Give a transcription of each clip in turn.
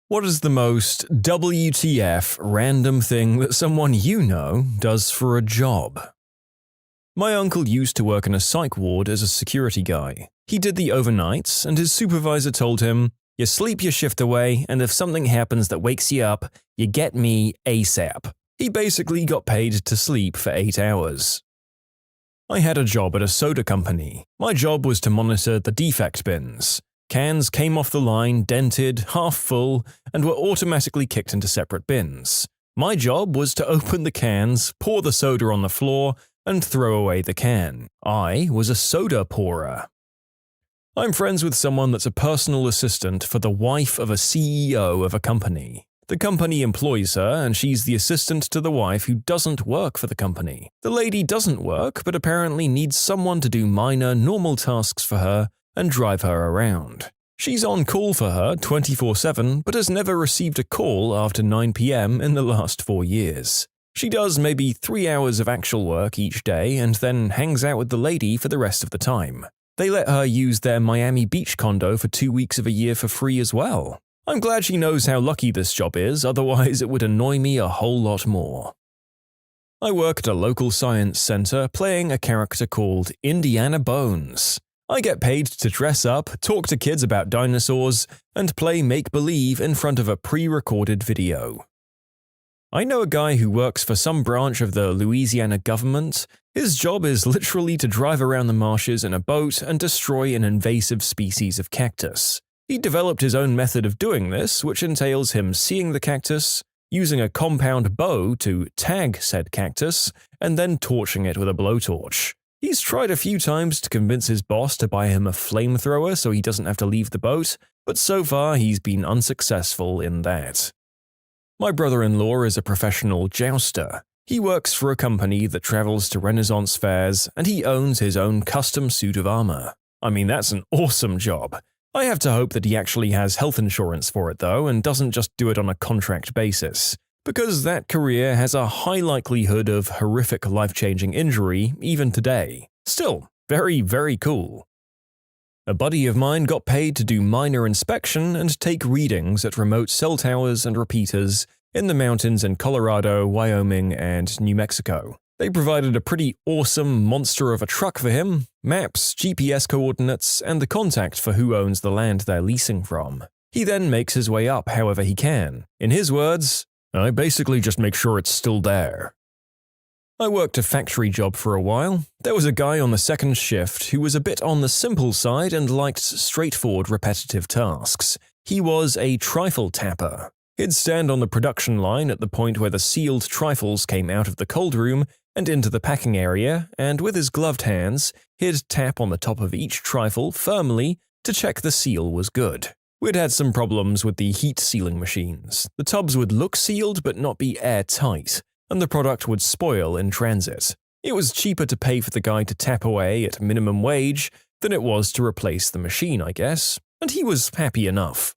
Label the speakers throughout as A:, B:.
A: What is the most WTF random thing that someone you know does for a job? My uncle used to work in a psych ward as a security guy. He did the overnights, and his supervisor told him, "You sleep your shift away, and if something happens that wakes you up, you get me ASAP." He basically got paid to sleep for 8 hours. I had a job at a soda company. My job was to monitor the defect bins. Cans came off the line dented, half full, and were automatically kicked into separate bins. My job was to open the cans, pour the soda on the floor, and throw away the can. I was a soda pourer. I'm friends with someone that's a personal assistant for the wife of a CEO of a company. The company employs her, and she's the assistant to the wife who doesn't work for the company. The lady doesn't work, but apparently needs someone to do minor, normal tasks for her and drive her around. She's on call for her 24/7, but has never received a call after 9 p.m. in the last 4 years. She does maybe 3 hours of actual work each day and then hangs out with the lady for the rest of the time. They let her use their Miami Beach condo for 2 weeks of a year for free as well. I'm glad she knows how lucky this job is, otherwise it would annoy me a whole lot more. I work at a local science center playing a character called Indiana Bones. I get paid to dress up, talk to kids about dinosaurs, and play make-believe in front of a pre-recorded video. I know a guy who works for some branch of the Louisiana government. His job is literally to drive around the marshes in a boat and destroy an invasive species of cactus. He developed his own method of doing this, which entails him seeing the cactus, using a compound bow to tag said cactus, and then torching it with a blowtorch. He's tried a few times to convince his boss to buy him a flamethrower so he doesn't have to leave the boat, but so far he's been unsuccessful in that. My brother-in-law is a professional jouster. He works for a company that travels to Renaissance fairs, and he owns his own custom suit of armor. I mean, that's an awesome job. I have to hope that he actually has health insurance for it though, and doesn't just do it on a contract basis, because that career has a high likelihood of horrific life-changing injury even today. Still, very, very cool. A buddy of mine got paid to do minor inspection and take readings at remote cell towers and repeaters in the mountains in Colorado, Wyoming, and New Mexico. They provided a pretty awesome monster of a truck for him, maps, GPS coordinates, and the contact for who owns the land they're leasing from. He then makes his way up however he can. In his words, "I basically just make sure it's still there." I worked a factory job for a while. There was a guy on the second shift who was a bit on the simple side and liked straightforward repetitive tasks. He was a trifle tapper. He'd stand on the production line at the point where the sealed trifles came out of the cold room and into the packing area, and with his gloved hands, he'd tap on the top of each trifle firmly to check the seal was good. We'd had some problems with the heat sealing machines. The tubs would look sealed but not be airtight, and the product would spoil in transit. It was cheaper to pay for the guy to tap away at minimum wage than it was to replace the machine, I guess, and he was happy enough.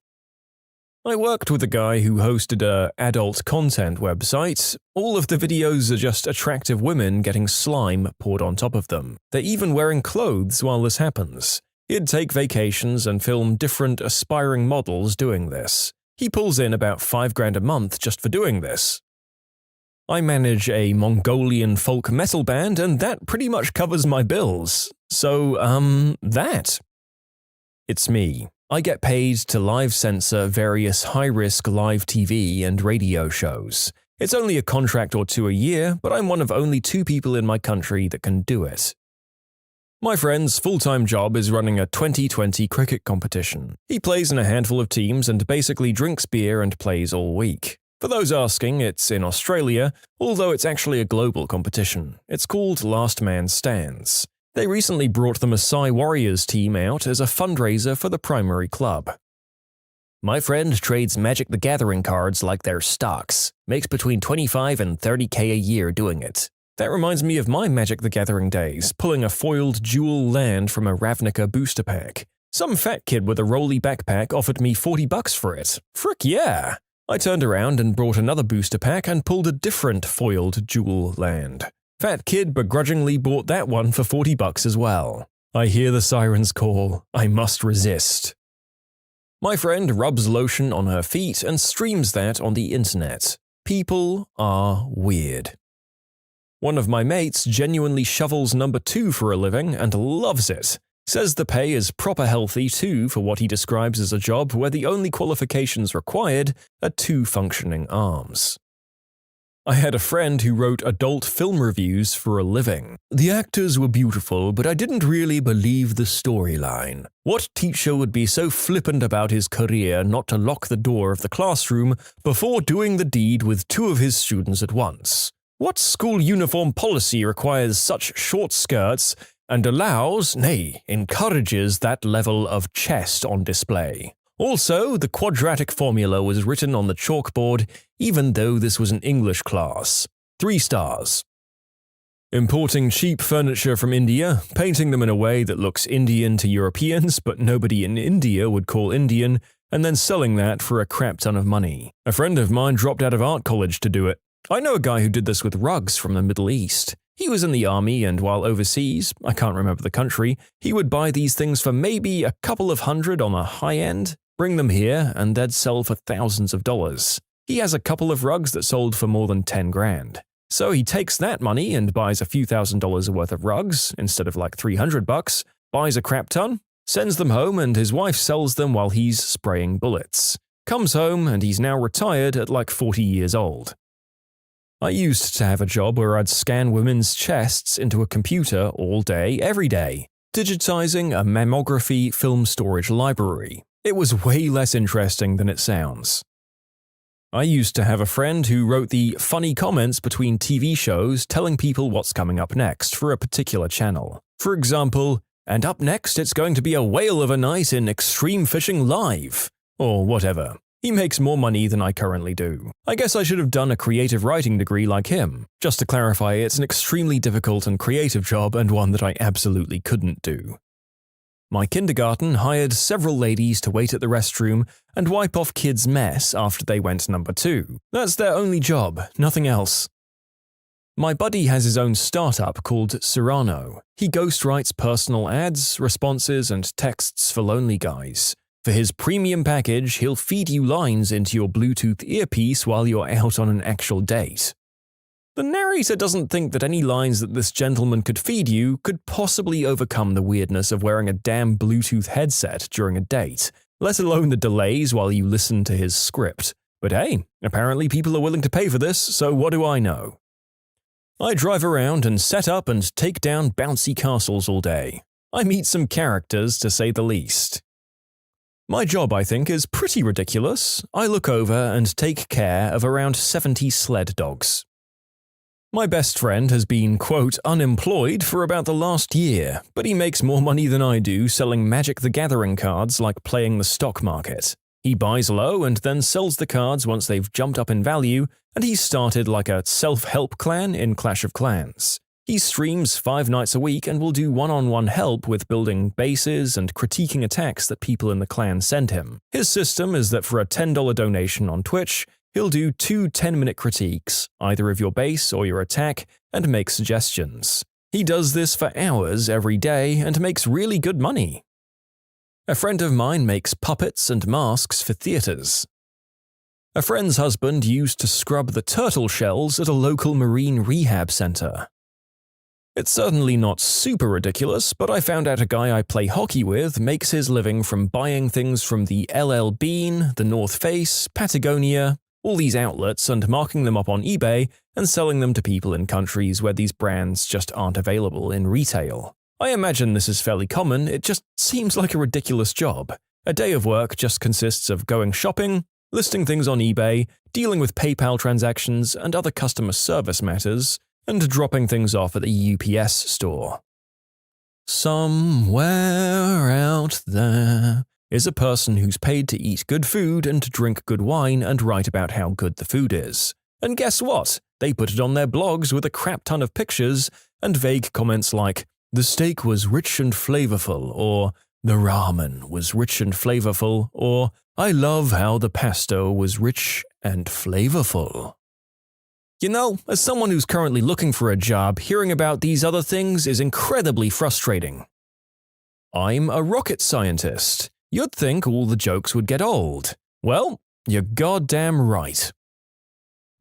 A: I worked with a guy who hosted a adult content website. All of the videos are just attractive women getting slime poured on top of them. They're even wearing clothes while this happens. He'd take vacations and film different aspiring models doing this. He pulls in about $5,000 a month just for doing this. I manage a Mongolian folk metal band, and that pretty much covers my bills. So, that. It's me. I get paid to live censor various high-risk live TV and radio shows. It's only a contract or two a year, but I'm one of only 2 people in my country that can do it. My friend's full-time job is running a 2020 cricket competition. He plays in a handful of teams and basically drinks beer and plays all week. For those asking, it's in Australia, although it's actually a global competition. It's called Last Man Stands. They recently brought the Maasai Warriors team out as a fundraiser for the primary club. My friend trades Magic the Gathering cards like they're stocks, makes between 25 and 30K a year doing it. That reminds me of my Magic the Gathering days, pulling a foiled jewel land from a Ravnica booster pack. Some fat kid with a rolly backpack offered me $40 for it. Frick yeah! I turned around and brought another booster pack and pulled a different foiled jewel land. Fat kid begrudgingly bought that one for $40 as well. I hear the sirens call. I must resist. My friend rubs lotion on her feet and streams that on the internet. People are weird. One of my mates genuinely shovels number 2 for a living and loves it. Says the pay is proper healthy too for what he describes as a job where the only qualifications required are 2 functioning arms. I had a friend who wrote adult film reviews for a living. The actors were beautiful, but I didn't really believe the storyline. What teacher would be so flippant about his career not to lock the door of the classroom before doing the deed with 2 of his students at once? What school uniform policy requires such short skirts and allows, nay, encourages that level of chest on display? Also, the quadratic formula was written on the chalkboard even though this was an English class. 3 stars. Importing cheap furniture from India, painting them in a way that looks Indian to Europeans but nobody in India would call Indian, and then selling that for a crap ton of money. A friend of mine dropped out of art college to do it. I know a guy who did this with rugs from the Middle East. He was in the army, and while overseas, I can't remember the country, he would buy these things for maybe a couple of hundred on a high end, bring them here, and they'd sell for thousands of dollars. He has a couple of rugs that sold for more than 10 grand. So he takes that money and buys a few $1,000s worth of rugs, instead of like $300, buys a crap ton, sends them home, and his wife sells them while he's spraying bullets. Comes home, and he's now retired at like 40 years old. I used to have a job where I'd scan women's chests into a computer all day, every day, digitizing a mammography film storage library. It was way less interesting than it sounds. I used to have a friend who wrote the funny comments between TV shows telling people what's coming up next for a particular channel. For example, and up next it's going to be a whale of a night in Extreme Fishing Live, or whatever. He makes more money than I currently do. I guess I should have done a creative writing degree like him. Just to clarify, it's an extremely difficult and creative job and one that I absolutely couldn't do. My kindergarten hired several ladies to wait at the restroom and wipe off kids' mess after they went number 2. That's their only job, nothing else. My buddy has his own startup called Cyrano. He ghostwrites personal ads, responses, and texts for lonely guys. For his premium package, he'll feed you lines into your Bluetooth earpiece while you're out on an actual date. The narrator doesn't think that any lines that this gentleman could feed you could possibly overcome the weirdness of wearing a damn Bluetooth headset during a date, let alone the delays while you listen to his script. But hey, apparently people are willing to pay for this, so what do I know? I drive around and set up and take down bouncy castles all day. I meet some characters, to say the least. My job, I think, is pretty ridiculous. I look over and take care of around 70 sled dogs. My best friend has been, quote, unemployed for about the last year, but he makes more money than I do selling Magic the Gathering cards like playing the stock market. He buys low and then sells the cards once they've jumped up in value, and he's started like a self-help clan in Clash of Clans. He streams 5 nights a week and will do one-on-one help with building bases and critiquing attacks that people in the clan send him. His system is that for a $10 donation on Twitch, he'll do 2 10-minute critiques, either of your base or your attack, and make suggestions. He does this for hours every day and makes really good money. A friend of mine makes puppets and masks for theaters. A friend's husband used to scrub the turtle shells at a local marine rehab center. It's certainly not super ridiculous, but I found out a guy I play hockey with makes his living from buying things from the LL Bean, the North Face, Patagonia, all these outlets, and marking them up on eBay and selling them to people in countries where these brands just aren't available in retail. I imagine this is fairly common, it just seems like a ridiculous job. A day of work just consists of going shopping, listing things on eBay, dealing with PayPal transactions and other customer service matters, and dropping things off at the UPS store. Somewhere out there is a person who's paid to eat good food and to drink good wine and write about how good the food is. And guess what? They put it on their blogs with a crap ton of pictures and vague comments like, "The steak was rich and flavorful," or "The ramen was rich and flavorful," or "I love how the pesto was rich and flavorful." You know, as someone who's currently looking for a job, hearing about these other things is incredibly frustrating. I'm a rocket scientist. You'd think all the jokes would get old. Well, you're goddamn right.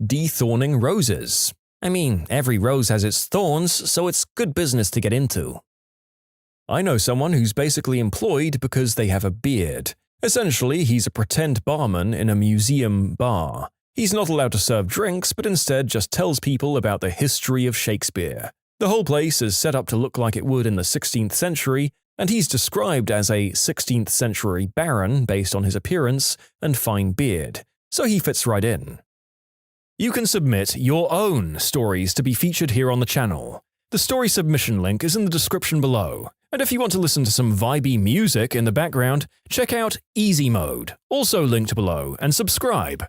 A: Dethorning roses. I mean, every rose has its thorns, so it's good business to get into. I know someone who's basically employed because they have a beard. Essentially, he's a pretend barman in a museum bar. He's not allowed to serve drinks, but instead just tells people about the history of Shakespeare. The whole place is set up to look like it would in the 16th century, and he's described as a 16th century baron based on his appearance and fine beard, so he fits right in. You can submit your own stories to be featured here on the channel. The story submission link is in the description below, and if you want to listen to some vibey music in the background, check out Easy Mode, also linked below, and subscribe.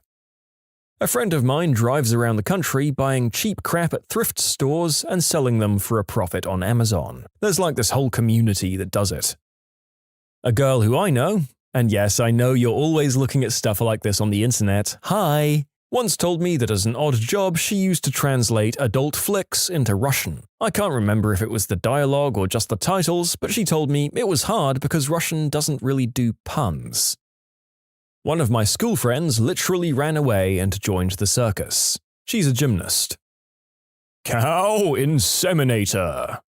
A: A friend of mine drives around the country buying cheap crap at thrift stores and selling them for a profit on Amazon. There's like this whole community that does it. A girl who I know, and yes, I know you're always looking at stuff like this on the internet, hi, once told me that as an odd job she used to translate adult flicks into Russian. I can't remember if it was the dialogue or just the titles, but she told me it was hard because Russian doesn't really do puns. One of my school friends literally ran away and joined the circus. She's a gymnast. Cow inseminator.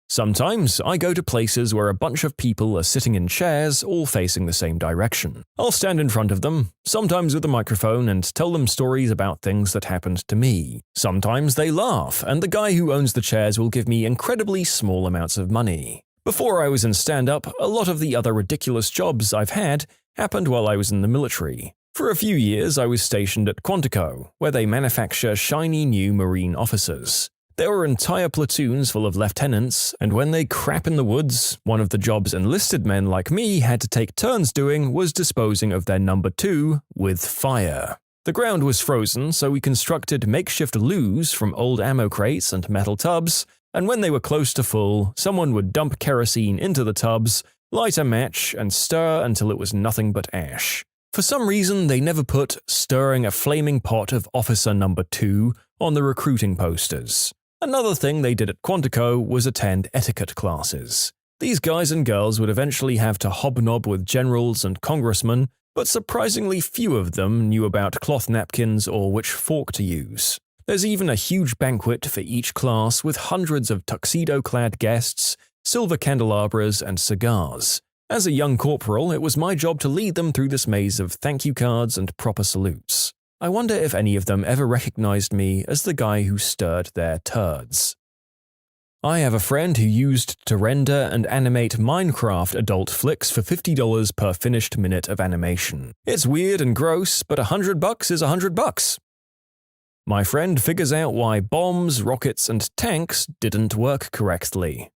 A: Sometimes I go to places where a bunch of people are sitting in chairs all facing the same direction. I'll stand in front of them, sometimes with a microphone, and tell them stories about things that happened to me. Sometimes they laugh, and the guy who owns the chairs will give me incredibly small amounts of money. Before I was in stand-up, a lot of the other ridiculous jobs I've had happened while I was in the military. For a few years, I was stationed at Quantico, where they manufacture shiny new Marine officers. There were entire platoons full of lieutenants, and when they crap in the woods, one of the jobs enlisted men like me had to take turns doing was disposing of their number 2 with fire. The ground was frozen, so we constructed makeshift loos from old ammo crates and metal tubs, and when they were close to full, someone would dump kerosene into the tubs, light a match, and stir until it was nothing but ash. For some reason, they never put "stirring a flaming pot of officer number 2" on the recruiting posters. Another thing they did at Quantico was attend etiquette classes. These guys and girls would eventually have to hobnob with generals and congressmen, but surprisingly few of them knew about cloth napkins or which fork to use. There's even a huge banquet for each class with hundreds of tuxedo-clad guests, silver candelabras, and cigars. As a young corporal, it was my job to lead them through this maze of thank you cards and proper salutes. I wonder if any of them ever recognized me as the guy who stirred their turds. I have a friend who used to render and animate Minecraft adult flicks for $50 per finished minute of animation. It's weird and gross, but $100 is $100. My friend figures out why bombs, rockets, and tanks didn't work correctly.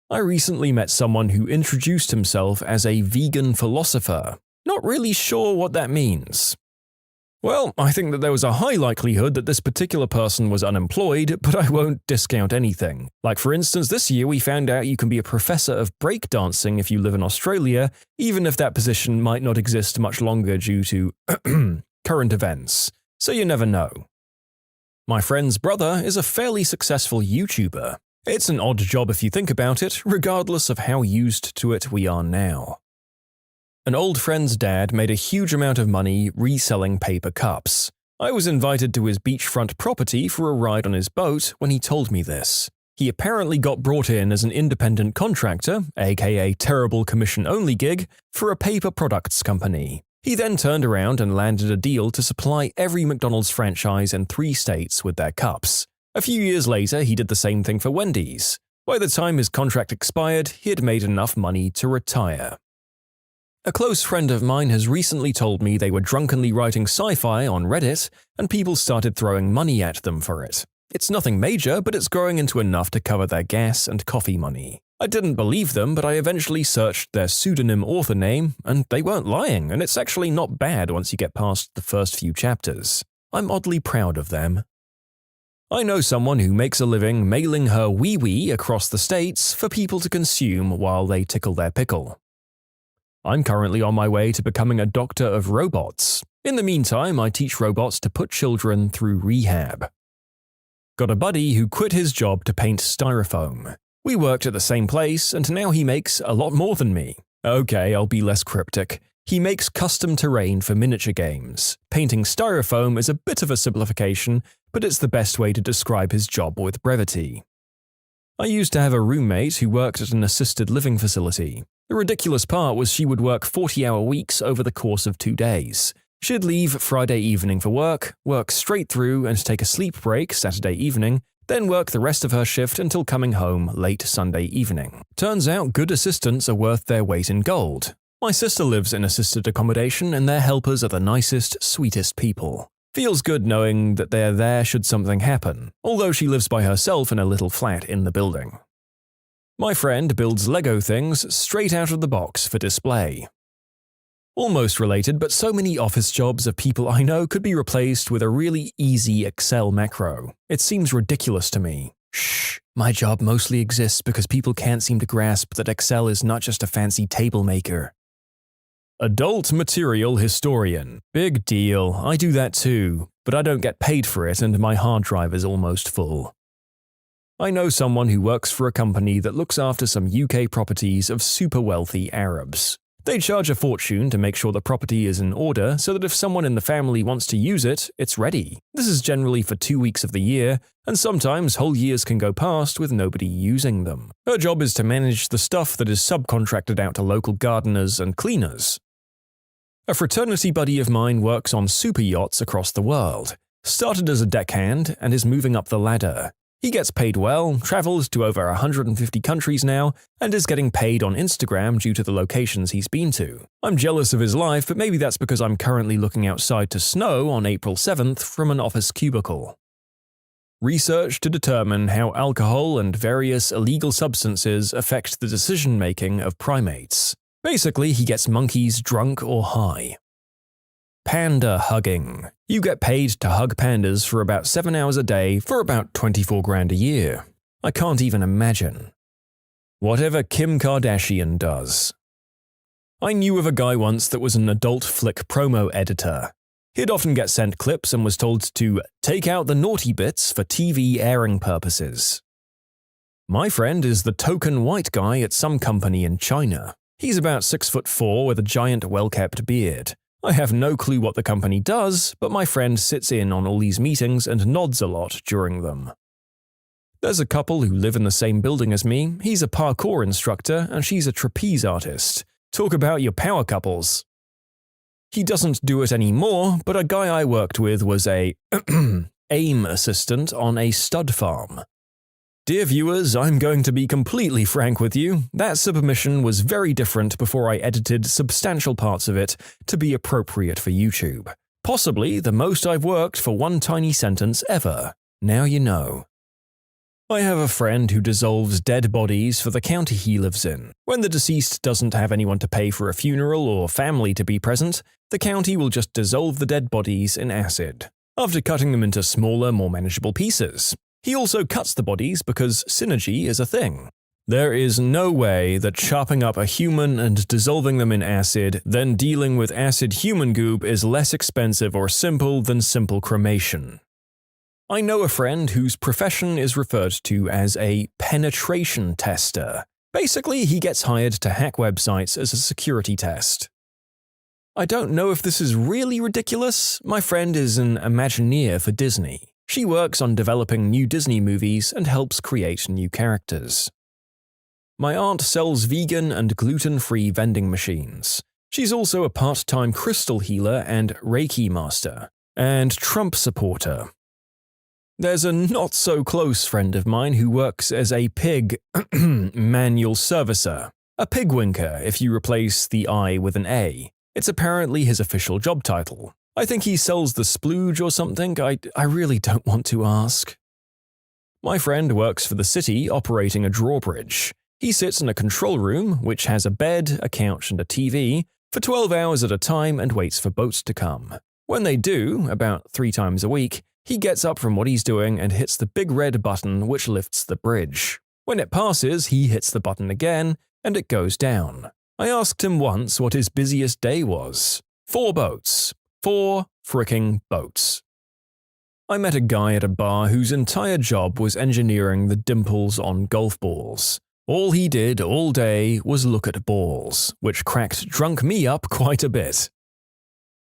A: I recently met someone who introduced himself as a vegan philosopher. Not really sure what that means. Well, I think that there was a high likelihood that this particular person was unemployed, but I won't discount anything. Like for instance, this year we found out you can be a professor of breakdancing if you live in Australia, even if that position might not exist much longer due to current events. So you never know. My friend's brother is a fairly successful YouTuber. It's an odd job if you think about it, regardless of how used to it we are now. An old friend's dad made a huge amount of money reselling paper cups. I was invited to his beachfront property for a ride on his boat when he told me this. He apparently got brought in as an independent contractor, aka terrible commission-only gig, for a paper products company. He then turned around and landed a deal to supply every McDonald's franchise in 3 states with their cups. A few years later, he did the same thing for Wendy's. By the time his contract expired, he had made enough money to retire. A close friend of mine has recently told me they were drunkenly writing sci-fi on Reddit, and people started throwing money at them for it. It's nothing major, but it's growing into enough to cover their gas and coffee money. I didn't believe them, but I eventually searched their pseudonym author name, and they weren't lying, and it's actually not bad once you get past the first few chapters. I'm oddly proud of them. I know someone who makes a living mailing her wee-wee across the states for people to consume while they tickle their pickle. I'm currently on my way to becoming a doctor of robots. In the meantime, I teach robots to put children through rehab. Got a buddy who quit his job to paint styrofoam. We worked at the same place, and now he makes a lot more than me. Okay, I'll be less cryptic. He makes custom terrain for miniature games. Painting styrofoam is a bit of a simplification, but it's the best way to describe his job with brevity. I used to have a roommate who worked at an assisted living facility. The ridiculous part was she would work 40-hour weeks over the course of 2 days. She'd leave Friday evening for work straight through and take a sleep break Saturday evening, then work the rest of her shift until coming home late Sunday evening. Turns out good assistants are worth their weight in gold. My sister lives in assisted accommodation and their helpers are the nicest, sweetest people. Feels good knowing that they're there should something happen, although she lives by herself in a little flat in the building. My friend builds Lego things straight out of the box for display. Almost related, but so many office jobs of people I know could be replaced with a really easy Excel macro. It seems ridiculous to me. Shh, my job mostly exists because people can't seem to grasp that Excel is not just a fancy table maker. Adult material historian. Big deal, I do that too, but I don't get paid for it and my hard drive is almost full. I know someone who works for a company that looks after some UK properties of super wealthy Arabs. They charge a fortune to make sure the property is in order so that if someone in the family wants to use it, it's ready. This is generally for 2 weeks of the year, and sometimes whole years can go past with nobody using them. Her job is to manage the stuff that is subcontracted out to local gardeners and cleaners. A fraternity buddy of mine works on super yachts across the world. Started as a deckhand and is moving up the ladder. He gets paid well, travels to over 150 countries now, and is getting paid on Instagram due to the locations he's been to. I'm jealous of his life, but maybe that's because I'm currently looking outside to snow on April 7th from an office cubicle. Research to determine how alcohol and various illegal substances affect the decision-making of primates. Basically, he gets monkeys drunk or high. Panda hugging. You get paid to hug pandas for about 7 hours a day for about 24 grand a year. I can't even imagine. Whatever Kim Kardashian does. I knew of a guy once that was an adult flick promo editor. He'd often get sent clips and was told to take out the naughty bits for TV airing purposes. My friend is the token white guy at some company in China. He's about 6'4" with a giant well-kept beard. I have no clue what the company does, but my friend sits in on all these meetings and nods a lot during them. There's a couple who live in the same building as me. He's a parkour instructor and she's a trapeze artist. Talk about your power couples. He doesn't do it anymore, but a guy I worked with was a AIM assistant on a stud farm. Dear viewers, I'm going to be completely frank with you. That submission was very different before I edited substantial parts of it to be appropriate for YouTube. Possibly the most I've worked for one tiny sentence ever. Now you know. I have a friend who dissolves dead bodies for the county he lives in. When the deceased doesn't have anyone to pay for a funeral or family to be present, the county will just dissolve the dead bodies in acid, after cutting them into smaller, more manageable pieces. He also cuts the bodies because synergy is a thing. There is no way that chopping up a human and dissolving them in acid, then dealing with acid human goop is less expensive or simple than simple cremation. I know a friend whose profession is referred to as a penetration tester. Basically, he gets hired to hack websites as a security test. I don't know if this is really ridiculous. My friend is an Imagineer for Disney. She works on developing new Disney movies and helps create new characters. My aunt sells vegan and gluten-free vending machines. She's also a part-time crystal healer and Reiki master, and Trump supporter. There's a not-so-close friend of mine who works as a pig manual servicer. A pigwinker if you replace the I with an A. It's apparently his official job title. I think he sells the splooge or something. I really don't want to ask. My friend works for the city operating a drawbridge. He sits in a control room, which has a bed, a couch and a TV, for 12 hours at a time and waits for boats to come. When they do, about 3 times a week, he gets up from what he's doing and hits the big red button which lifts the bridge. When it passes, he hits the button again, and it goes down. I asked him once what his busiest day was. 4 boats. 4 fricking boats. I met a guy at a bar whose entire job was engineering the dimples on golf balls. All he did all day was look at balls, which cracked drunk me up quite a bit.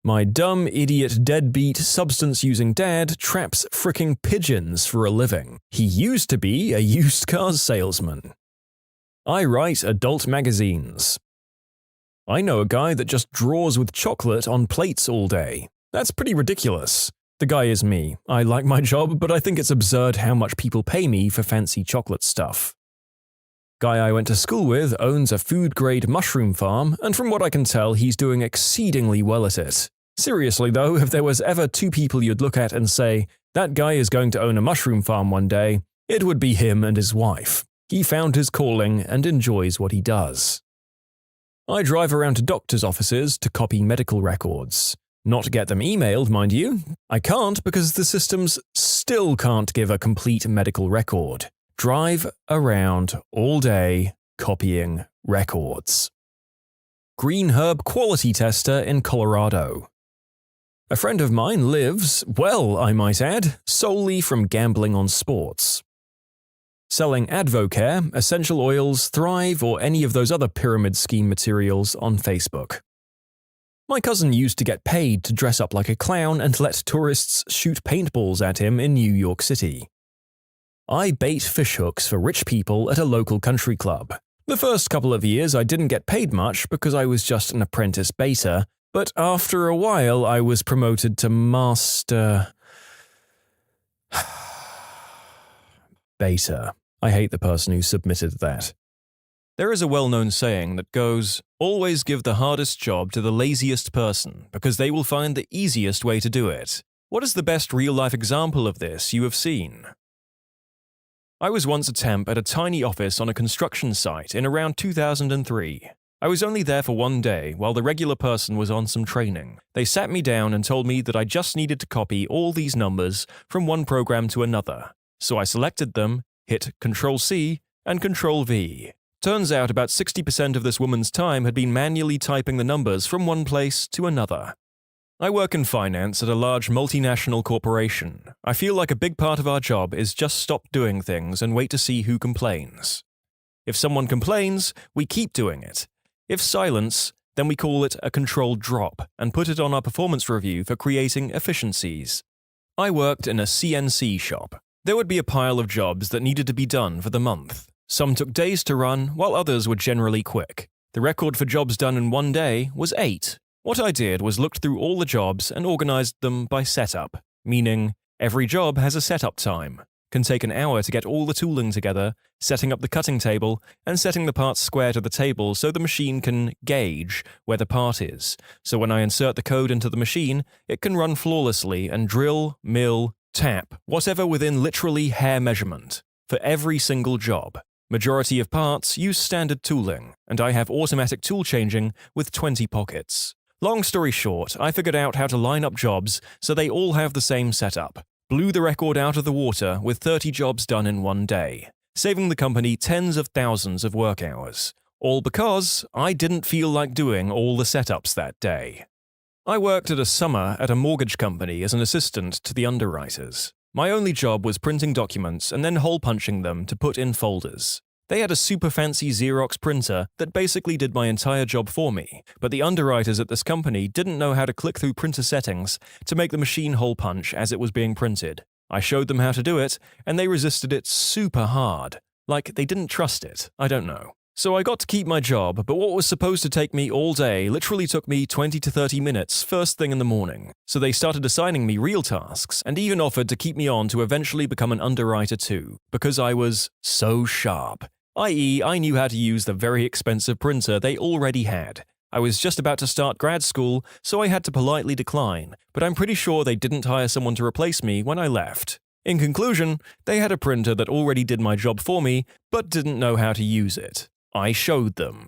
A: My dumb, idiot, deadbeat, substance-using dad traps fricking pigeons for a living. He used to be a used cars salesman. I write adult magazines. I know a guy that just draws with chocolate on plates all day. That's pretty ridiculous. The guy is me. I like my job, but I think it's absurd how much people pay me for fancy chocolate stuff. Guy I went to school with owns a food-grade mushroom farm, and from what I can tell, he's doing exceedingly well at it. Seriously though, if there was ever two people you'd look at and say, that guy is going to own a mushroom farm one day, it would be him and his wife. He found his calling and enjoys what he does. I drive around to doctors' offices to copy medical records. Not get them emailed, mind you. I can't because the systems still can't give a complete medical record. Drive around all day copying records. Green herb quality tester in Colorado. A friend of mine lives, well, I might add, solely from gambling on sports. Selling Advocare, essential oils, Thrive, or any of those other pyramid scheme materials on Facebook. My cousin used to get paid to dress up like a clown and let tourists shoot paintballs at him in New York City. I bait fishhooks for rich people at a local country club. The first couple of years I didn't get paid much because I was just an apprentice baiter, but after a while I was promoted to master... baiter. I hate the person who submitted that. There is a well-known saying that goes, always give the hardest job to the laziest person because they will find the easiest way to do it. What is the best real-life example of this you have seen? I was once a temp at a tiny office on a construction site in around 2003. I was only there for one day while the regular person was on some training. They sat me down and told me that I just needed to copy all these numbers from one program to another. So I selected them, hit Ctrl-C and Ctrl-V. Turns out about 60% of this woman's time had been manually typing the numbers from one place to another. I work in finance at a large multinational corporation. I feel like a big part of our job is just stop doing things and wait to see who complains. If someone complains, we keep doing it. If silence, then we call it a controlled drop and put it on our performance review for creating efficiencies. I worked in a CNC shop. There would be a pile of jobs that needed to be done for the month. Some took days to run, while others were generally quick. The record for jobs done in one day was 8. What I did was looked through all the jobs and organized them by setup, meaning every job has a setup time. Can take an hour to get all the tooling together, setting up the cutting table, and setting the parts square to the table so the machine can gauge where the part is. So when I insert the code into the machine, it can run flawlessly and drill, mill, tap, whatever within literally hair measurement, for every single job. Majority of parts use standard tooling, and I have automatic tool changing with 20 pockets. Long story short, I figured out how to line up jobs so they all have the same setup. Blew the record out of the water with 30 jobs done in one day, saving the company tens of thousands of work hours. All because I didn't feel like doing all the setups that day. I worked at a summer at a mortgage company as an assistant to the underwriters. My only job was printing documents and then hole punching them to put in folders. They had a super fancy Xerox printer that basically did my entire job for me, but the underwriters at this company didn't know how to click through printer settings to make the machine hole punch as it was being printed. I showed them how to do it, and they resisted it super hard. Like they didn't trust it, I don't know. So I got to keep my job, but what was supposed to take me all day literally took me 20 to 30 minutes first thing in the morning. So they started assigning me real tasks and even offered to keep me on to eventually become an underwriter too, because I was so sharp. I.e., I knew how to use the very expensive printer they already had. I was just about to start grad school, so I had to politely decline, but I'm pretty sure they didn't hire someone to replace me when I left. In conclusion, they had a printer that already did my job for me, but didn't know how to use it. I showed them.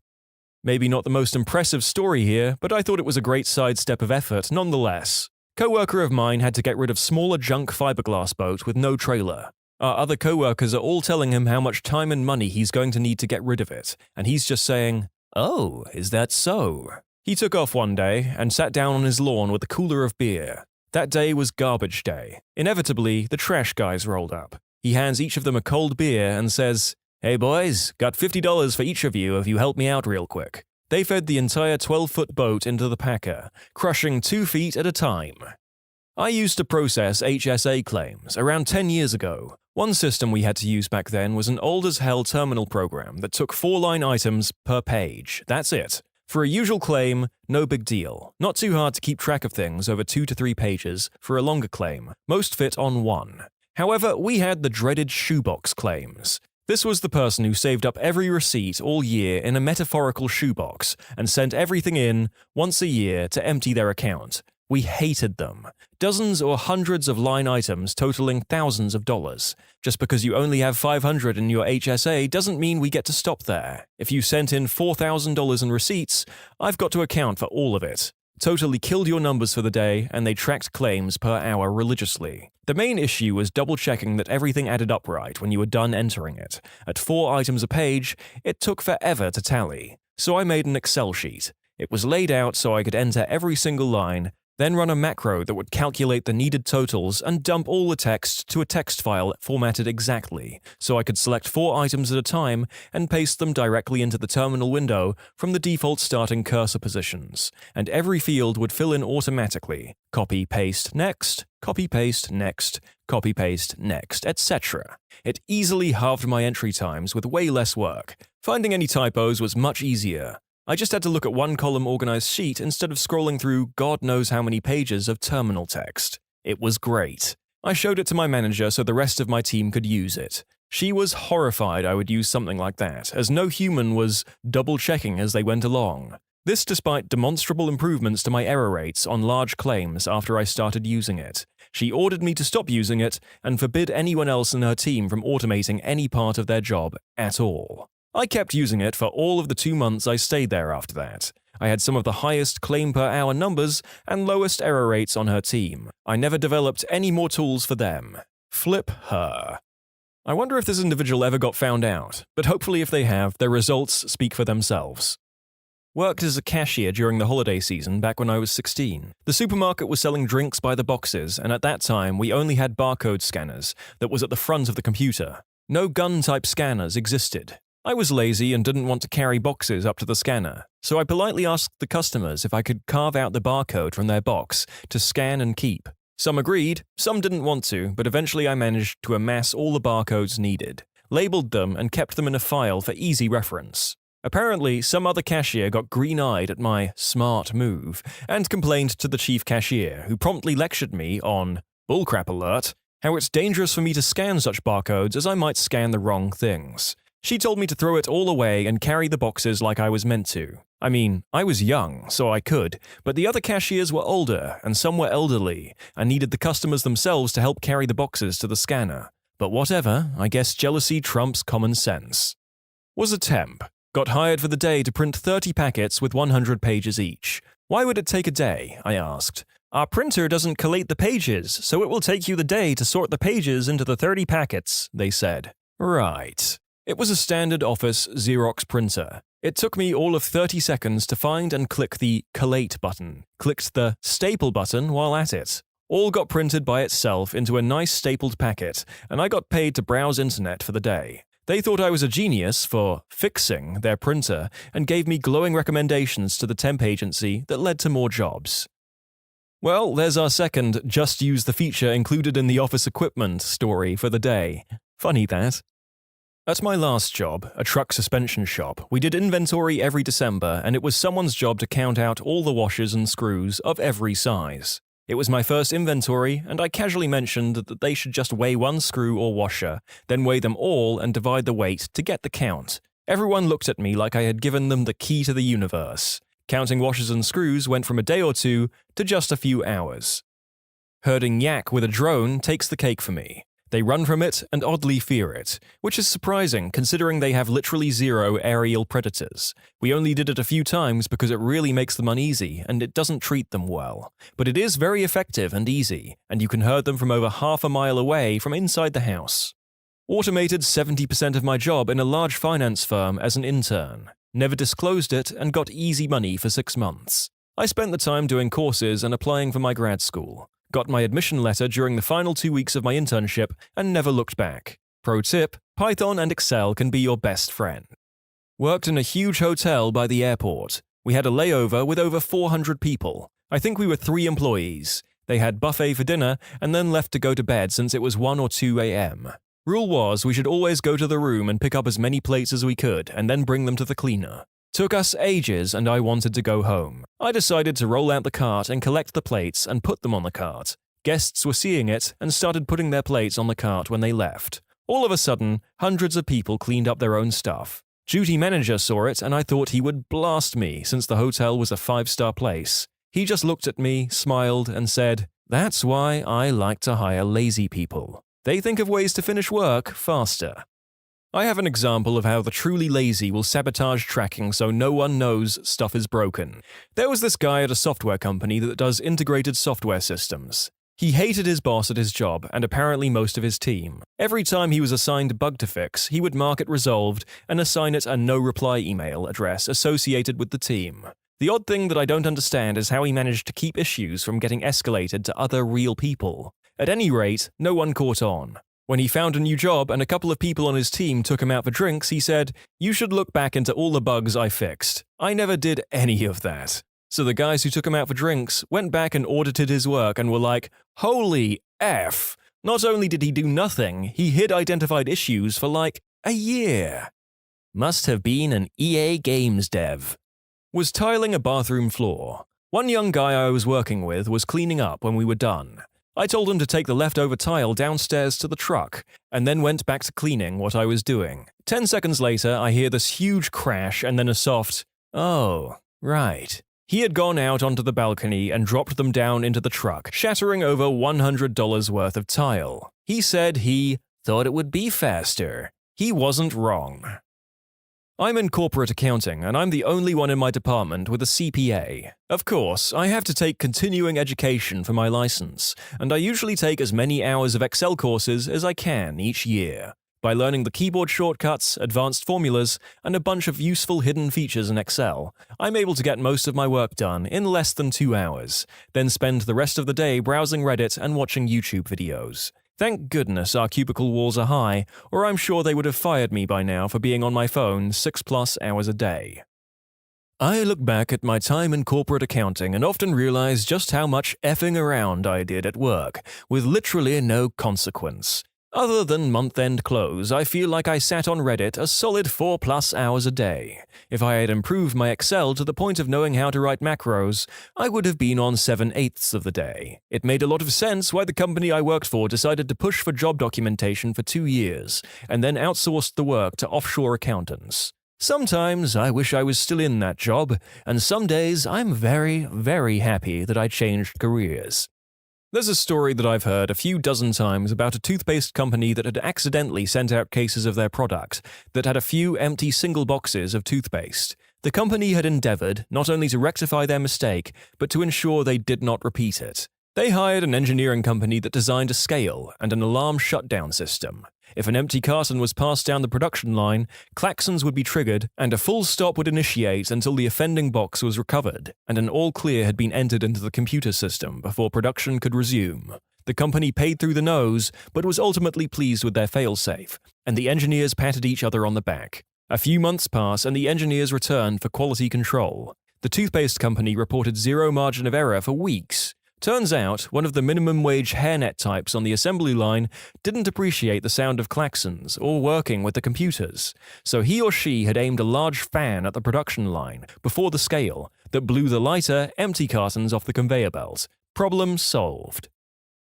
A: Maybe not the most impressive story here, but I thought it was a great sidestep of effort nonetheless. Coworker of mine had to get rid of smaller junk fiberglass boat with no trailer. Our other coworkers are all telling him how much time and money he's going to need to get rid of it, and he's just saying, "Oh, is that so?" He took off one day and sat down on his lawn with a cooler of beer. That day was garbage day. Inevitably, the trash guys rolled up. He hands each of them a cold beer and says, "Hey boys, got $50 for each of you if you help me out real quick." They fed the entire 12-foot boat into the packer, crushing 2 feet at a time. I used to process HSA claims around 10 years ago. One system we had to use back then was an old-as-hell terminal program that took 4-line items per page. That's it. For a usual claim, no big deal. Not too hard to keep track of things over 2 to 3 pages. For a longer claim, most fit on 1. However, we had the dreaded shoebox claims. This was the person who saved up every receipt all year in a metaphorical shoebox and sent everything in once a year to empty their account. We hated them. Dozens or hundreds of line items totaling thousands of dollars. Just because you only have $500 in your HSA doesn't mean we get to stop there. If you sent in $4,000 in receipts, I've got to account for all of it. Totally killed your numbers for the day, and they tracked claims per hour religiously. The main issue was double-checking that everything added up right when you were done entering it. At 4 items a page, it took forever to tally. So I made an Excel sheet. It was laid out so I could enter every single line, then run a macro that would calculate the needed totals and dump all the text to a text file formatted exactly, so I could select 4 items at a time and paste them directly into the terminal window from the default starting cursor positions, and every field would fill in automatically. Copy, paste, next, copy, paste, next, copy, paste, next, etc. It easily halved my entry times with way less work. Finding any typos was much easier. I just had to look at one column organized sheet instead of scrolling through God knows how many pages of terminal text. It was great. I showed it to my manager so the rest of my team could use it. She was horrified I would use something like that, as no human was double-checking as they went along. This despite demonstrable improvements to my error rates on large claims after I started using it. She ordered me to stop using it and forbid anyone else in her team from automating any part of their job at all. I kept using it for all of the 2 months I stayed there after that. I had some of the highest claim per hour numbers and lowest error rates on her team. I never developed any more tools for them. Flip her. I wonder if this individual ever got found out, but hopefully if they have, their results speak for themselves. Worked as a cashier during the holiday season back when I was 16. The supermarket was selling drinks by the boxes, and at that time we only had barcode scanners that was at the front of the computer. No gun-type scanners existed. I was lazy and didn't want to carry boxes up to the scanner, so I politely asked the customers if I could carve out the barcode from their box to scan and keep. Some agreed, some didn't want to, but eventually I managed to amass all the barcodes needed, labeled them and kept them in a file for easy reference. Apparently, some other cashier got green-eyed at my smart move and complained to the chief cashier, who promptly lectured me on, bullcrap alert, how it's dangerous for me to scan such barcodes as I might scan the wrong things. She told me to throw it all away and carry the boxes like I was meant to. I mean, I was young, so I could, but the other cashiers were older and some were elderly and needed the customers themselves to help carry the boxes to the scanner. But whatever, I guess jealousy trumps common sense. Was a temp. Got hired for the day to print 30 packets with 100 pages each. Why would it take a day? I asked. Our printer doesn't collate the pages, so it will take you the day to sort the pages into the 30 packets, they said. Right. It was a standard office Xerox printer. It took me all of 30 seconds to find and click the Collate button, clicked the Staple button while at it. All got printed by itself into a nice stapled packet, and I got paid to browse internet for the day. They thought I was a genius for fixing their printer and gave me glowing recommendations to the temp agency that led to more jobs. Well, there's our second just use the feature included in the office equipment story for the day. Funny that. At my last job, a truck suspension shop, we did inventory every December and it was someone's job to count out all the washers and screws of every size. It was my first inventory and I casually mentioned that they should just weigh one screw or washer, then weigh them all and divide the weight to get the count. Everyone looked at me like I had given them the key to the universe. Counting washers and screws went from a day or two to just a few hours. Herding yak with a drone takes the cake for me. They run from it and oddly fear it, which is surprising considering they have literally 0 aerial predators. We only did it a few times because it really makes them uneasy and it doesn't treat them well. But it is very effective and easy, and you can herd them from over half a mile away from inside the house. Automated 70% of my job in a large finance firm as an intern. Never disclosed it and got easy money for 6 months. I spent the time doing courses and applying for my grad school. Got my admission letter during the final 2 weeks of my internship and never looked back. Pro tip, Python and Excel can be your best friend. Worked in a huge hotel by the airport. We had a layover with over 400 people. I think we were 3 employees. They had buffet for dinner and then left to go to bed since it was 1 or 2 a.m. Rule was we should always go to the room and pick up as many plates as we could and then bring them to the cleaner. Took us ages and I wanted to go home. I decided to roll out the cart and collect the plates and put them on the cart. Guests were seeing it and started putting their plates on the cart when they left. All of a sudden, hundreds of people cleaned up their own stuff. Duty manager saw it and I thought he would blast me since the hotel was a 5-star place. He just looked at me, smiled, and said, "That's why I like to hire lazy people. They think of ways to finish work faster." I have an example of how the truly lazy will sabotage tracking so no one knows stuff is broken. There was this guy at a software company that does integrated software systems. He hated his boss at his job and apparently most of his team. Every time he was assigned a bug to fix, he would mark it resolved and assign it a no-reply email address associated with the team. The odd thing that I don't understand is how he managed to keep issues from getting escalated to other real people. At any rate, no one caught on. When he found a new job and a couple of people on his team took him out for drinks, he said, "You should look back into all the bugs I fixed. I never did any of that." So the guys who took him out for drinks went back and audited his work and were like, "Holy F! Not only did he do nothing, he hid identified issues for like a year." Must have been an EA Games dev. Was tiling a bathroom floor. One young guy I was working with was cleaning up when we were done. I told him to take the leftover tile downstairs to the truck, and then went back to cleaning what I was doing. 10 seconds later, I hear this huge crash and then a soft, "Oh, right." He had gone out onto the balcony and dropped them down into the truck, shattering over $100 worth of tile. He said he thought it would be faster. He wasn't wrong. I'm in corporate accounting, and I'm the only one in my department with a CPA. Of course, I have to take continuing education for my license, and I usually take as many hours of Excel courses as I can each year. By learning the keyboard shortcuts, advanced formulas, and a bunch of useful hidden features in Excel, I'm able to get most of my work done in less than 2 hours, then spend the rest of the day browsing Reddit and watching YouTube videos. Thank goodness our cubicle walls are high, or I'm sure they would have fired me by now for being on my phone 6+ hours a day. I look back at my time in corporate accounting and often realize just how much effing around I did at work, with literally no consequence. Other than month-end close, I feel like I sat on Reddit a solid 4+ hours a day. If I had improved my Excel to the point of knowing how to write macros, I would have been on 7/8 of the day. It made a lot of sense why the company I worked for decided to push for job documentation for 2 years, and then outsourced the work to offshore accountants. Sometimes I wish I was still in that job, and some days I'm very, very happy that I changed careers. There's a story that I've heard a few dozen times about a toothpaste company that had accidentally sent out cases of their product that had a few empty single boxes of toothpaste. The company had endeavored not only to rectify their mistake, but to ensure they did not repeat it. They hired an engineering company that designed a scale and an alarm shutdown system. If an empty carton was passed down the production line, klaxons would be triggered and a full stop would initiate until the offending box was recovered and an all clear had been entered into the computer system before production could resume. The company paid through the nose, but was ultimately pleased with their failsafe, and the engineers patted each other on the back. A few months pass and the engineers returned for quality control. The toothpaste company reported zero margin of error for weeks. Turns out, one of the minimum wage hairnet types on the assembly line didn't appreciate the sound of klaxons or working with the computers, so he or she had aimed a large fan at the production line before the scale that blew the lighter, empty cartons off the conveyor belt. Problem solved.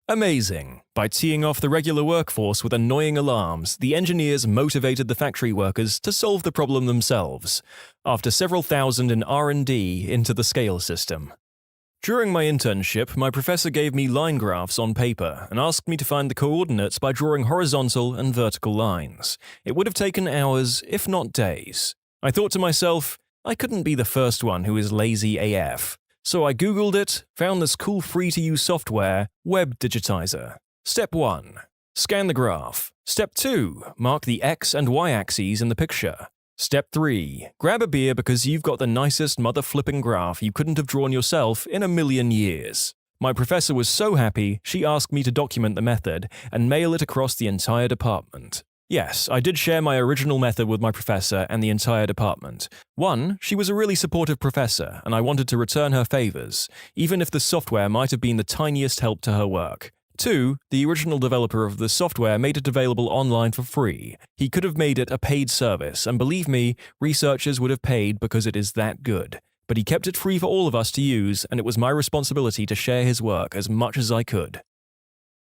A: Amazing. By teeing off the regular workforce with annoying alarms, the engineers motivated the factory workers to solve the problem themselves, after several thousand in R&D into the scale system. During my internship, my professor gave me line graphs on paper and asked me to find the coordinates by drawing horizontal and vertical lines. It would have taken hours, if not days. I thought to myself, I couldn't be the first one who is lazy AF. So I googled it, found this cool free-to-use software, Web Digitizer. Step 1. Scan the graph. Step 2. Mark the X and Y axes in the picture. Step 3. Grab a beer because you've got the nicest mother-flipping graph you couldn't have drawn yourself in a million years. My professor was so happy, she asked me to document the method and mail it across the entire department. Yes, I did share my original method with my professor and the entire department. 1, she was a really supportive professor, and I wanted to return her favors, even if the software might have been the tiniest help to her work. 2, the original developer of the software made it available online for free. He could have made it a paid service, and believe me, researchers would have paid because it is that good. But he kept it free for all of us to use, and it was my responsibility to share his work as much as I could.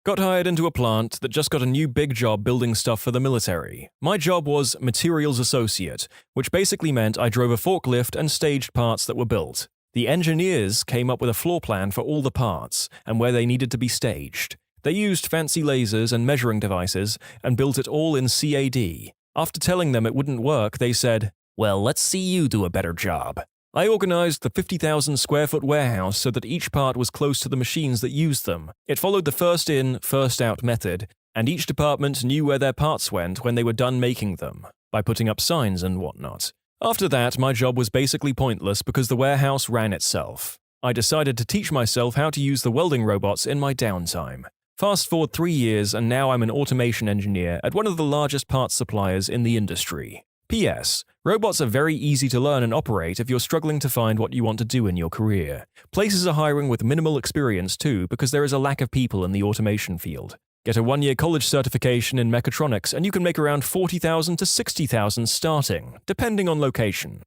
A: Got hired into a plant that just got a new big job building stuff for the military. My job was Materials Associate, which basically meant I drove a forklift and staged parts that were built. The engineers came up with a floor plan for all the parts and where they needed to be staged. They used fancy lasers and measuring devices and built it all in CAD. After telling them it wouldn't work, they said, "Well, let's see you do a better job." I organized the 50,000 square foot warehouse so that each part was close to the machines that used them. It followed the first in, first out method, and each department knew where their parts went when they were done making them, by putting up signs and whatnot. After that, my job was basically pointless because the warehouse ran itself. I decided to teach myself how to use the welding robots in my downtime. Fast forward 3 years and now I'm an automation engineer at one of the largest parts suppliers in the industry. P.S. Robots are very easy to learn and operate if you're struggling to find what you want to do in your career. Places are hiring with minimal experience too because there is a lack of people in the automation field. Get a 1-year college certification in mechatronics and you can make around $40,000 to $60,000 starting, depending on location.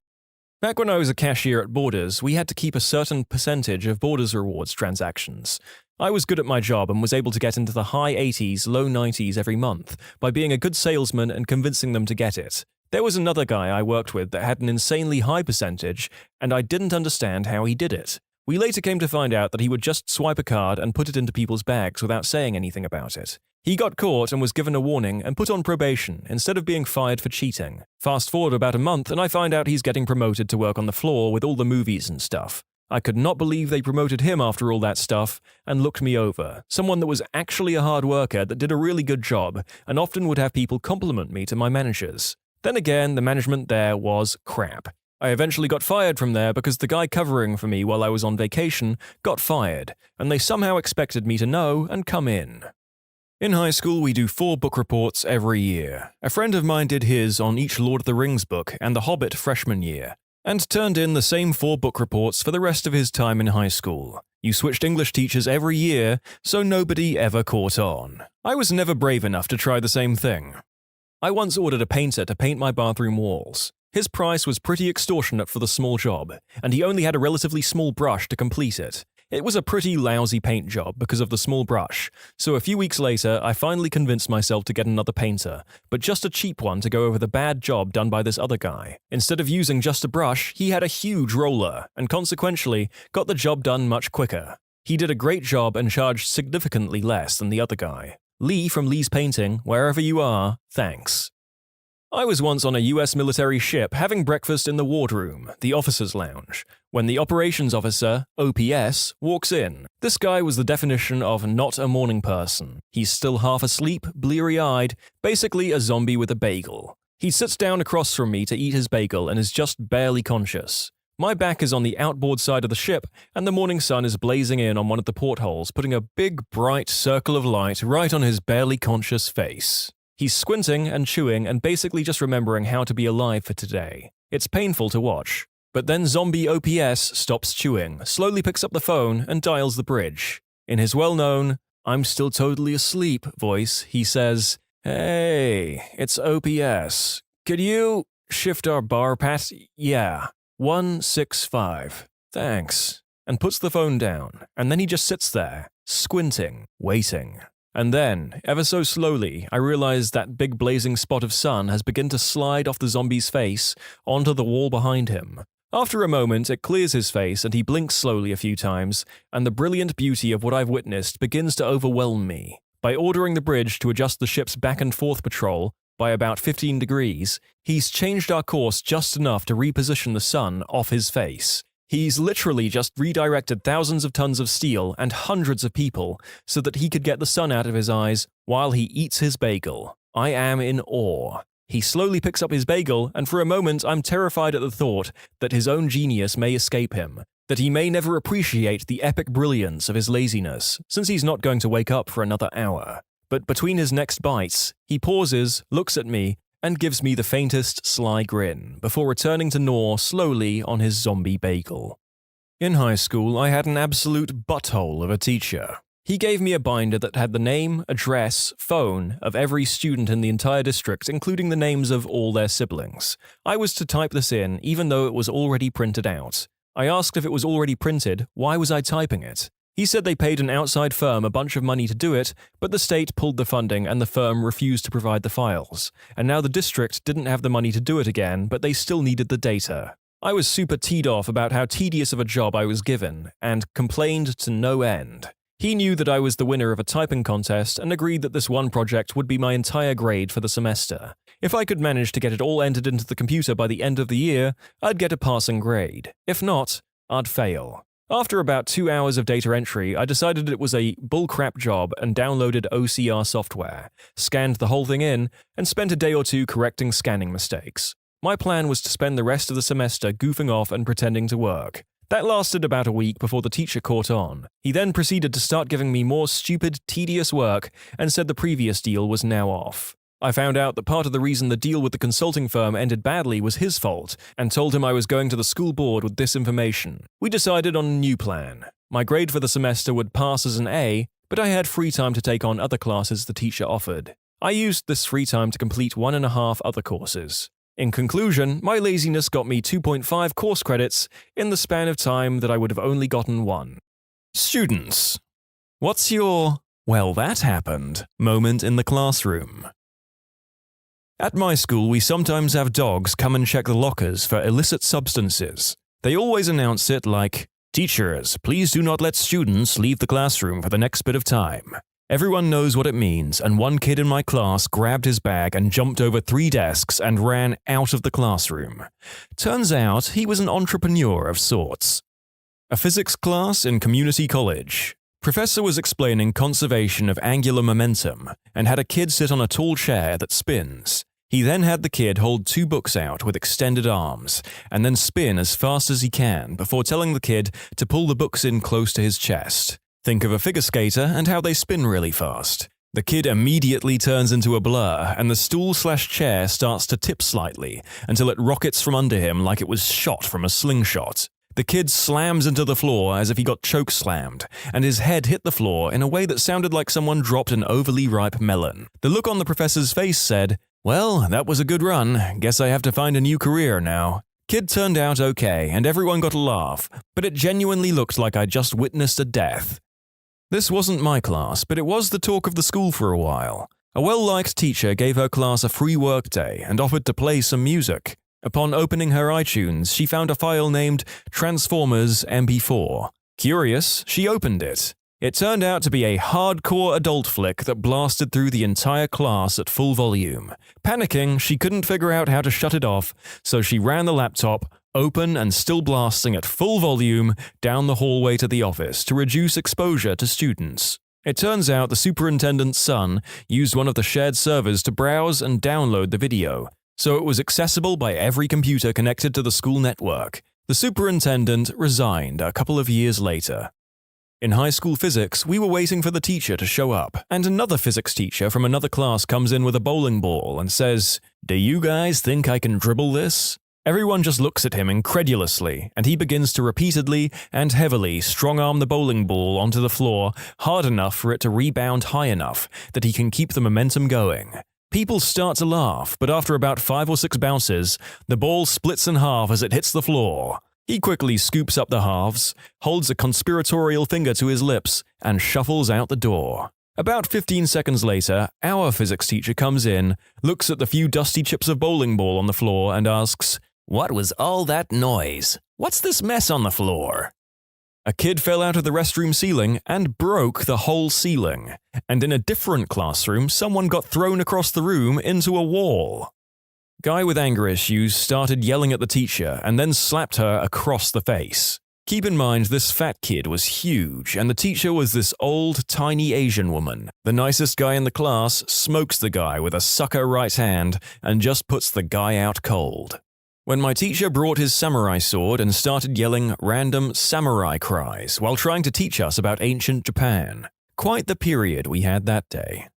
A: Back when I was a cashier at Borders, we had to keep a certain percentage of Borders rewards transactions. I was good at my job and was able to get into the high 80s, low 90s every month by being a good salesman and convincing them to get it. There was another guy I worked with that had an insanely high percentage, and I didn't understand how he did it. We later came to find out that he would just swipe a card and put it into people's bags without saying anything about it. He got caught and was given a warning and put on probation instead of being fired for cheating. Fast forward about a month and I find out he's getting promoted to work on the floor with all the movies and stuff. I could not believe they promoted him after all that stuff and looked me over. Someone that was actually a hard worker that did a really good job and often would have people compliment me to my managers. Then again, the management there was crap. I eventually got fired from there because the guy covering for me while I was on vacation got fired, and they somehow expected me to know and come in. In high school, we do 4 book reports every year. A friend of mine did his on each Lord of the Rings book and The Hobbit freshman year, and turned in the same 4 book reports for the rest of his time in high school. You switched English teachers every year, so nobody ever caught on. I was never brave enough to try the same thing. I once ordered a painter to paint my bathroom walls. His price was pretty extortionate for the small job, and he only had a relatively small brush to complete it. It was a pretty lousy paint job because of the small brush, so a few weeks later I finally convinced myself to get another painter, but just a cheap one to go over the bad job done by this other guy. Instead of using just a brush, he had a huge roller, and consequentially got the job done much quicker. He did a great job and charged significantly less than the other guy. Lee from Lee's Painting, wherever you are, thanks. I was once on a US military ship having breakfast in the wardroom, the officer's lounge, when the operations officer, OPS, walks in. This guy was the definition of not a morning person. He's still half asleep, bleary-eyed, basically a zombie with a bagel. He sits down across from me to eat his bagel and is just barely conscious. My back is on the outboard side of the ship, and the morning sun is blazing in on one of the portholes, putting a big, bright circle of light right on his barely conscious face. He's squinting and chewing and basically just remembering how to be alive for today. It's painful to watch. But then zombie OPS stops chewing, slowly picks up the phone, and dials the bridge. In his well-known, "I'm still totally asleep" voice, he says, "Hey, it's OPS. Could you shift our bar past? Yeah. 165. Thanks." And puts the phone down, and then he just sits there, squinting, waiting. And then, ever so slowly, I realize that big blazing spot of sun has begun to slide off the zombie's face onto the wall behind him. After a moment, it clears his face and he blinks slowly a few times, and the brilliant beauty of what I've witnessed begins to overwhelm me. By ordering the bridge to adjust the ship's back and forth patrol by about 15 degrees, he's changed our course just enough to reposition the sun off his face. He's literally just redirected thousands of tons of steel and hundreds of people so that he could get the sun out of his eyes while he eats his bagel. I am in awe. He slowly picks up his bagel, and for a moment I'm terrified at the thought that his own genius may escape him, that he may never appreciate the epic brilliance of his laziness, since he's not going to wake up for another hour. but between his next bites, he pauses, looks at me, and gives me the faintest sly grin before returning to gnaw slowly on his zombie bagel. In high school, I had an absolute butthole of a teacher. He gave me a binder that had the name, address, phone of every student in the entire district, including the names of all their siblings. I was to type this in, even though it was already printed out. I asked if it was already printed, why was I typing it? He said they paid an outside firm a bunch of money to do it, but the state pulled the funding and the firm refused to provide the files. And now the district didn't have the money to do it again, but they still needed the data. I was super teed off about how tedious of a job I was given, and complained to no end. He knew that I was the winner of a typing contest and agreed that this one project would be my entire grade for the semester. If I could manage to get it all entered into the computer by the end of the year, I'd get a passing grade. If not, I'd fail. After about 2 hours of data entry, I decided it was a bullcrap job and downloaded OCR software, scanned the whole thing in, and spent a day or two correcting scanning mistakes. My plan was to spend the rest of the semester goofing off and pretending to work. That lasted about a week before the teacher caught on. He then proceeded to start giving me more stupid, tedious work and said the previous deal was now off. I found out that part of the reason the deal with the consulting firm ended badly was his fault, and told him I was going to the school board with this information. We decided on a new plan. My grade for the semester would pass as an A, but I had free time to take on other classes the teacher offered. I used this free time to complete 1.5 other courses. In conclusion, my laziness got me 2.5 course credits in the span of time that I would have only gotten 1. Students, what's your, well, that happened moment in the classroom? At my school, we sometimes have dogs come and check the lockers for illicit substances. They always announce it like, "Teachers, please do not let students leave the classroom for the next bit of time." Everyone knows what it means, and one kid in my class grabbed his bag and jumped over 3 desks and ran out of the classroom. Turns out he was an entrepreneur of sorts. A physics class in community college. Professor was explaining conservation of angular momentum and had a kid sit on a tall chair that spins. He then had the kid hold 2 books out with extended arms and then spin as fast as he can before telling the kid to pull the books in close to his chest. Think of a figure skater and how they spin really fast. The kid immediately turns into a blur and the stool/chair starts to tip slightly until it rockets from under him like it was shot from a slingshot. The kid slams into the floor as if he got choke-slammed, and his head hit the floor in a way that sounded like someone dropped an overly ripe melon. The look on the professor's face said, "Well, that was a good run. Guess I have to find a new career now." Kid turned out okay, and everyone got a laugh, but it genuinely looked like I just witnessed a death. This wasn't my class, but it was the talk of the school for a while. A well-liked teacher gave her class a free workday and offered to play some music. Upon opening her iTunes, she found a file named Transformers MP4. Curious, she opened it. It turned out to be a hardcore adult flick that blasted through the entire class at full volume. Panicking, she couldn't figure out how to shut it off, so she ran the laptop, open and still blasting at full volume, down the hallway to the office to reduce exposure to students. It turns out the superintendent's son used one of the shared servers to browse and download the video, so it was accessible by every computer connected to the school network. The superintendent resigned a couple of years later. In high school physics, we were waiting for the teacher to show up, and another physics teacher from another class comes in with a bowling ball and says, "Do you guys think I can dribble this?" Everyone just looks at him incredulously, and he begins to repeatedly and heavily strong-arm the bowling ball onto the floor hard enough for it to rebound high enough that he can keep the momentum going. People start to laugh, but after about 5 or 6 bounces, the ball splits in half as it hits the floor. He quickly scoops up the halves, holds a conspiratorial finger to his lips, and shuffles out the door. About 15 seconds later, our physics teacher comes in, looks at the few dusty chips of bowling ball on the floor, and asks, "What was all that noise? What's this mess on the floor?" A kid fell out of the restroom ceiling and broke the whole ceiling. And in a different classroom, someone got thrown across the room into a wall. Guy with anger issues started yelling at the teacher and then slapped her across the face. Keep in mind this fat kid was huge and the teacher was this old, tiny Asian woman. The nicest guy in the class smokes the guy with a sucker right hand and just puts the guy out cold. When my teacher brought his samurai sword and started yelling random samurai cries while trying to teach us about ancient Japan. Quite the period we had that day.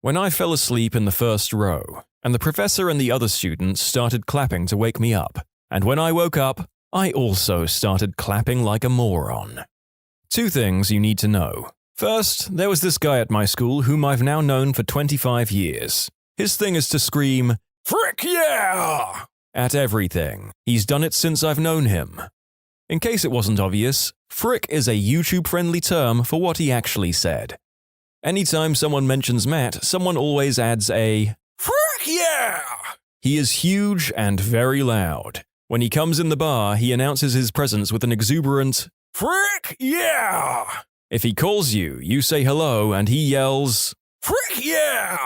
A: when I fell asleep in the first row, and the professor and the other students started clapping to wake me up, and when I woke up, I also started clapping like a moron. 2 things you need to know. First, there was this guy at my school whom I've now known for 25 years. His thing is to scream, "Frick yeah!" at everything. He's done it since I've known him. In case it wasn't obvious, frick is a YouTube-friendly term for what he actually said. Anytime someone mentions Matt, someone always adds a "Frick yeah!" He is huge and very loud. When he comes in the bar, he announces his presence with an exuberant "Frick yeah!" If he calls you, you say hello and he yells "Frick yeah!"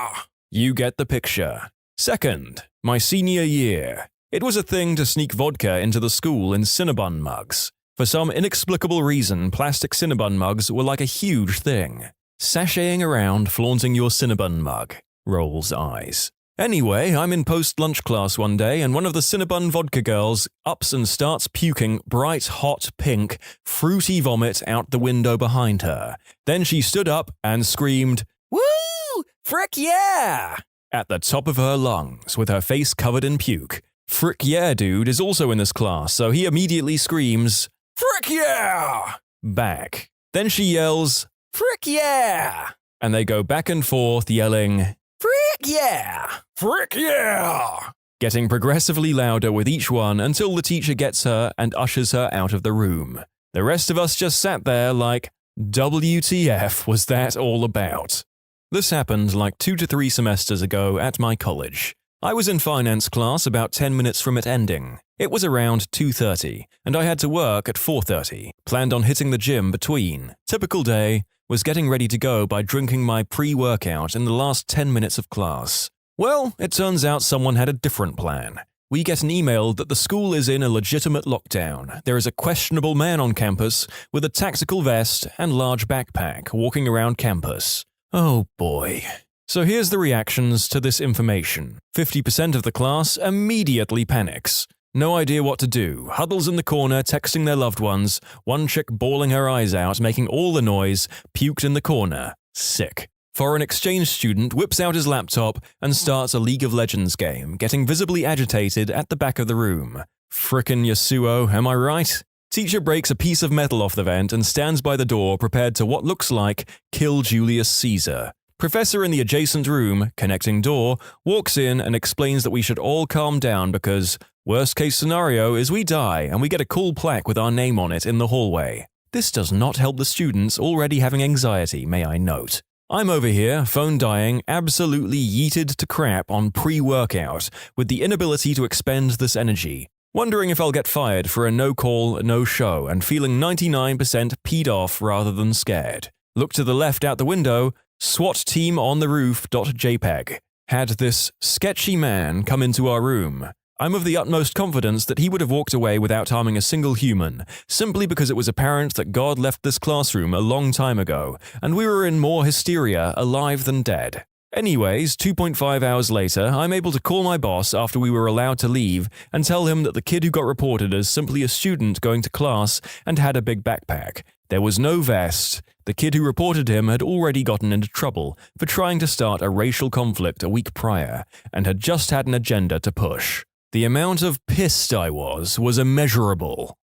A: You get the picture. Second, my senior year. It was a thing to sneak vodka into the school in Cinnabon mugs. For some inexplicable reason, plastic Cinnabon mugs were like a huge thing. Sashaying around flaunting your Cinnabon mug. Rolls eyes. Anyway, I'm in post-lunch class one day and one of the Cinnabon vodka girls ups and starts puking bright hot pink, fruity vomit out the window behind her. Then she stood up and screamed, "Woo! Frick yeah!" at the top of her lungs with her face covered in puke. Frick yeah dude is also in this class, so he immediately screams, "Frick yeah!" back. Then she yells, "Frick yeah!" and they go back and forth yelling, "Frick yeah! Frick yeah!" getting progressively louder with each one until the teacher gets her and ushers her out of the room. The rest of us just sat there like, WTF was that all about? This happened like 2 to 3 semesters ago at my college. I was in finance class about 10 minutes from it ending. It was around 2:30, and I had to work at 4:30, planned on hitting the gym between. Typical day, was getting ready to go by drinking my pre-workout in the last 10 minutes of class. Well, it turns out someone had a different plan. We get an email that the school is in a legitimate lockdown. There is a questionable man on campus with a tactical vest and large backpack walking around campus. Oh boy. So here's the reactions to this information. 50% of the class immediately panics. No idea what to do, huddles in the corner texting their loved ones, one chick bawling her eyes out, making all the noise, puked in the corner. Sick. Foreign exchange student whips out his laptop and starts a League of Legends game, getting visibly agitated at the back of the room. Frickin' Yasuo, am I right? Teacher breaks a piece of metal off the vent and stands by the door prepared to what looks like kill Julius Caesar. Professor in the adjacent room, connecting door, walks in and explains that we should all calm down because worst case scenario is we die and we get a cool plaque with our name on it in the hallway. This does not help the students already having anxiety, may I note. I'm over here, phone dying, absolutely yeeted to crap on pre-workout, with the inability to expend this energy. Wondering if I'll get fired for a no-call, no-show and feeling 99% peed off rather than scared. Look to the left out the window, SWAT team on the roof.jpg. Had this sketchy man come into our room. I'm of the utmost confidence that he would have walked away without harming a single human, simply because it was apparent that God left this classroom a long time ago, and we were in more hysteria alive than dead. Anyways, 2.5 hours later, I'm able to call my boss after we were allowed to leave and tell him that the kid who got reported as simply a student going to class and had a big backpack. There was no vest. The kid who reported him had already gotten into trouble for trying to start a racial conflict a week prior and had just had an agenda to push. The amount of pissed I was immeasurable.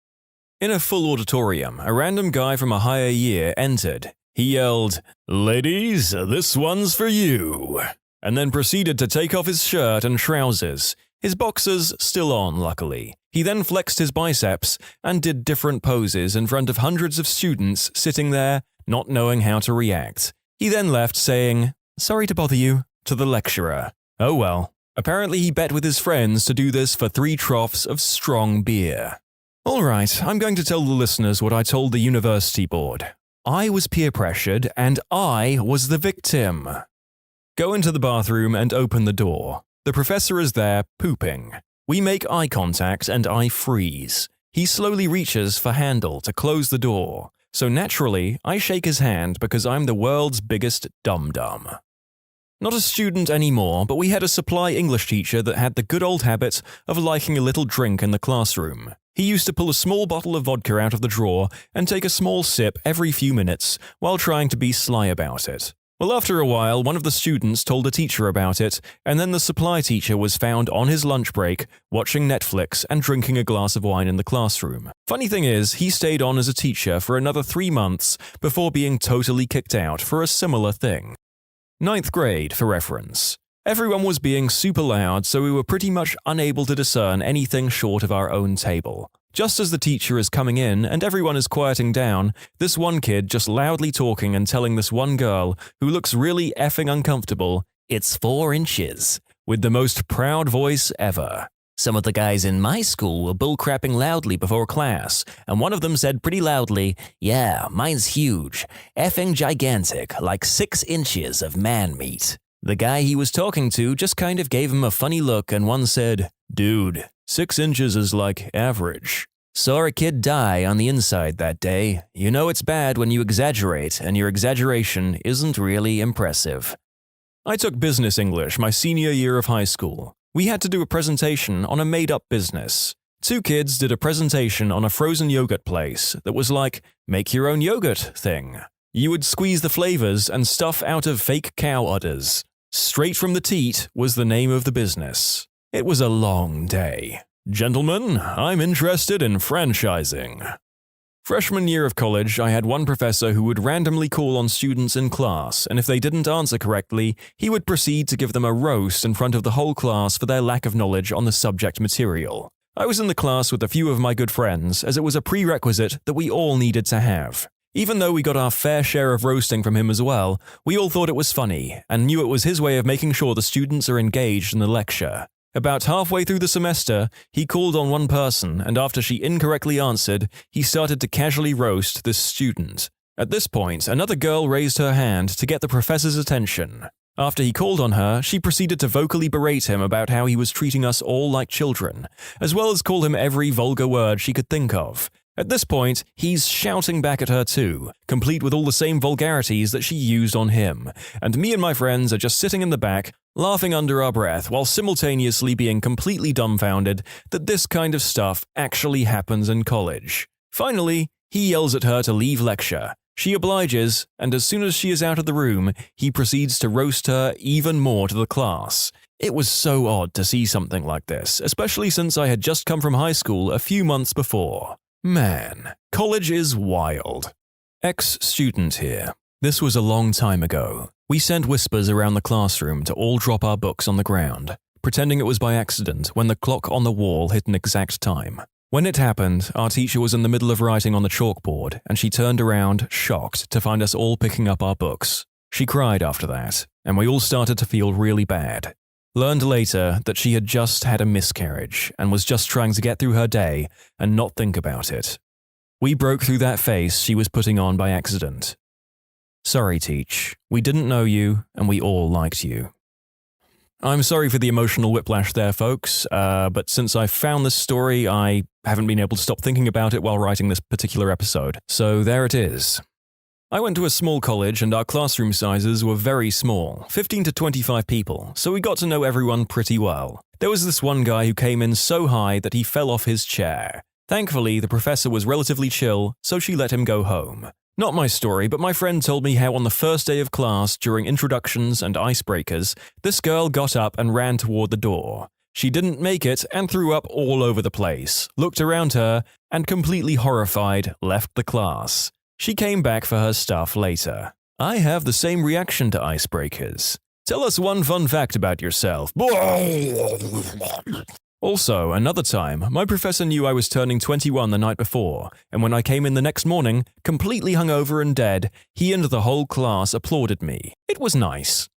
A: In a full auditorium, a random guy from a higher year entered. He yelled, "Ladies, this one's for you," and then proceeded to take off his shirt and trousers, his boxers still on, luckily. He then flexed his biceps and did different poses in front of hundreds of students sitting there, not knowing how to react. He then left saying, "Sorry to bother you," to the lecturer. Oh well. Apparently he bet with his friends to do this for 3 troughs of strong beer. Alright, I'm going to tell the listeners what I told the university board. I was peer pressured and I was the victim. Go into the bathroom and open the door. The professor is there, pooping. We make eye contact and I freeze. He slowly reaches for handle to close the door. So naturally, I shake his hand because I'm the world's biggest dum-dum. Not a student anymore, but we had a supply English teacher that had the good old habit of liking a little drink in the classroom. He used to pull a small bottle of vodka out of the drawer and take a small sip every few minutes while trying to be sly about it. Well, after a while, one of the students told a teacher about it, and then the supply teacher was found on his lunch break, watching Netflix and drinking a glass of wine in the classroom. Funny thing is, he stayed on as a teacher for another 3 months before being totally kicked out for a similar thing. 9th grade, for reference. Everyone was being super loud, so we were pretty much unable to discern anything short of our own table. Just as the teacher is coming in and everyone is quieting down, this one kid just loudly talking and telling this one girl, who looks really effing uncomfortable, "It's 4 inches," with the most proud voice ever. "Some of the guys in my school were bullcrapping loudly before class, and one of them said pretty loudly, 'Yeah, mine's huge, effing gigantic, like 6 inches of man meat.' The guy he was talking to just kind of gave him a funny look, and one said, 'Dude, 6 inches is like average.' Saw a kid die on the inside that day. You know it's bad when you exaggerate, and your exaggeration isn't really impressive." I took business English my senior year of high school. We had to do a presentation on a made-up business. 2 kids did a presentation on a frozen yogurt place that was like, make your own yogurt thing. You would squeeze the flavors and stuff out of fake cow udders. Straight from the teat was the name of the business. It was a long day. "Gentlemen, I'm interested in franchising." Freshman year of college, I had one professor who would randomly call on students in class, and if they didn't answer correctly, he would proceed to give them a roast in front of the whole class for their lack of knowledge on the subject material. I was in the class with a few of my good friends, as it was a prerequisite that we all needed to have. Even though we got our fair share of roasting from him as well, we all thought it was funny, and knew it was his way of making sure the students are engaged in the lecture. About halfway through the semester, he called on one person, and after she incorrectly answered, he started to casually roast this student. At this point, another girl raised her hand to get the professor's attention. After he called on her, she proceeded to vocally berate him about how he was treating us all like children, as well as call him every vulgar word she could think of. At this point, he's shouting back at her too, complete with all the same vulgarities that she used on him, and me and my friends are just sitting in the back, laughing under our breath while simultaneously being completely dumbfounded that this kind of stuff actually happens in college. Finally, he yells at her to leave lecture. She obliges, and as soon as she is out of the room, he proceeds to roast her even more to the class. It was so odd to see something like this, especially since I had just come from high school a few months before. Man, college is wild. Ex-student here. This was a long time ago. We sent whispers around the classroom to all drop our books on the ground, pretending it was by accident when the clock on the wall hit an exact time. When it happened, our teacher was in the middle of writing on the chalkboard, and she turned around, shocked, to find us all picking up our books. She cried after that, and we all started to feel really bad. Learned later that she had just had a miscarriage and was just trying to get through her day and not think about it. We broke through that face she was putting on by accident. Sorry, Teach. We didn't know you, and we all liked you. I'm sorry for the emotional whiplash there, folks, but since I found this story, I haven't been able to stop thinking about it while writing this particular episode. So there it is. I went to a small college and our classroom sizes were very small, 15 to 25 people, so we got to know everyone pretty well. There was this one guy who came in so high that he fell off his chair. Thankfully, the professor was relatively chill, so she let him go home. Not my story, but my friend told me how on the first day of class, during introductions and icebreakers, this girl got up and ran toward the door. She didn't make it and threw up all over the place, looked around her, and completely horrified, left the class. She came back for her stuff later. I have the same reaction to icebreakers. Tell us one fun fact about yourself. Also, another time, my professor knew I was turning 21 the night before, and when I came in the next morning, completely hungover and dead, he and the whole class applauded me. It was nice.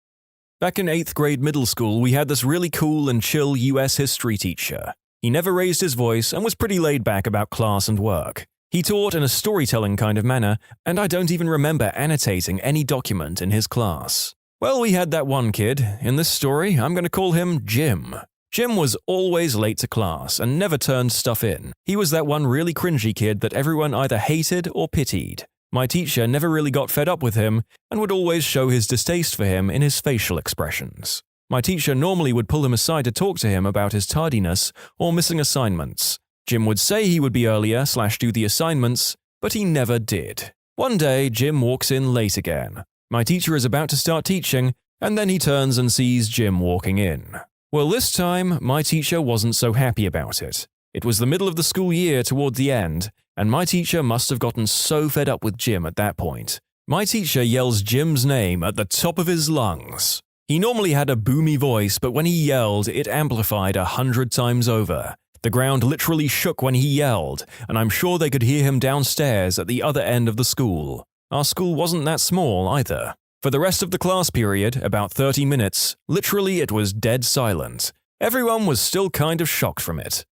A: Back in 8th grade middle school, we had this really cool and chill US history teacher. He never raised his voice and was pretty laid back about class and work. He taught in a storytelling kind of manner, and I don't even remember annotating any document in his class. Well, we had that one kid. In this story, I'm going to call him Jim. Jim was always late to class and never turned stuff in. He was that one really cringy kid that everyone either hated or pitied. My teacher never really got fed up with him and would always show his distaste for him in his facial expressions. My teacher normally would pull him aside to talk to him about his tardiness or missing assignments. Jim would say he would be earlier/do the assignments, but he never did. One day, Jim walks in late again. My teacher is about to start teaching, and then he turns and sees Jim walking in. Well, this time, my teacher wasn't so happy about it. It was the middle of the school year toward the end, and my teacher must have gotten so fed up with Jim at that point. My teacher yells Jim's name at the top of his lungs. He normally had a boomy voice, but when he yelled, it amplified 100 times over. The ground literally shook when he yelled, and I'm sure they could hear him downstairs at the other end of the school. Our school wasn't that small either. For the rest of the class period, about 30 minutes, literally it was dead silent. Everyone was still kind of shocked from it.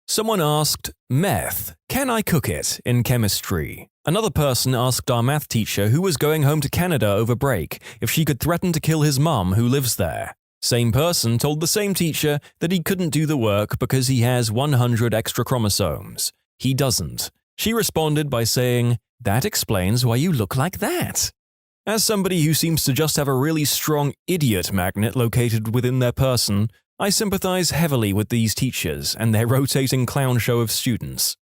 A: Someone asked, "Meth, can I cook it?" in chemistry. Another person asked our math teacher who was going home to Canada over break if she could threaten to kill his mum who lives there. Same person told the same teacher that he couldn't do the work because he has 100 extra chromosomes. He doesn't. She responded by saying, "That explains why you look like that." As somebody who seems to just have a really strong idiot magnet located within their person, I sympathize heavily with these teachers and their rotating clown show of students.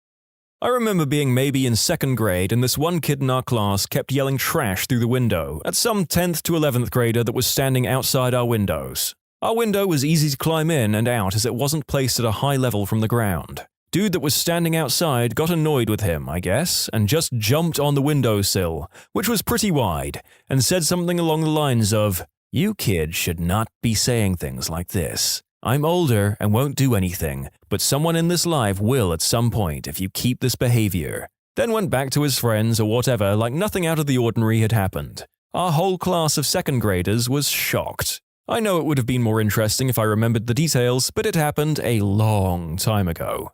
A: I remember being maybe in 2nd grade and this one kid in our class kept yelling trash through the window at some 10th to 11th grader that was standing outside our windows. Our window was easy to climb in and out as it wasn't placed at a high level from the ground. Dude that was standing outside got annoyed with him, I guess, and just jumped on the windowsill, which was pretty wide, and said something along the lines of, "You kids should not be saying things like this. I'm older and won't do anything, but someone in this life will at some point if you keep this behavior." Then went back to his friends or whatever like nothing out of the ordinary had happened. Our whole class of 2nd graders was shocked. I know it would have been more interesting if I remembered the details, but it happened a long time ago.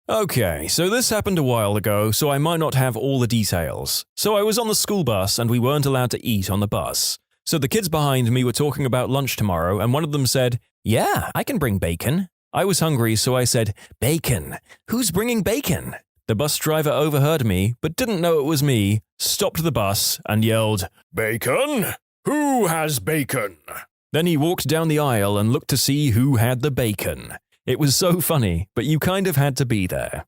A: Okay, so this happened a while ago, so I might not have all the details. So I was on the school bus and we weren't allowed to eat on the bus. So the kids behind me were talking about lunch tomorrow and one of them said, "Yeah, I can bring bacon." I was hungry, so I said, "Bacon? Who's bringing bacon?" The bus driver overheard me, but didn't know it was me, stopped the bus and yelled, "Bacon? Who has bacon?" Then he walked down the aisle and looked to see who had the bacon. It was so funny, but you kind of had to be there.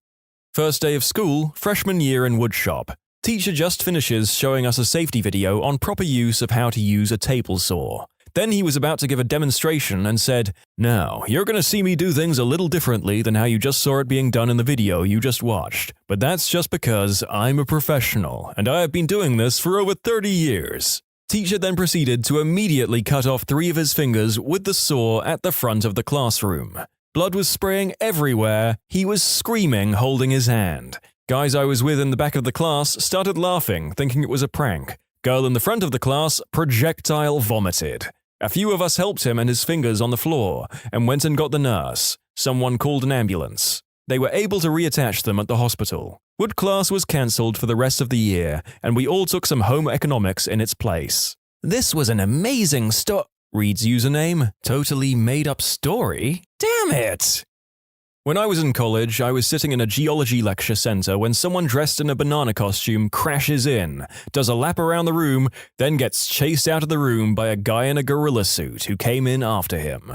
A: First day of school, freshman year in woodshop. Teacher just finishes showing us a safety video on proper use of how to use a table saw. Then he was about to give a demonstration and said, "Now, you're going to see me do things a little differently than how you just saw it being done in the video you just watched. But that's just because I'm a professional, and I have been doing this for over 30 years. Teacher then proceeded to immediately cut off 3 of his fingers with the saw at the front of the classroom. Blood was spraying everywhere. He was screaming, holding his hand. Guys I was with in the back of the class started laughing, thinking it was a prank. Girl in the front of the class projectile vomited. A few of us helped him and his fingers on the floor, and went and got the nurse. Someone called an ambulance. They were able to reattach them at the hospital. Wood class was cancelled for the rest of the year, and we all took some home economics in its place. This was an amazing Reads username, totally made up story? Damn it! When I was in college, I was sitting in a geology lecture center when someone dressed in a banana costume crashes in, does a lap around the room, then gets chased out of the room by a guy in a gorilla suit who came in after him.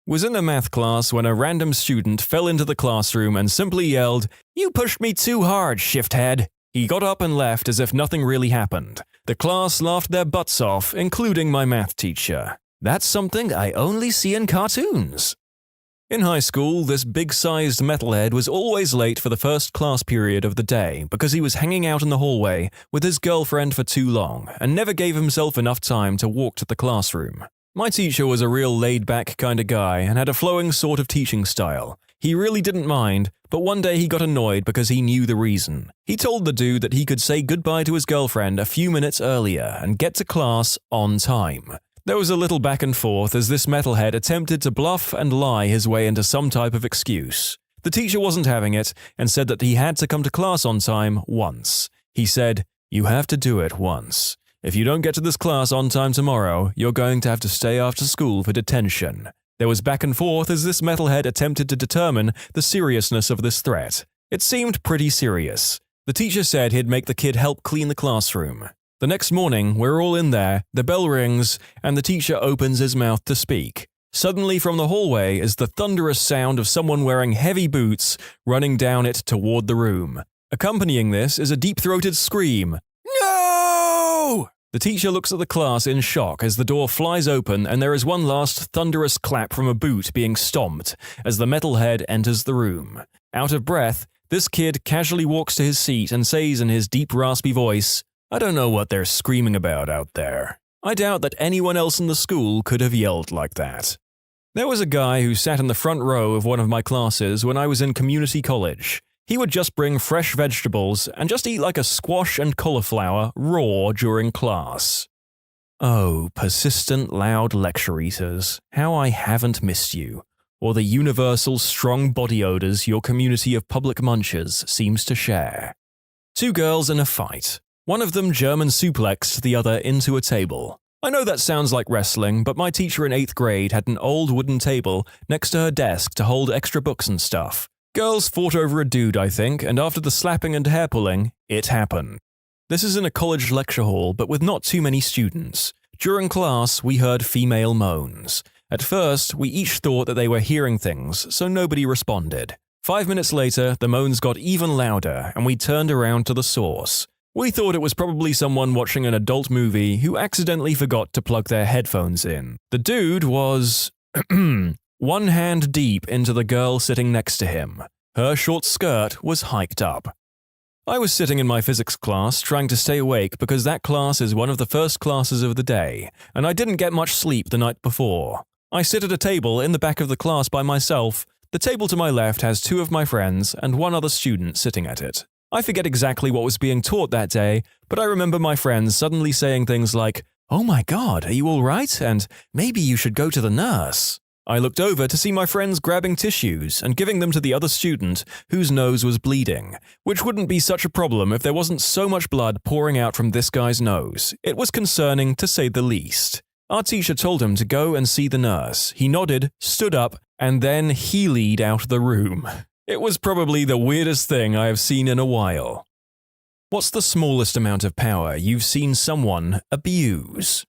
A: Was in a math class when a random student fell into the classroom and simply yelled, "You pushed me too hard, shifthead." He got up and left as if nothing really happened. The class laughed their butts off, including my math teacher. That's something I only see in cartoons. In high school, this big-sized metalhead was always late for the first class period of the day because he was hanging out in the hallway with his girlfriend for too long and never gave himself enough time to walk to the classroom. My teacher was a real laid-back kind of guy and had a flowing sort of teaching style. He really didn't mind, but one day he got annoyed because he knew the reason. He told the dude that he could say goodbye to his girlfriend a few minutes earlier and get to class on time. There was a little back and forth as this metalhead attempted to bluff and lie his way into some type of excuse. The teacher wasn't having it and said that he had to come to class on time once. He said, "You have to do it once. If you don't get to this class on time tomorrow, you're going to have to stay after school for detention." There was back and forth as this metalhead attempted to determine the seriousness of this threat. It seemed pretty serious. The teacher said he'd make the kid help clean the classroom. The next morning, we're all in there, the bell rings, and the teacher opens his mouth to speak. Suddenly from the hallway is the thunderous sound of someone wearing heavy boots running down it toward the room. Accompanying this is a deep-throated scream. "No!" The teacher looks at the class in shock as the door flies open and there is one last thunderous clap from a boot being stomped as the metalhead enters the room. Out of breath, this kid casually walks to his seat and says in his deep raspy voice, "I don't know what they're screaming about out there." I doubt that anyone else in the school could have yelled like that. There was a guy who sat in the front row of one of my classes when I was in community college. He would just bring fresh vegetables and just eat like a squash and cauliflower raw during class. Oh, persistent loud lecture eaters, how I haven't missed you, or the universal strong body odors your community of public munchers seems to share. Two girls in a fight. One of them German suplexed the other into a table. I know that sounds like wrestling, but my teacher in 8th grade had an old wooden table next to her desk to hold extra books and stuff. Girls fought over a dude, I think, and after the slapping and hair pulling, it happened. This is in a college lecture hall, but with not too many students. During class, we heard female moans. At first, we each thought that they were hearing things, so nobody responded. 5 minutes later, the moans got even louder, and we turned around to the source. We thought it was probably someone watching an adult movie who accidentally forgot to plug their headphones in. The dude was one hand deep into the girl sitting next to him. Her short skirt was hiked up. I was sitting in my physics class trying to stay awake because that class is one of the first classes of the day, and I didn't get much sleep the night before. I sit at a table in the back of the class by myself. The table to my left has 2 of my friends and 1 other student sitting at it. I forget exactly what was being taught that day, but I remember my friends suddenly saying things like, "Oh my god, are you all right? And maybe you should go to the nurse." I looked over to see my friends grabbing tissues and giving them to the other student whose nose was bleeding, which wouldn't be such a problem if there wasn't so much blood pouring out from this guy's nose. It was concerning to say the least. Our teacher told him to go and see the nurse. He nodded, stood up, and then heeled out the room. It was probably the weirdest thing I have seen in a while. What's the smallest amount of power you've seen someone abuse?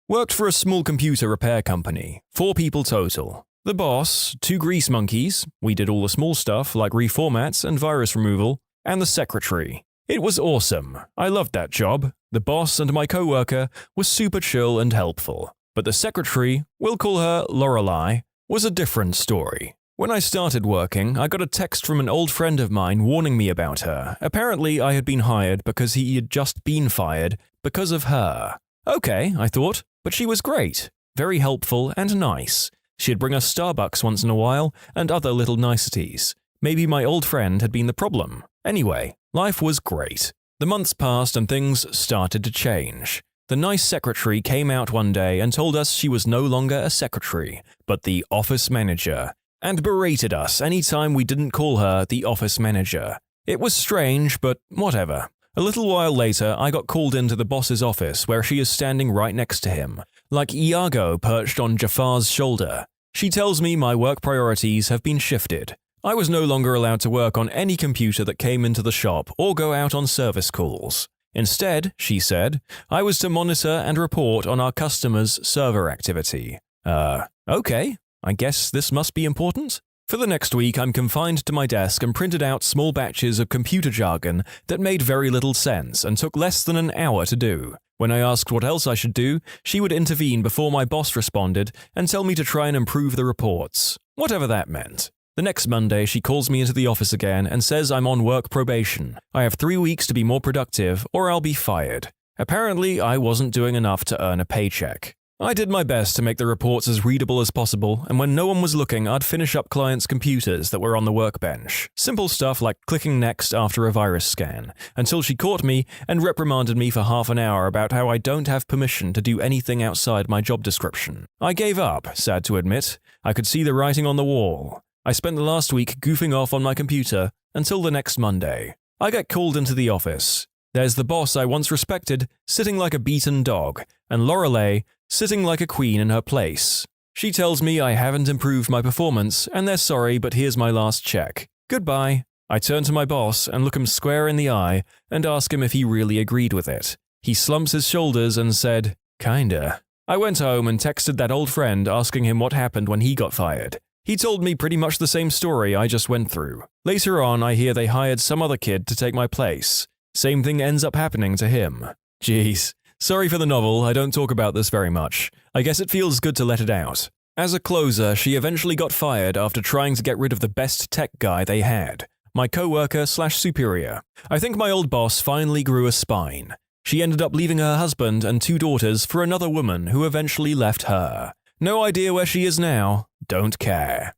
A: Worked for a small computer repair company, 4 people total. The boss, 2 grease monkeys, we did all the small stuff like reformats and virus removal, and the secretary. It was awesome. I loved that job. The boss and my coworker was super chill and helpful. But the secretary, we'll call her Lorelei, was a different story. When I started working, I got a text from an old friend of mine warning me about her. Apparently, I had been hired because he had just been fired because of her. Okay, I thought, but she was great, very helpful and nice. She'd bring us Starbucks once in a while and other little niceties. Maybe my old friend had been the problem. Anyway, life was great. The months passed and things started to change. The nice secretary came out one day and told us she was no longer a secretary, but the office manager, and berated us any time we didn't call her the office manager. It was strange, but whatever. A little while later, I got called into the boss's office where she is standing right next to him, like Iago perched on Jafar's shoulder. She tells me my work priorities have been shifted. I was no longer allowed to work on any computer that came into the shop or go out on service calls. Instead, she said, I was to monitor and report on our customers' server activity. Okay, I guess this must be important. For the next week, I'm confined to my desk and printed out small batches of computer jargon that made very little sense and took less than an hour to do. When I asked what else I should do, she would intervene before my boss responded and tell me to try and improve the reports, whatever that meant. The next Monday, she calls me into the office again and says I'm on work probation. I have 3 weeks to be more productive or I'll be fired. Apparently, I wasn't doing enough to earn a paycheck. I did my best to make the reports as readable as possible, and when no one was looking, I'd finish up clients' computers that were on the workbench. Simple stuff like clicking next after a virus scan, until she caught me and reprimanded me for half an hour about how I don't have permission to do anything outside my job description. I gave up, sad to admit. I could see the writing on the wall. I spent the last week goofing off on my computer until the next Monday. I get called into the office. There's the boss I once respected, sitting like a beaten dog, and Lorelei, sitting like a queen in her place. She tells me I haven't improved my performance, and they're sorry, but here's my last check. Goodbye. I turn to my boss and look him square in the eye and ask him if he really agreed with it. He slumps his shoulders and said, kinda. I went home and texted that old friend asking him what happened when he got fired. He told me pretty much the same story I just went through. Later on, I hear they hired some other kid to take my place. Same thing ends up happening to him. Jeez. Sorry for the novel, I don't talk about this very much. I guess it feels good to let it out. As a closer, she eventually got fired after trying to get rid of the best tech guy they had. My co-worker/superior. I think my old boss finally grew a spine. She ended up leaving her husband and 2 daughters for another woman who eventually left her. No idea where she is now, don't care.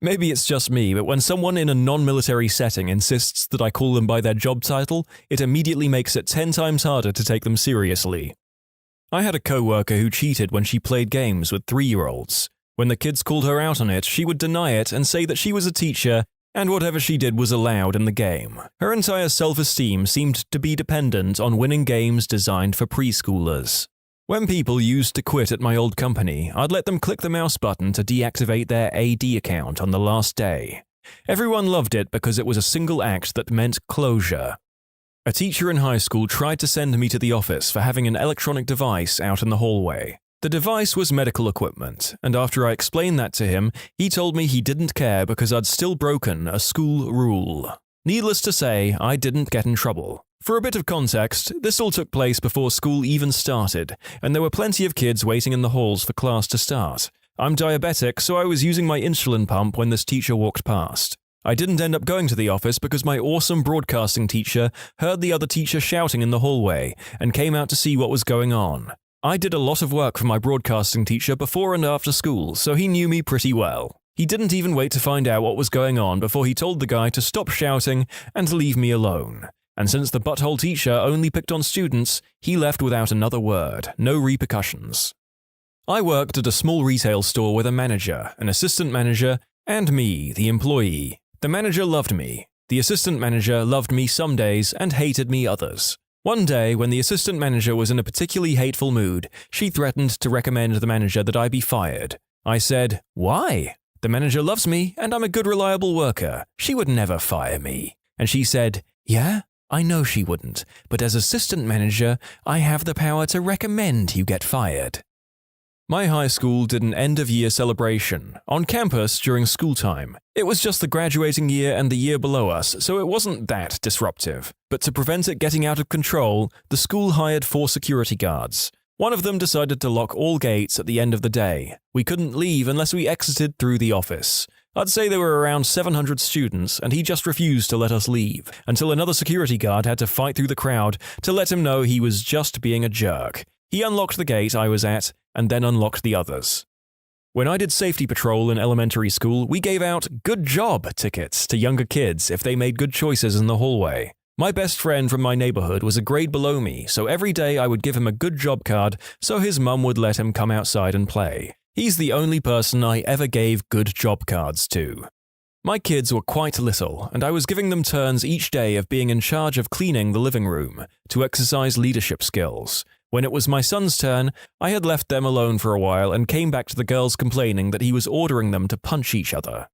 A: Maybe it's just me, but when someone in a non-military setting insists that I call them by their job title, it immediately makes it 10 times harder to take them seriously. I had a co-worker who cheated when she played games with 3-year-olds. When the kids called her out on it, she would deny it and say that she was a teacher and whatever she did was allowed in the game. Her entire self-esteem seemed to be dependent on winning games designed for preschoolers. When people used to quit at my old company, I'd let them click the mouse button to deactivate their AD account on the last day. Everyone loved it because it was a single act that meant closure. A teacher in high school tried to send me to the office for having an electronic device out in the hallway. The device was medical equipment, and after I explained that to him, he told me he didn't care because I'd still broken a school rule. Needless to say, I didn't get in trouble. For a bit of context, this all took place before school even started, and there were plenty of kids waiting in the halls for class to start. I'm diabetic, so I was using my insulin pump when this teacher walked past. I didn't end up going to the office because my awesome broadcasting teacher heard the other teacher shouting in the hallway and came out to see what was going on. I did a lot of work for my broadcasting teacher before and after school, so he knew me pretty well. He didn't even wait to find out what was going on before he told the guy to stop shouting and to leave me alone. And since the butthole teacher only picked on students, he left without another word, no repercussions. I worked at a small retail store with a manager, an assistant manager, and me, the employee. The manager loved me. The assistant manager loved me some days and hated me others. One day, when the assistant manager was in a particularly hateful mood, she threatened to recommend the manager that I be fired. I said, "Why? The manager loves me and I'm a good reliable worker. She would never fire me." And she said, "Yeah, I know she wouldn't, but as assistant manager, I have the power to recommend you get fired." My high school did an end-of-year celebration on campus during school time. It was just the graduating year and the year below us, so it wasn't that disruptive. But to prevent it getting out of control, the school hired 4 security guards. One of them decided to lock all gates at the end of the day. We couldn't leave unless we exited through the office. I'd say there were around 700 students, and he just refused to let us leave, until another security guard had to fight through the crowd to let him know he was just being a jerk. He unlocked the gate I was at, and then unlocked the others. When I did safety patrol in elementary school, we gave out "good job" tickets to younger kids if they made good choices in the hallway. My best friend from my neighborhood was a grade below me, so every day I would give him a good job card so his mum would let him come outside and play. He's the only person I ever gave good job cards to. My kids were quite little, and I was giving them turns each day of being in charge of cleaning the living room to exercise leadership skills. When it was my son's turn, I had left them alone for a while and came back to the girls complaining that he was ordering them to punch each other.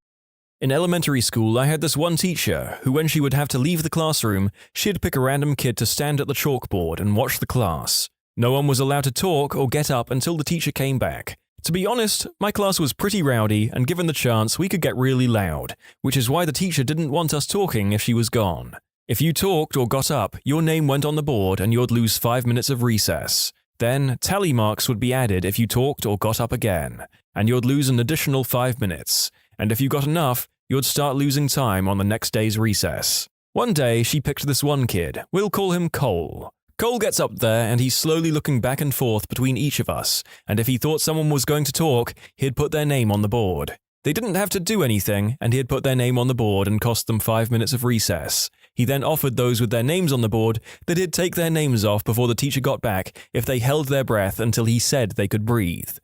A: In elementary school, I had this one teacher who, when she would have to leave the classroom, she'd pick a random kid to stand at the chalkboard and watch the class. No one was allowed to talk or get up until the teacher came back. To be honest, my class was pretty rowdy, and given the chance, we could get really loud, which is why the teacher didn't want us talking if she was gone. If you talked or got up, your name went on the board and you'd lose 5 minutes of recess. Then, tally marks would be added if you talked or got up again, and you'd lose an additional 5 minutes. And if you got enough, you'd start losing time on the next day's recess. One day, she picked this one kid. We'll call him Cole. Cole gets up there and he's slowly looking back and forth between each of us, and if he thought someone was going to talk, he'd put their name on the board. They didn't have to do anything, and he'd put their name on the board and cost them 5 minutes of recess. He then offered those with their names on the board that he'd take their names off before the teacher got back if they held their breath until he said they could breathe.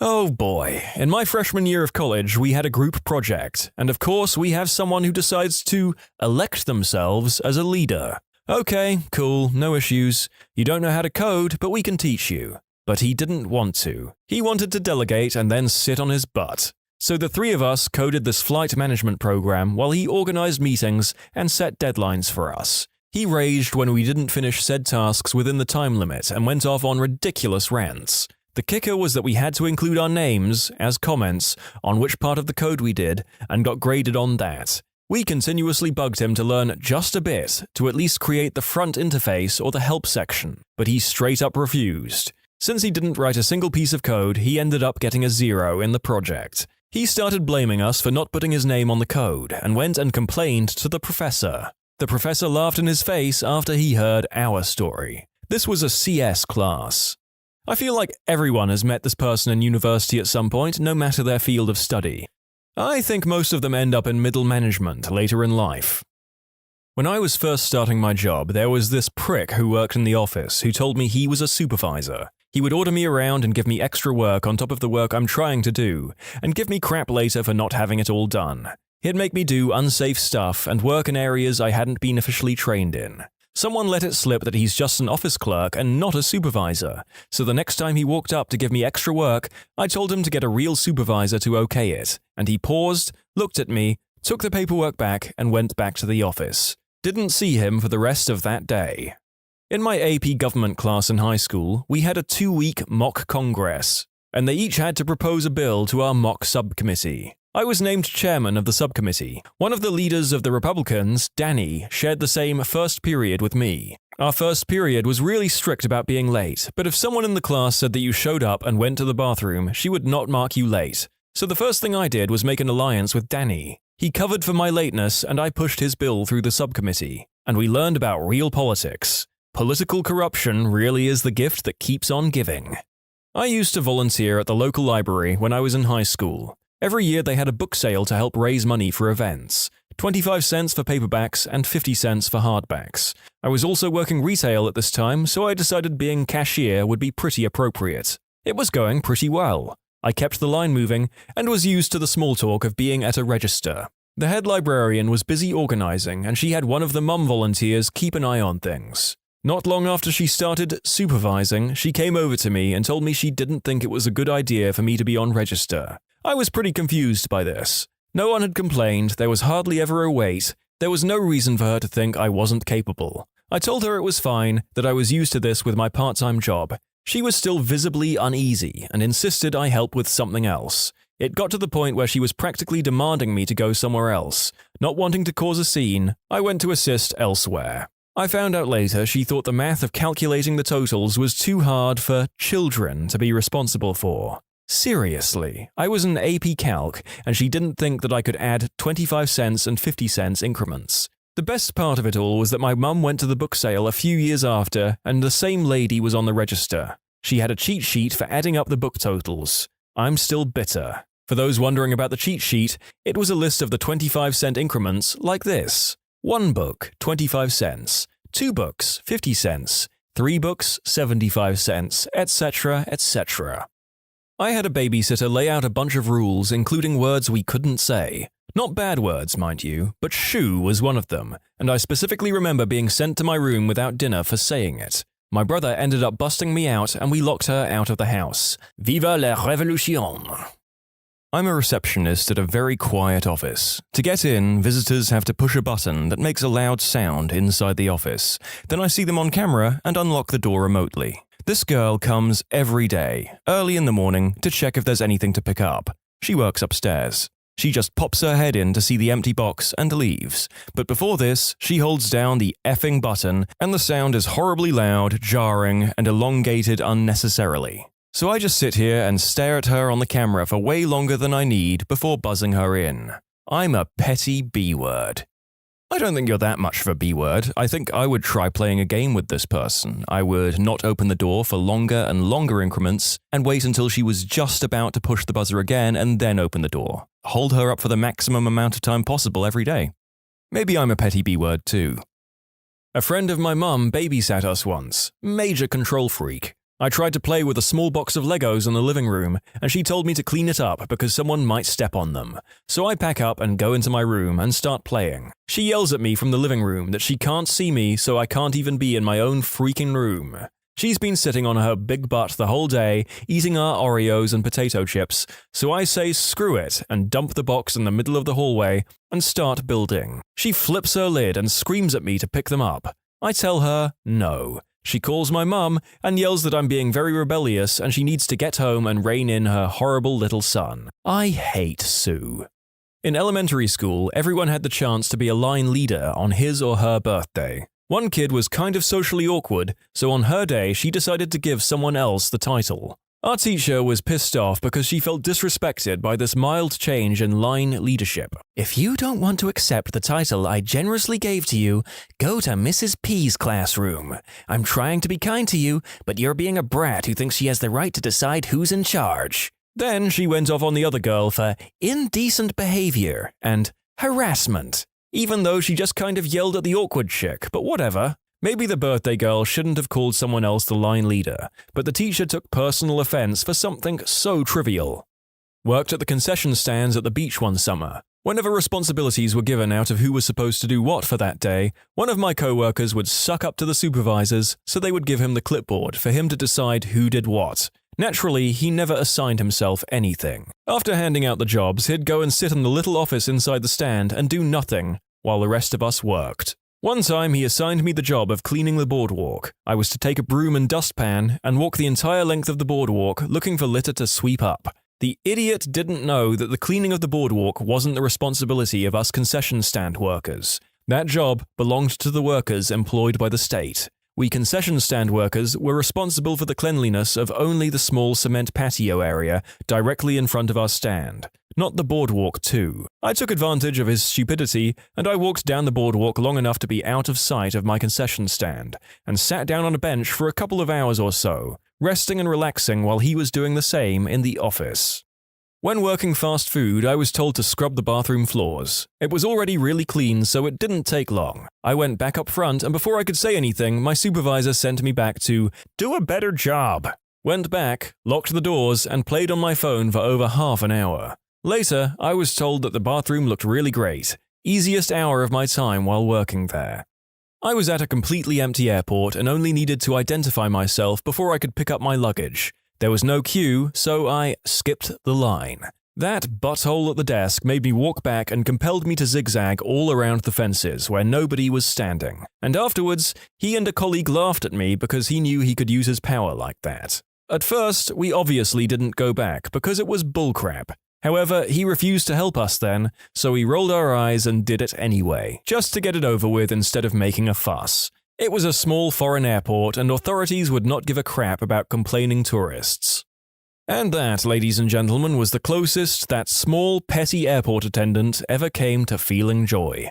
A: Oh boy, in my freshman year of college, we had a group project, and of course we have someone who decides to elect themselves as a leader. Okay, cool, no issues. You don't know how to code, but we can teach you. But he didn't want to. He wanted to delegate and then sit on his butt. So the 3 of us coded this flight management program while he organized meetings and set deadlines for us. He raged when we didn't finish said tasks within the time limit and went off on ridiculous rants. The kicker was that we had to include our names as comments on which part of the code we did and got graded on that. We continuously bugged him to learn just a bit, to at least create the front interface or the help section, but he straight up refused. Since he didn't write a single piece of code, he ended up getting a 0 in the project. He started blaming us for not putting his name on the code, and went and complained to the professor. The professor laughed in his face after he heard our story. This was a CS class. I feel like everyone has met this person in university at some point, no matter their field of study. I think most of them end up in middle management later in life. When I was first starting my job, there was this prick who worked in the office who told me he was a supervisor. He would order me around and give me extra work on top of the work I'm trying to do, and give me crap later for not having it all done. He'd make me do unsafe stuff and work in areas I hadn't been officially trained in. Someone let it slip that he's just an office clerk and not a supervisor, so the next time he walked up to give me extra work, I told him to get a real supervisor to okay it, and he paused, looked at me, took the paperwork back, and went back to the office. Didn't see him for the rest of that day. In my AP government class in high school, we had a 2-week mock congress, and they each had to propose a bill to our mock subcommittee. I was named chairman of the subcommittee. One of the leaders of the Republicans, Danny, shared the same first period with me. Our first period was really strict about being late, but if someone in the class said that you showed up and went to the bathroom, she would not mark you late. So the first thing I did was make an alliance with Danny. He covered for my lateness, and I pushed his bill through the subcommittee. And we learned about real politics. Political corruption really is the gift that keeps on giving. I used to volunteer at the local library when I was in high school. Every year they had a book sale to help raise money for events. 25 cents for paperbacks and 50 cents for hardbacks. I was also working retail at this time, so I decided being cashier would be pretty appropriate. It was going pretty well. I kept the line moving and was used to the small talk of being at a register. The head librarian was busy organizing, and she had one of the mum volunteers keep an eye on things. Not long after she started supervising, she came over to me and told me she didn't think it was a good idea for me to be on register. I was pretty confused by this. No one had complained, there was hardly ever a wait, there was no reason for her to think I wasn't capable. I told her it was fine, that I was used to this with my part-time job. She was still visibly uneasy and insisted I help with something else. It got to the point where she was practically demanding me to go somewhere else. Not wanting to cause a scene, I went to assist elsewhere. I found out later she thought the math of calculating the totals was too hard for children to be responsible for. Seriously, I was an AP Calc, and she didn't think that I could add 25 cents and 50 cents increments. The best part of it all was that my mum went to the book sale a few years after, and the same lady was on the register. She had a cheat sheet for adding up the book totals. I'm still bitter. For those wondering about the cheat sheet, it was a list of the 25-cent increments like this. 1 book, 25 cents. 2 books, 50 cents. 3 books, 75 cents, etc., etc. I had a babysitter lay out a bunch of rules, including words we couldn't say. Not bad words, mind you, but shoe was one of them, and I specifically remember being sent to my room without dinner for saying it. My brother ended up busting me out, and we locked her out of the house. Viva la révolution! I'm a receptionist at a very quiet office. To get in, visitors have to push a button that makes a loud sound inside the office. Then I see them on camera and unlock the door remotely. This girl comes every day, early in the morning, to check if there's anything to pick up. She works upstairs. She just pops her head in to see the empty box and leaves. But before this, she holds down the effing button, and the sound is horribly loud, jarring, and elongated unnecessarily. So I just sit here and stare at her on the camera for way longer than I need before buzzing her in. I'm a petty B-word. I don't think you're that much of a B-word. I think I would try playing a game with this person. I would not open the door for longer and longer increments and wait until she was just about to push the buzzer again and then open the door. Hold her up for the maximum amount of time possible every day. Maybe I'm a petty B-word too. A friend of my mum babysat us once. Major control freak. I tried to play with a small box of Legos in the living room, and she told me to clean it up because someone might step on them. So I pack up and go into my room and start playing. She yells at me from the living room that she can't see me, so I can't even be in my own freaking room. She's been sitting on her big butt the whole day, eating our Oreos and potato chips, so I say screw it and dump the box in the middle of the hallway and start building. She flips her lid and screams at me to pick them up. I tell her no. She calls my mum and yells that I'm being very rebellious and she needs to get home and rein in her horrible little son. I hate Sue. In elementary school, everyone had the chance to be a line leader on his or her birthday. One kid was kind of socially awkward, so on her day she decided to give someone else the title. Our teacher was pissed off because she felt disrespected by this mild change in line leadership. If you don't want to accept the title I generously gave to you, go to Mrs. P's classroom. I'm trying to be kind to you, but you're being a brat who thinks she has the right to decide who's in charge. Then she went off on the other girl for indecent behavior and harassment, even though she just kind of yelled at the awkward chick, but whatever. Maybe the birthday girl shouldn't have called someone else the line leader, but the teacher took personal offense for something so trivial. Worked at the concession stands at the beach one summer. Whenever responsibilities were given out of who was supposed to do what for that day, one of my co-workers would suck up to the supervisors, so they would give him the clipboard for him to decide who did what. Naturally, he never assigned himself anything. After handing out the jobs, he'd go and sit in the little office inside the stand and do nothing, while the rest of us worked. One time he assigned me the job of cleaning the boardwalk. I was to take a broom and dustpan and walk the entire length of the boardwalk looking for litter to sweep up. The idiot didn't know that the cleaning of the boardwalk wasn't the responsibility of us concession stand workers. That job belonged to the workers employed by the state. We concession stand workers were responsible for the cleanliness of only the small cement patio area directly in front of our stand, not the boardwalk too. I took advantage of his stupidity and I walked down the boardwalk long enough to be out of sight of my concession stand and sat down on a bench for a couple of hours or so, resting and relaxing while he was doing the same in the office. When working fast food, I was told to scrub the bathroom floors. It was already really clean, so it didn't take long. I went back up front, and before I could say anything, my supervisor sent me back to do a better job. Went back, locked the doors, and played on my phone for over half an hour. Later, I was told that the bathroom looked really great. Easiest hour of my time while working there. I was at a completely empty airport and only needed to identify myself before I could pick up my luggage. There was no queue, so I skipped the line. That butthole at the desk made me walk back and compelled me to zigzag all around the fences where nobody was standing. And afterwards, he and a colleague laughed at me because he knew he could use his power like that. At first, we obviously didn't go back because it was bullcrap. However, he refused to help us then, so we rolled our eyes and did it anyway, just to get it over with instead of making a fuss. It was a small foreign airport and authorities would not give a crap about complaining tourists. And that, ladies and gentlemen, was the closest that small, petty airport attendant ever came to feeling joy.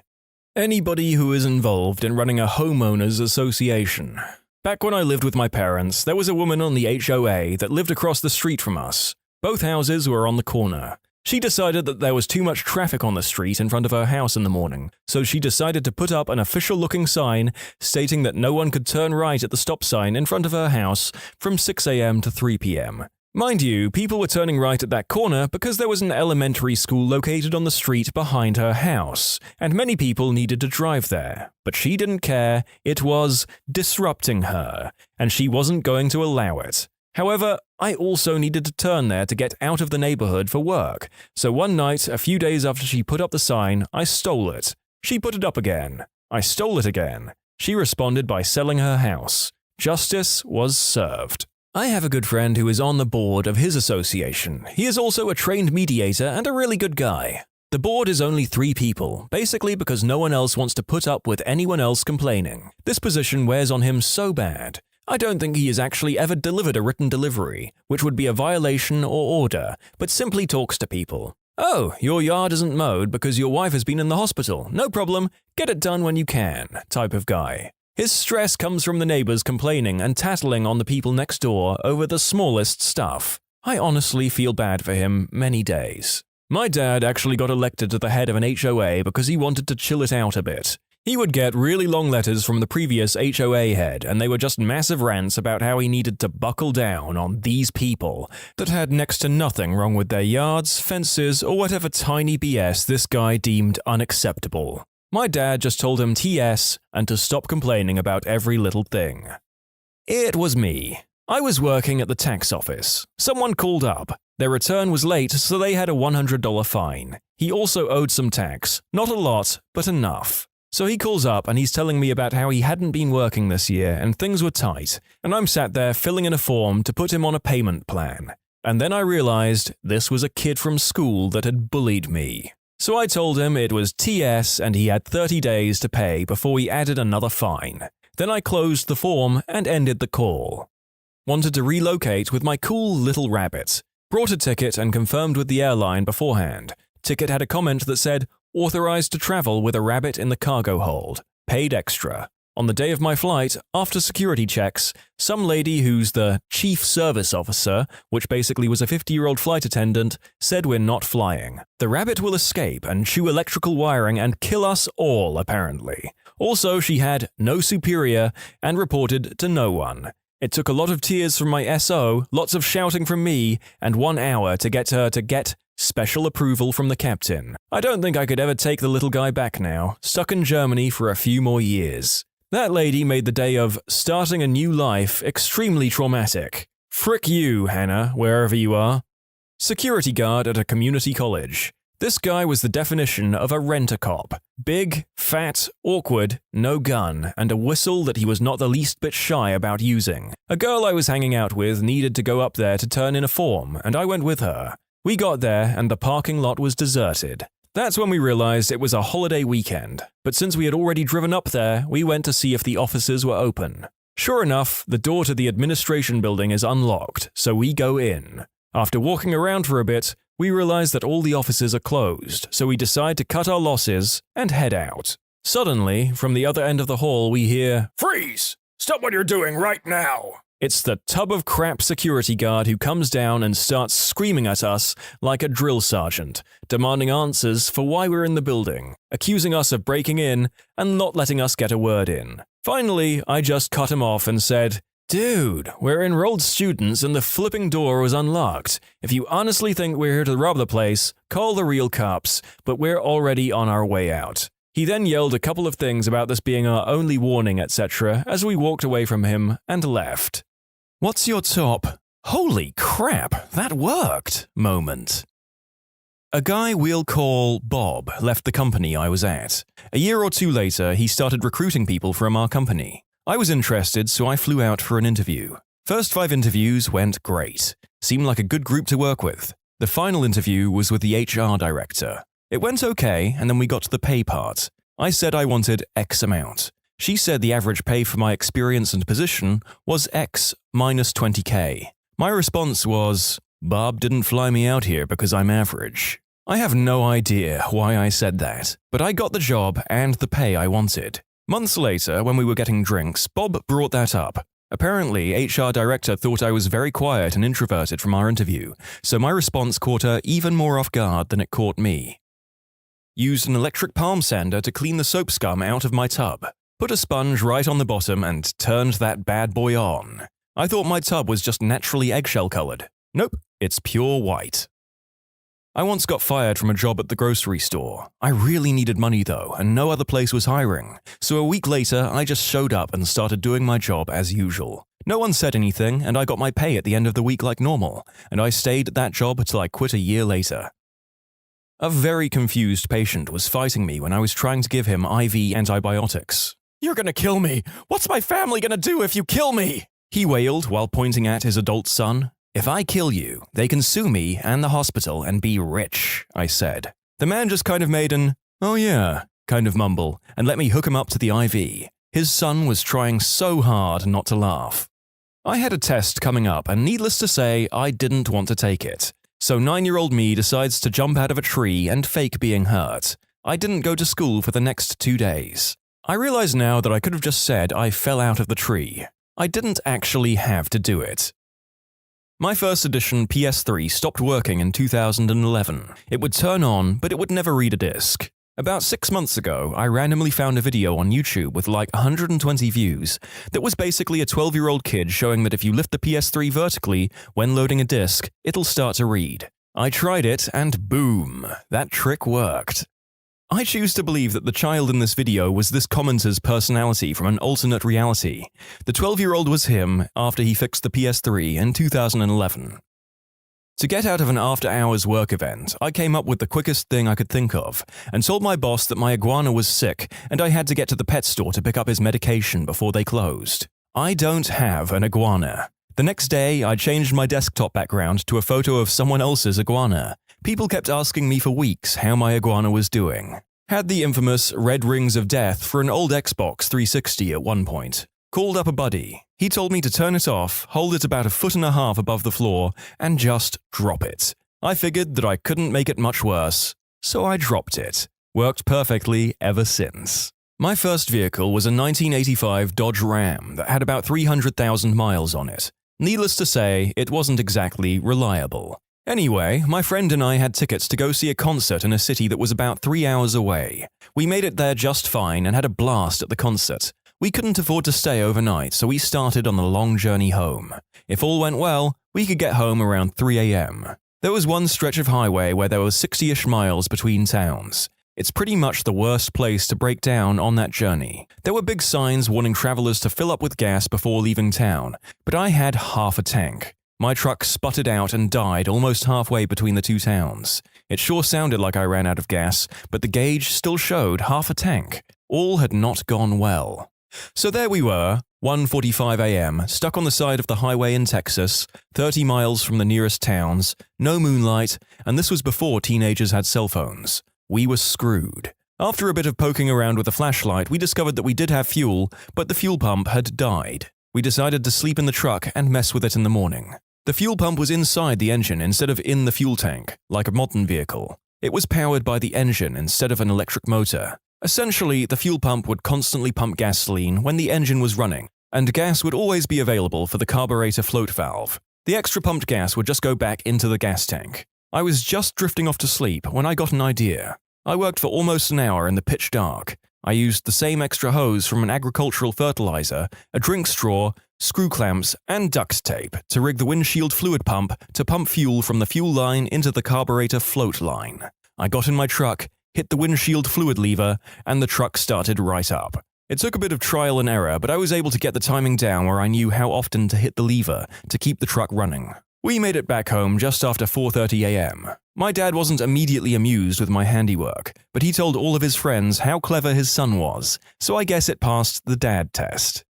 A: Anybody who is involved in running a homeowners association. Back when I lived with my parents, there was a woman on the HOA that lived across the street from us. Both houses were on the corner. She decided that there was too much traffic on the street in front of her house in the morning, so she decided to put up an official-looking sign stating that no one could turn right at the stop sign in front of her house from 6 a.m. to 3 p.m. Mind you, people were turning right at that corner because there was an elementary school located on the street behind her house, and many people needed to drive there. But she didn't care, it was disrupting her, and she wasn't going to allow it. However, I also needed to turn there to get out of the neighborhood for work, so one night, a few days after she put up the sign, I stole it. She put it up again. I stole it again. She responded by selling her house. Justice was served. I have a good friend who is on the board of his association. He is also a trained mediator and a really good guy. The board is only 3 people, basically because no one else wants to put up with anyone else complaining. This position wears on him so bad. I don't think he has actually ever delivered a written delivery, which would be a violation or order, but simply talks to people. Oh, your yard isn't mowed because your wife has been in the hospital. No problem, get it done when you can, type of guy. His stress comes from the neighbors complaining and tattling on the people next door over the smallest stuff. I honestly feel bad for him many days. My dad actually got elected to the head of an HOA because he wanted to chill it out a bit. He would get really long letters from the previous HOA head, and they were just massive rants about how he needed to buckle down on these people that had next to nothing wrong with their yards, fences, or whatever tiny BS this guy deemed unacceptable. My dad just told him TS and to stop complaining about every little thing. It was me. I was working at the tax office. Someone called up. Their return was late, so they had a $100 fine. He also owed some tax. Not a lot, but enough. So he calls up and he's telling me about how he hadn't been working this year and things were tight, and I'm sat there filling in a form to put him on a payment plan. And then I realized this was a kid from school that had bullied me. So I told him it was TS and he had 30 days to pay before we added another fine. Then I closed the form and ended the call. Wanted to relocate with my cool little rabbit. Brought a ticket and confirmed with the airline beforehand. Ticket had a comment that said, authorized to travel with a rabbit in the cargo hold. Paid extra. On the day of my flight, after security checks, some lady who's the chief service officer, which basically was a 50-year-old flight attendant, said we're not flying. The rabbit will escape and chew electrical wiring and kill us all, apparently. Also, she had no superior and reported to no one. It took a lot of tears from my SO, lots of shouting from me, and 1 hour to get her to get special approval from the captain. I don't think I could ever take the little guy back now, stuck in Germany for a few more years. That lady made the day of starting a new life extremely traumatic. Frick you, Hannah, wherever you are. Security guard at a community college. This guy was the definition of a rent-a-cop. Big, fat, awkward, no gun, and a whistle that he was not the least bit shy about using. A girl I was hanging out with needed to go up there to turn in a form, and I went with her. We got there, and the parking lot was deserted. That's when we realized it was a holiday weekend, but since we had already driven up there, we went to see if the offices were open. Sure enough, the door to the administration building is unlocked, so we go in. After walking around for a bit, we realize that all the offices are closed, so we decide to cut our losses and head out. Suddenly, from the other end of the hall, we hear, "Freeze! Stop what you're doing right now!" It's the tub of crap security guard who comes down and starts screaming at us like a drill sergeant, demanding answers for why we're in the building, accusing us of breaking in and not letting us get a word in. Finally, I just cut him off and said, "Dude, we're enrolled students and the flipping door was unlocked. If you honestly think we're here to rob the place, call the real cops, but we're already on our way out." He then yelled a couple of things about this being our only warning, etc., as we walked away from him and left. What's your top, "holy crap, that worked" moment? A guy we'll call Bob left the company I was at. A year or two later, he started recruiting people from our company. I was interested, so I flew out for an interview. First 5 interviews went great. Seemed like a good group to work with. The final interview was with the HR director. It went okay, and then we got to the pay part. I said I wanted X amount. She said the average pay for my experience and position was X minus 20K. My response was, "Bob didn't fly me out here because I'm average." I have no idea why I said that, but I got the job and the pay I wanted. Months later, when we were getting drinks, Bob brought that up. Apparently, HR director thought I was very quiet and introverted from our interview, so my response caught her even more off guard than it caught me. Used an electric palm sander to clean the soap scum out of my tub. Put a sponge right on the bottom and turned that bad boy on. I thought my tub was just naturally eggshell colored. Nope, it's pure white. I once got fired from a job at the grocery store. I really needed money though, and no other place was hiring. So a week later, I just showed up and started doing my job as usual. No one said anything, and I got my pay at the end of the week like normal, and I stayed at that job until I quit a year later. A very confused patient was fighting me when I was trying to give him IV antibiotics. "You're gonna kill me! What's my family gonna do if you kill me?" he wailed while pointing at his adult son. "If I kill you, they can sue me and the hospital and be rich," I said. The man just kind of made an, "oh yeah," kind of mumble and let me hook him up to the IV. His son was trying so hard not to laugh. I had a test coming up and needless to say, I didn't want to take it. So 9-year-old me decides to jump out of a tree and fake being hurt. I didn't go to school for the next 2 days. I realize now that I could have just said I fell out of the tree. I didn't actually have to do it. My first edition PS3 stopped working in 2011. It would turn on, but it would never read a disc. About 6 months ago, I randomly found a video on YouTube with like 120 views that was basically a 12-year-old kid showing that if you lift the PS3 vertically when loading a disc, it'll start to read. I tried it and boom, that trick worked. I choose to believe that the child in this video was this commenter's personality from an alternate reality. The 12-year-old was him after he fixed the PS3 in 2011. To get out of an after-hours work event, I came up with the quickest thing I could think of and told my boss that my iguana was sick and I had to get to the pet store to pick up his medication before they closed. I don't have an iguana. The next day, I changed my desktop background to a photo of someone else's iguana. People kept asking me for weeks how my iguana was doing. Had the infamous red rings of death for an old Xbox 360 at one point. Called up a buddy. He told me to turn it off, hold it about 1.5 feet above the floor, and just drop it. I figured that I couldn't make it much worse, so I dropped it. Worked perfectly ever since. My first vehicle was a 1985 Dodge Ram that had about 300,000 miles on it. Needless to say, it wasn't exactly reliable. Anyway, my friend and I had tickets to go see a concert in a city that was about 3 hours away. We made it there just fine and had a blast at the concert. We couldn't afford to stay overnight, so we started on the long journey home. If all went well, we could get home around 3 a.m. There was one stretch of highway where there was 60-ish miles between towns. It's pretty much the worst place to break down on that journey. There were big signs warning travelers to fill up with gas before leaving town, but I had half a tank. My truck sputtered out and died almost halfway between the two towns. It sure sounded like I ran out of gas, but the gauge still showed half a tank. All had not gone well. So there we were, 1:45 a.m., stuck on the side of the highway in Texas, 30 miles from the nearest towns, no moonlight, and this was before teenagers had cell phones. We were screwed. After a bit of poking around with a flashlight, we discovered that we did have fuel, but the fuel pump had died. We decided to sleep in the truck and mess with it in the morning. The fuel pump was inside the engine instead of in the fuel tank, like a modern vehicle. It was powered by the engine instead of an electric motor. Essentially, the fuel pump would constantly pump gasoline when the engine was running, and gas would always be available for the carburetor float valve. The extra pumped gas would just go back into the gas tank. I was just drifting off to sleep when I got an idea. I worked for almost an hour in the pitch dark. I used the same extra hose from an agricultural fertilizer, a drink straw, screw clamps, and duct tape to rig the windshield fluid pump to pump fuel from the fuel line into the carburetor float line. I got in my truck, hit the windshield fluid lever, and the truck started right up. It took a bit of trial and error, but I was able to get the timing down where I knew how often to hit the lever to keep the truck running. We made it back home just after 4:30 a.m. My dad wasn't immediately amused with my handiwork, but he told all of his friends how clever his son was, so I guess it passed the dad test.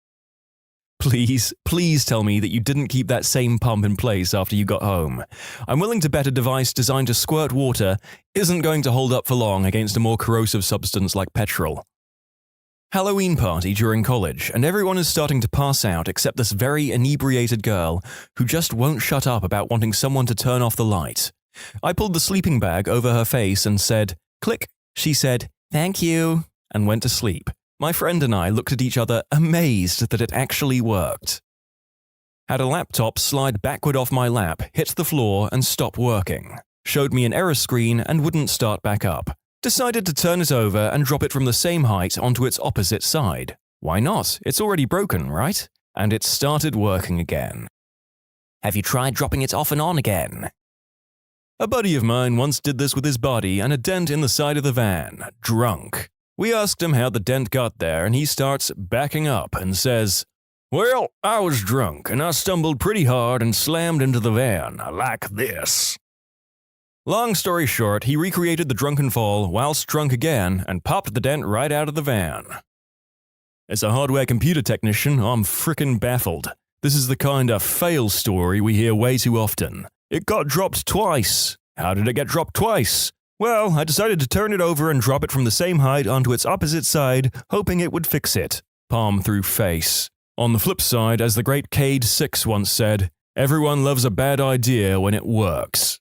A: Please tell me that you didn't keep that same pump in place after you got home. I'm willing to bet a device designed to squirt water isn't going to hold up for long against a more corrosive substance like petrol. Halloween party during college, and everyone is starting to pass out except this very inebriated girl who just won't shut up about wanting someone to turn off the light. I pulled the sleeping bag over her face and said, "Click." She said, "Thank you," and went to sleep. My friend and I looked at each other amazed that it actually worked. Had a laptop slide backward off my lap, hit the floor, and stop working. Showed me an error screen and wouldn't start back up. Decided to turn it over and drop it from the same height onto its opposite side. Why not? It's already broken, right? And it started working again. Have you tried dropping it off and on again? A buddy of mine once did this with his body and a dent in the side of the van, drunk. We asked him how the dent got there, and he starts backing up and says, "Well, I was drunk and I stumbled pretty hard and slammed into the van, like this." Long story short, he recreated the drunken fall whilst drunk again and popped the dent right out of the van. As a hardware computer technician, I'm frickin' baffled. This is the kind of fail story we hear way too often. It got dropped twice. How did it get dropped twice? Well, I decided to turn it over and drop it from the same height onto its opposite side, hoping it would fix it. Palm through face. On the flip side, as the great Cade Six once said, everyone loves a bad idea when it works.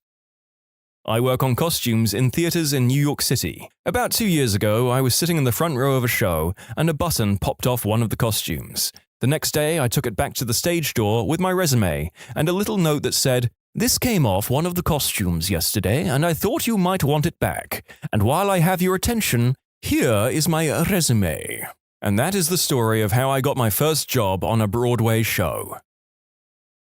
A: I work on costumes in theaters in New York City. About 2 years ago, I was sitting in the front row of a show, and a button popped off one of the costumes. The next day, I took it back to the stage door with my resume, and a little note that said, "This came off one of the costumes yesterday, and I thought you might want it back. And while I have your attention, here is my resume." And that is the story of how I got my first job on a Broadway show.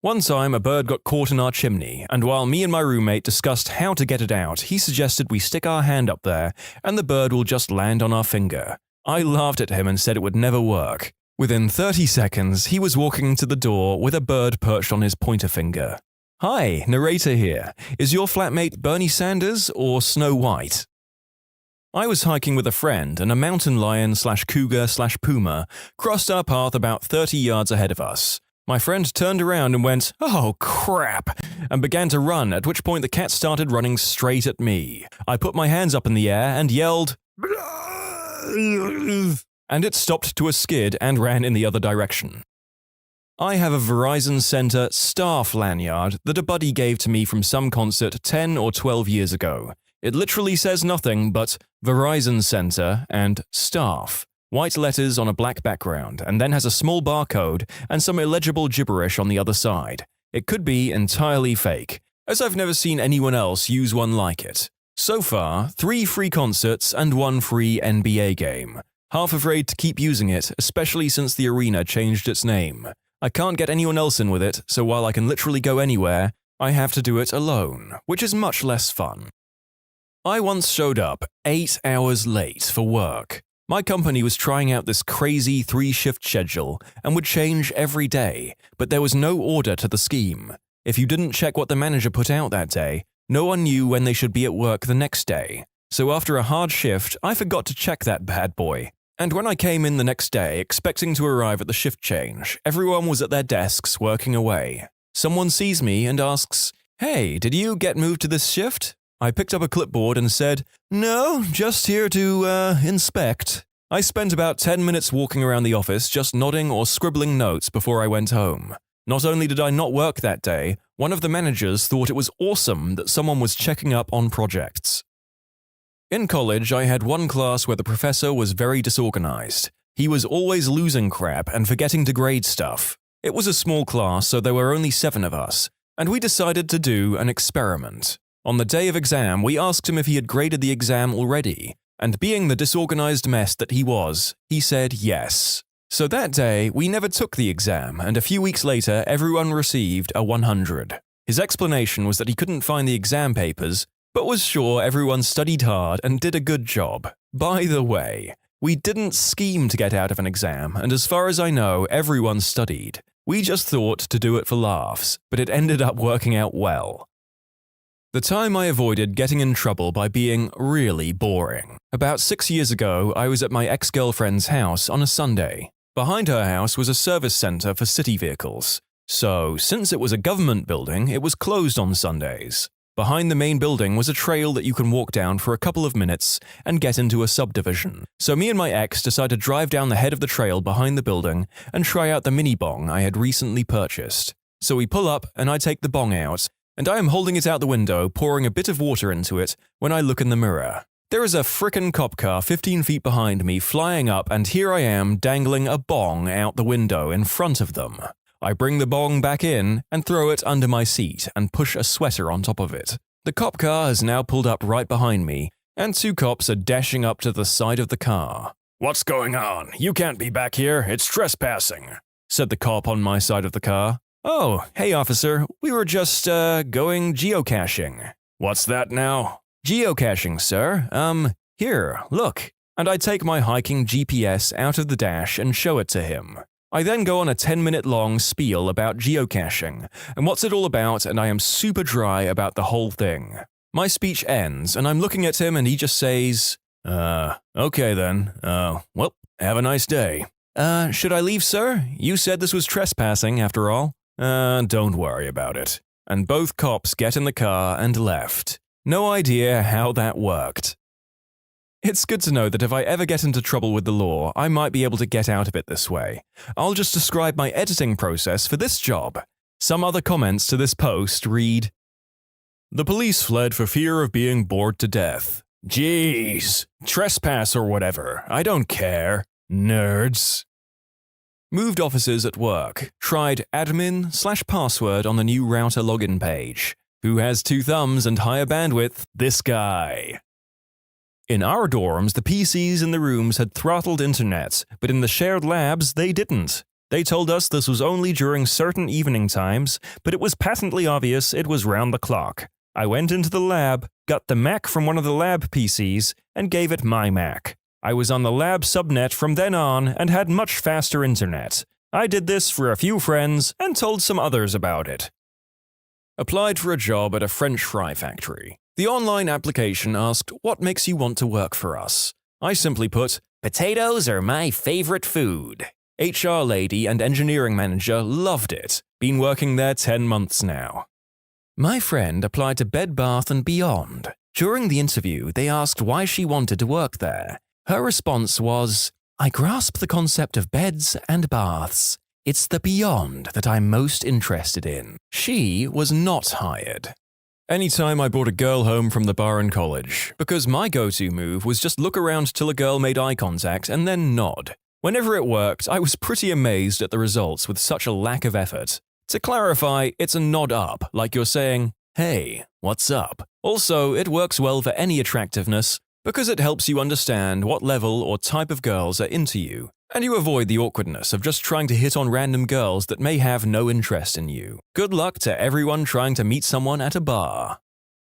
A: One time, a bird got caught in our chimney, and while me and my roommate discussed how to get it out, he suggested we stick our hand up there, and the bird will just land on our finger. I laughed at him and said it would never work. Within 30 seconds, he was walking to the door with a bird perched on his pointer finger. "Hi, narrator here. Is your flatmate Bernie Sanders or Snow White?" I was hiking with a friend, and a mountain lion/cougar/puma crossed our path about 30 yards ahead of us. My friend turned around and went, "Oh crap," and began to run, at which point the cat started running straight at me. I put my hands up in the air and yelled, and it stopped to a skid and ran in the other direction. I have a Verizon Center staff lanyard that a buddy gave to me from some concert 10 or 12 years ago. It literally says nothing but Verizon Center and staff. White letters on a black background, and then has a small barcode and some illegible gibberish on the other side. It could be entirely fake, as I've never seen anyone else use one like it. So far, 3 free concerts and 1 free NBA game. Half afraid to keep using it, especially since the arena changed its name. I can't get anyone else in with it, so while I can literally go anywhere, I have to do it alone, which is much less fun. I once showed up 8 hours late for work. My company was trying out this crazy 3-shift schedule and would change every day, but there was no order to the scheme. If you didn't check what the manager put out that day, no one knew when they should be at work the next day. So after a hard shift, I forgot to check that bad boy. And when I came in the next day expecting to arrive at the shift change, everyone was at their desks working away. Someone sees me and asks, "Hey, did you get moved to this shift?" I picked up a clipboard and said, "No, just here to, inspect." I spent about 10 minutes walking around the office just nodding or scribbling notes before I went home. Not only did I not work that day, one of the managers thought it was awesome that someone was checking up on projects. In college, I had one class where the professor was very disorganized. He was always losing crap and forgetting to grade stuff. It was a small class, so there were only 7 of us, and we decided to do an experiment. On the day of exam, we asked him if he had graded the exam already, and being the disorganized mess that he was, he said yes. So that day, we never took the exam, and a few weeks later, everyone received a 100. His explanation was that he couldn't find the exam papers, but was sure everyone studied hard and did a good job. By the way, we didn't scheme to get out of an exam, and as far as I know, everyone studied. We just thought to do it for laughs, but it ended up working out well. The time I avoided getting in trouble by being really boring. About 6 years ago, I was at my ex-girlfriend's house on a Sunday. Behind her house was a service center for city vehicles. So, since it was a government building, it was closed on Sundays. Behind the main building was a trail that you can walk down for a couple of minutes and get into a subdivision. So me and my ex decided to drive down the head of the trail behind the building and try out the mini bong I had recently purchased. So we pull up and I take the bong out, and I am holding it out the window, pouring a bit of water into it, when I look in the mirror. There is a frickin' cop car 15 feet behind me flying up, and here I am dangling a bong out the window in front of them. I bring the bong back in and throw it under my seat and push a sweater on top of it. The cop car has now pulled up right behind me, and 2 cops are dashing up to the side of the car. "What's going on? You can't be back here. It's trespassing," said the cop on my side of the car. "Oh, hey officer, we were just, going geocaching." "What's that now?" "Geocaching, sir. Here, look." And I take my hiking GPS out of the dash and show it to him. I then go on a 10-minute long spiel about geocaching and what's it all about, and I am super dry about the whole thing. My speech ends, and I'm looking at him and he just says, okay then. Well, have a nice day." Should I leave, sir? You said this was trespassing, after all." Don't worry about it." And both cops get in the car and left. No idea how that worked. It's good to know that if I ever get into trouble with the law, I might be able to get out of it this way. I'll just describe my editing process for this job. Some other comments to this post read, "The police fled for fear of being bored to death. Jeez, trespass or whatever, I don't care. Nerds." Moved offices at work. Tried admin/password on the new router login page. Who has 2 thumbs and higher bandwidth? This guy. In our dorms, the PCs in the rooms had throttled internet, but in the shared labs, they didn't. They told us this was only during certain evening times, but it was patently obvious it was round the clock. I went into the lab, got the Mac from one of the lab PCs, and gave it my Mac. I was on the lab subnet from then on and had much faster internet. I did this for a few friends and told some others about it. Applied for a job at a French fry factory. The online application asked, "What makes you want to work for us?" I simply put, "Potatoes are my favorite food." HR lady and engineering manager loved it. Been working there 10 months now. My friend applied to Bed Bath & Beyond. During the interview, they asked why she wanted to work there. Her response was, "I grasp the concept of beds and baths. It's the beyond that I'm most interested in." She was not hired. Anytime I brought a girl home from the bar in college, because my go-to move was just look around till a girl made eye contact and then nod. Whenever it worked, I was pretty amazed at the results with such a lack of effort. To clarify, it's a nod up, like you're saying, "Hey, what's up?" Also, it works well for any attractiveness because it helps you understand what level or type of girls are into you, and you avoid the awkwardness of just trying to hit on random girls that may have no interest in you. Good luck to everyone trying to meet someone at a bar.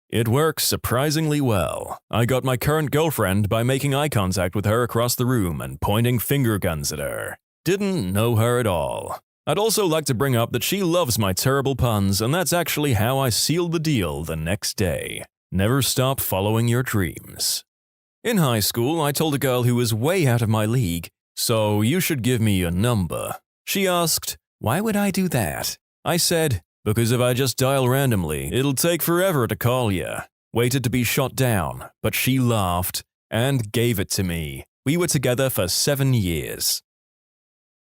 A: It works surprisingly well. I got my current girlfriend by making eye contact with her across the room and pointing finger guns at her. Didn't know her at all. I'd also like to bring up that she loves my terrible puns, and that's actually how I sealed the deal the next day. Never stop following your dreams. In high school, I told a girl who was way out of my league, "So you should give me your number." She asked, "Why would I do that?" I said, "Because if I just dial randomly, it'll take forever to call you." Waited to be shot down, but she laughed and gave it to me. We were together for 7 years.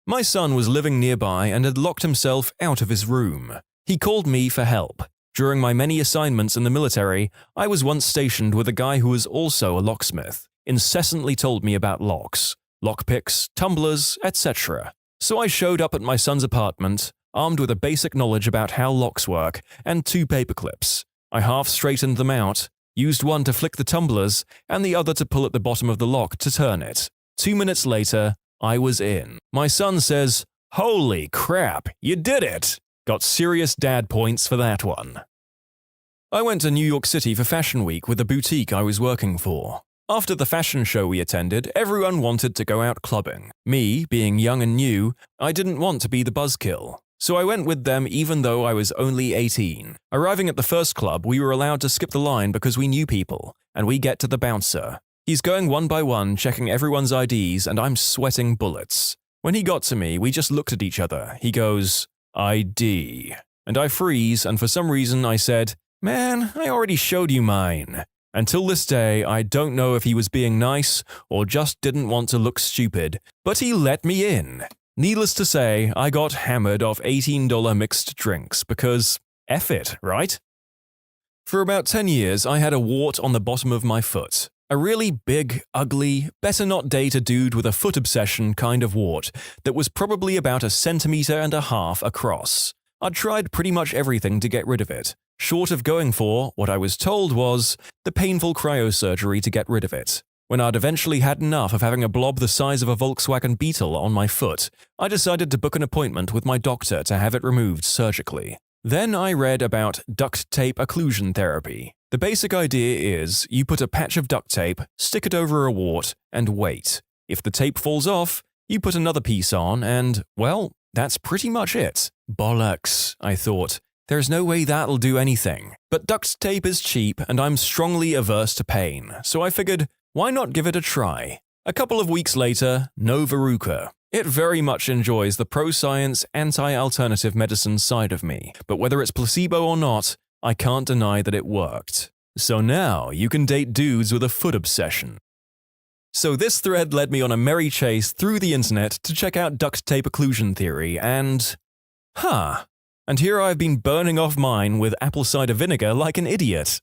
A: My son was living nearby and had locked himself out of his room. He called me for help. During my many assignments in the military, I was once stationed with a guy who was also a locksmith, incessantly told me about locks, lockpicks, tumblers, etc. So I showed up at my son's apartment, armed with a basic knowledge about how locks work, and 2 paper clips. I half-straightened them out, used one to flick the tumblers, and the other to pull at the bottom of the lock to turn it. 2 minutes later, I was in. My son says, "Holy crap, you did it!" Got serious dad points for that one. I went to New York City for Fashion Week with the boutique I was working for. After the fashion show we attended, everyone wanted to go out clubbing. Me, being young and new, I didn't want to be the buzzkill. So I went with them even though I was only 18. Arriving at the first club, we were allowed to skip the line because we knew people, and we get to the bouncer. He's going one by one, checking everyone's IDs, and I'm sweating bullets. When he got to me, we just looked at each other. He goes, "ID." And I freeze, and for some reason I said, "Man, I already showed you mine." Until this day, I don't know if he was being nice or just didn't want to look stupid, but he let me in. Needless to say, I got hammered off $18 mixed drinks because F it, right? For about 10 years, I had a wart on the bottom of my foot. A really big, ugly, better not date a dude with a foot obsession kind of wart that was probably about 1.5 centimeters across. I'd tried pretty much everything to get rid of it, short of going for what I was told was the painful cryosurgery to get rid of it. When I'd eventually had enough of having a blob the size of a Volkswagen Beetle on my foot, I decided to book an appointment with my doctor to have it removed surgically. Then I read about duct tape occlusion therapy. The basic idea is you put a patch of duct tape, stick it over a wart, and wait. If the tape falls off, you put another piece on and, well, that's pretty much it. Bollocks, I thought. There's no way that'll do anything. But duct tape is cheap and I'm strongly averse to pain, so I figured, why not give it a try? A couple of weeks later, no verruca. It very much enjoys the pro-science, anti-alternative medicine side of me, but whether it's placebo or not, I can't deny that it worked. So now you can date dudes with a foot obsession. So this thread led me on a merry chase through the internet to check out duct tape occlusion theory and... And here I've been burning off mine with apple cider vinegar like an idiot.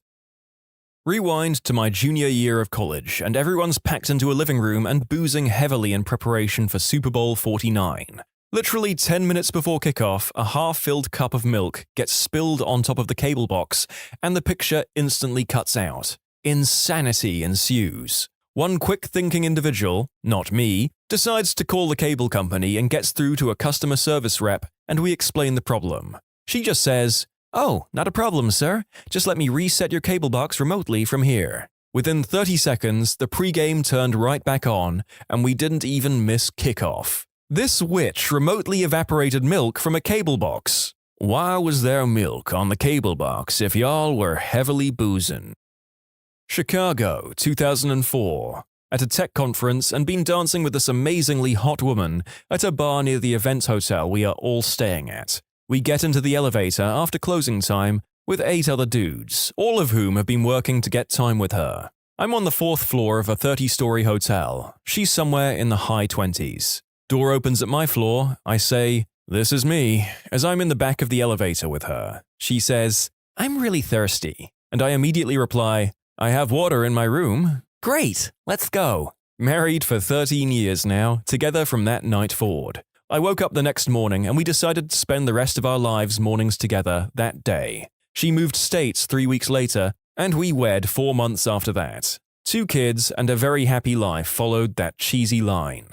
A: Rewind to my junior year of college, and everyone's packed into a living room and boozing heavily in preparation for Super Bowl 49. Literally 10 minutes before kickoff, a half-filled cup of milk gets spilled on top of the cable box, and the picture instantly cuts out. Insanity ensues. One quick-thinking individual, not me, decides to call the cable company and gets through to a customer service rep, and we explain the problem. She just says, "Oh, not a problem, sir. Just let me reset your cable box remotely from here." Within 30 seconds, the pregame turned right back on, and we didn't even miss kickoff. This witch remotely evaporated milk from a cable box. Why was there milk on the cable box if y'all were heavily boozing? Chicago, 2004. at a tech conference and been dancing with this amazingly hot woman at a bar near the events hotel we are all staying at. We get into the elevator after closing time with 8 other dudes, all of whom have been working to get time with her. I'm on the 4th floor of a 30-story hotel. She's somewhere in the high 20s. Door opens at my floor. I say, "This is me," as I'm in the back of the elevator with her. She says, "I'm really thirsty." And I immediately reply, "I have water in my room." "Great, let's go." Married for 13 years now, together from that night forward. I woke up the next morning and we decided to spend the rest of our lives mornings together that day. She moved states 3 weeks later, and we wed 4 months after that. 2 kids and a very happy life followed that cheesy line.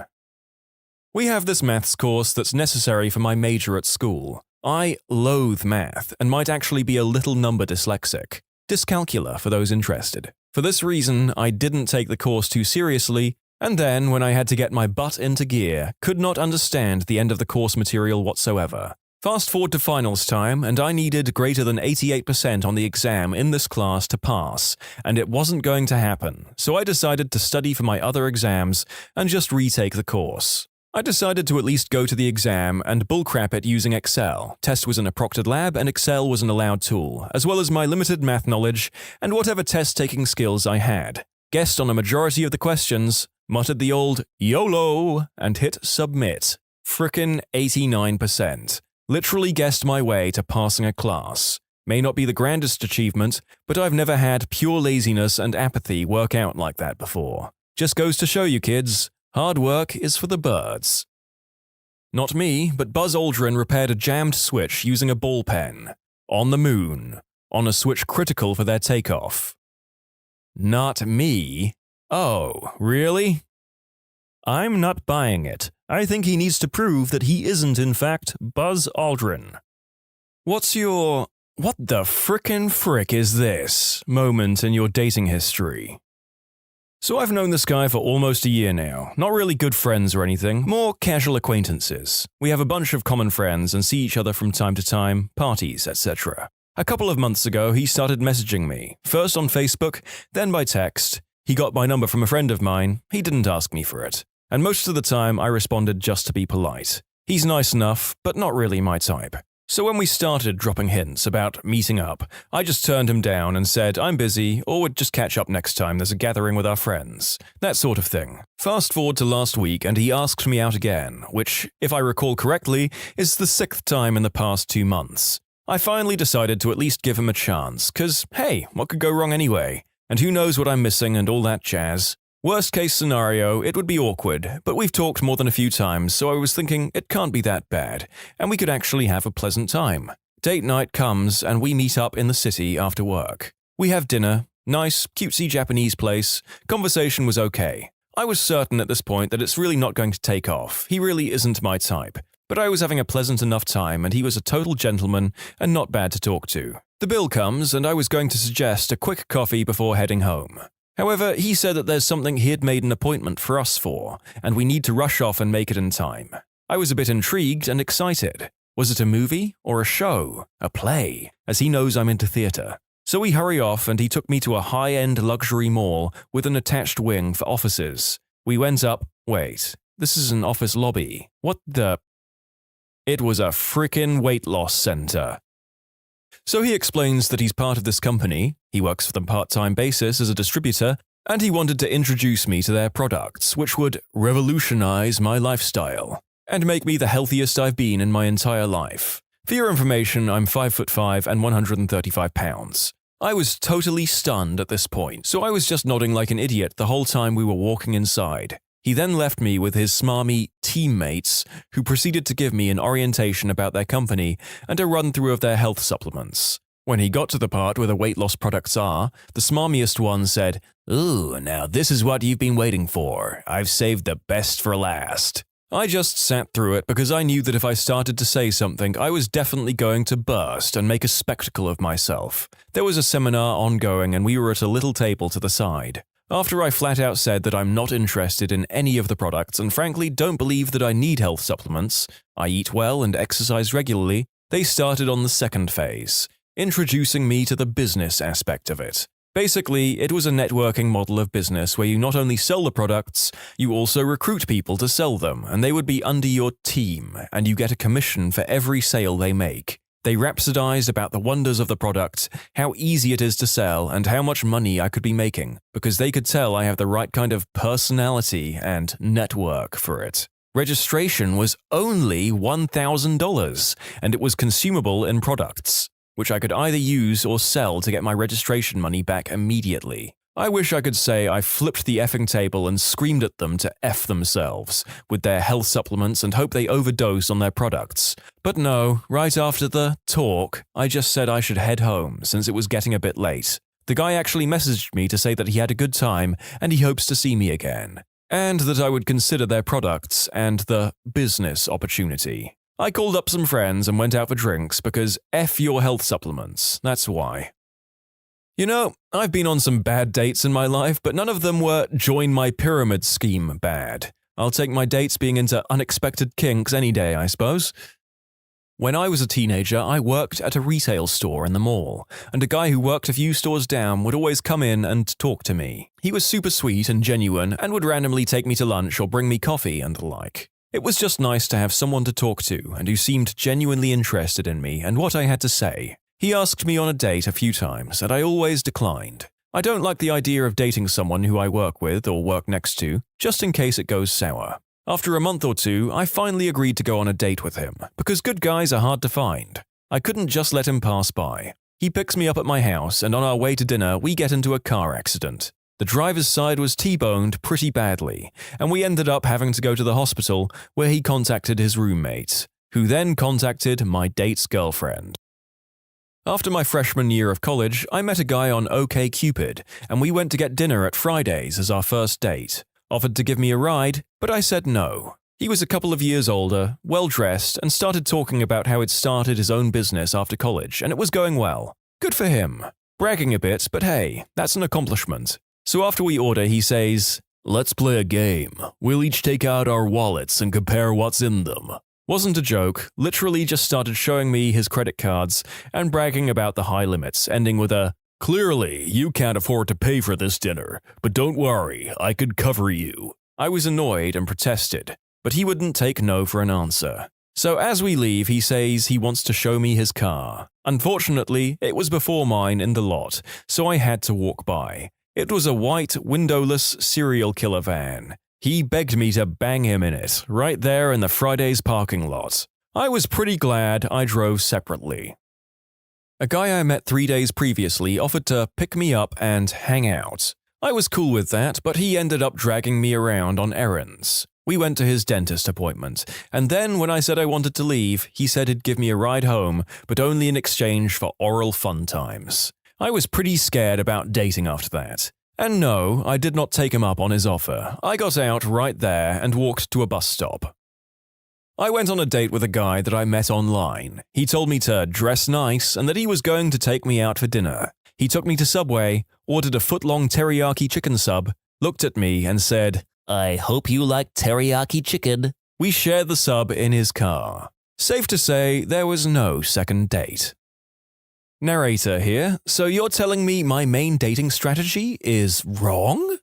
A: We have this maths course that's necessary for my major at school. I loathe math and might actually be a little number dyslexic. Dyscalculia for those interested. For this reason, I didn't take the course too seriously, and then, when I had to get my butt into gear, could not understand the end of the course material whatsoever. Fast forward to finals time, and I needed greater than 88% on the exam in this class to pass, and it wasn't going to happen, so I decided to study for my other exams and just retake the course. I decided to at least go to the exam and bullcrap it using Excel. Test was in a proctored lab and Excel was an allowed tool, as well as my limited math knowledge and whatever test-taking skills I had. Guessed on a majority of the questions, muttered the old YOLO, and hit submit. Frickin' 89%. Literally guessed my way to passing a class. May not be the grandest achievement, but I've never had pure laziness and apathy work out like that before. Just goes to show you kids, hard work is for the birds. Not me, but Buzz Aldrin repaired a jammed switch using a ball pen. On the moon. On a switch critical for their takeoff. Not me. Oh, really? I'm not buying it. I think he needs to prove that he isn't in fact Buzz Aldrin. What's your "what the frickin' frick is this" moment in your dating history? So I've known this guy for almost a year now. Not really good friends or anything, more casual acquaintances. We have a bunch of common friends and see each other from time to time, parties, etc. A couple of months ago, he started messaging me, first on Facebook, then by text. He got my number from a friend of mine. He didn't ask me for it. And most of the time, I responded just to be polite. He's nice enough, but not really my type. So when we started dropping hints about meeting up, I just turned him down and said I'm busy or would just catch up next time there's a gathering with our friends. That sort of thing. Fast forward to last week and he asked me out again, which, if I recall correctly, is the 6th time in the past 2 months. I finally decided to at least give him a chance, cause hey, what could go wrong anyway? And who knows what I'm missing and all that jazz. Worst case scenario, it would be awkward, but we've talked more than a few times, so I was thinking it can't be that bad, and we could actually have a pleasant time. Date night comes, and we meet up in the city after work. We have dinner, nice, cutesy Japanese place, conversation was okay. I was certain at this point that it's really not going to take off, he really isn't my type, but I was having a pleasant enough time and he was a total gentleman and not bad to talk to. The bill comes, and I was going to suggest a quick coffee before heading home. However, he said that there's something he had made an appointment for us for, and we need to rush off and make it in time. I was a bit intrigued and excited. Was it a movie or a show, a play, as he knows I'm into theatre? So we hurry off and he took me to a high-end luxury mall with an attached wing for offices. We went up, wait, this is an office lobby. What the? It was a frickin' weight loss center. So he explains that he's part of this company, he works for them part-time basis as a distributor, and he wanted to introduce me to their products, which would revolutionize my lifestyle and make me the healthiest I've been in my entire life. For your information, I'm 5'5" and 135 pounds. I was totally stunned at this point, so I was just nodding like an idiot the whole time we were walking inside. He then left me with his smarmy teammates, who proceeded to give me an orientation about their company and a run-through of their health supplements. When he got to the part where the weight loss products are, the smarmiest one said, "Ooh, now this is what you've been waiting for. I've saved the best for last." I just sat through it because I knew that if I started to say something, I was definitely going to burst and make a spectacle of myself. There was a seminar ongoing and we were at a little table to the side. After I flat out said that I'm not interested in any of the products and frankly don't believe that I need health supplements, I eat well and exercise regularly, they started on the second phase, introducing me to the business aspect of it. Basically, it was a networking model of business where you not only sell the products, you also recruit people to sell them, and they would be under your team, and you get a commission for every sale they make. They rhapsodized about the wonders of the product, how easy it is to sell, and how much money I could be making, because they could tell I have the right kind of personality and network for it. Registration was only $1,000, and it was consumable in products, which I could either use or sell to get my registration money back immediately. I wish I could say I flipped the effing table and screamed at them to F themselves with their health supplements and hope they overdose on their products. But no, right after the talk, I just said I should head home since it was getting a bit late. The guy actually messaged me to say that he had a good time and he hopes to see me again, and that I would consider their products and the business opportunity. I called up some friends and went out for drinks because F your health supplements, that's why. You know, I've been on some bad dates in my life, but none of them were join my pyramid scheme bad. I'll take my dates being into unexpected kinks any day, I suppose. When I was a teenager, I worked at a retail store in the mall, and a guy who worked a few stores down would always come in and talk to me. He was super sweet and genuine and would randomly take me to lunch or bring me coffee and the like. It was just nice to have someone to talk to and who seemed genuinely interested in me and what I had to say. He asked me on a date a few times, and I always declined. I don't like the idea of dating someone who I work with or work next to, just in case it goes sour. After a month or two, I finally agreed to go on a date with him, because good guys are hard to find. I couldn't just let him pass by. He picks me up at my house, and on our way to dinner, we get into a car accident. The driver's side was T-boned pretty badly, and we ended up having to go to the hospital where he contacted his roommate, who then contacted my date's girlfriend. After my freshman year of college, I met a guy on OkCupid, and we went to get dinner at Fridays as our first date. Offered to give me a ride, but I said no. He was a couple of years older, well-dressed, and started talking about how he'd started his own business after college, and it was going well. Good for him. Bragging a bit, but hey, that's an accomplishment. So after we order, he says, "Let's play a game. We'll each take out our wallets and compare what's in them." Wasn't a joke, literally just started showing me his credit cards and bragging about the high limits, ending with a, "Clearly, you can't afford to pay for this dinner, but don't worry, I could cover you." I was annoyed and protested, but he wouldn't take no for an answer. So as we leave, he says he wants to show me his car. Unfortunately, it was before mine in the lot, so I had to walk by. It was a white, windowless serial killer van. He begged me to bang him in it, right there in the Fridays parking lot. I was pretty glad I drove separately. A guy I met 3 days previously offered to pick me up and hang out. I was cool with that, but he ended up dragging me around on errands. We went to his dentist appointment, and then when I said I wanted to leave, he said he'd give me a ride home, but only in exchange for oral fun times. I was pretty scared about dating after that. And no, I did not take him up on his offer. I got out right there and walked to a bus stop. I went on a date with a guy that I met online. He told me to dress nice and that he was going to take me out for dinner. He took me to Subway, ordered a foot-long teriyaki chicken sub, looked at me and said, "I hope you like teriyaki chicken." We shared the sub in his car. Safe to say, there was no second date. Narrator here, so you're telling me my main dating strategy is wrong?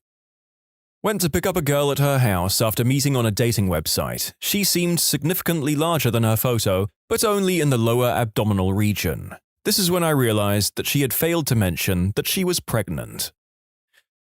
A: Went to pick up a girl at her house after meeting on a dating website. She seemed significantly larger than her photo, but only in the lower abdominal region. This is when I realized that she had failed to mention that she was pregnant.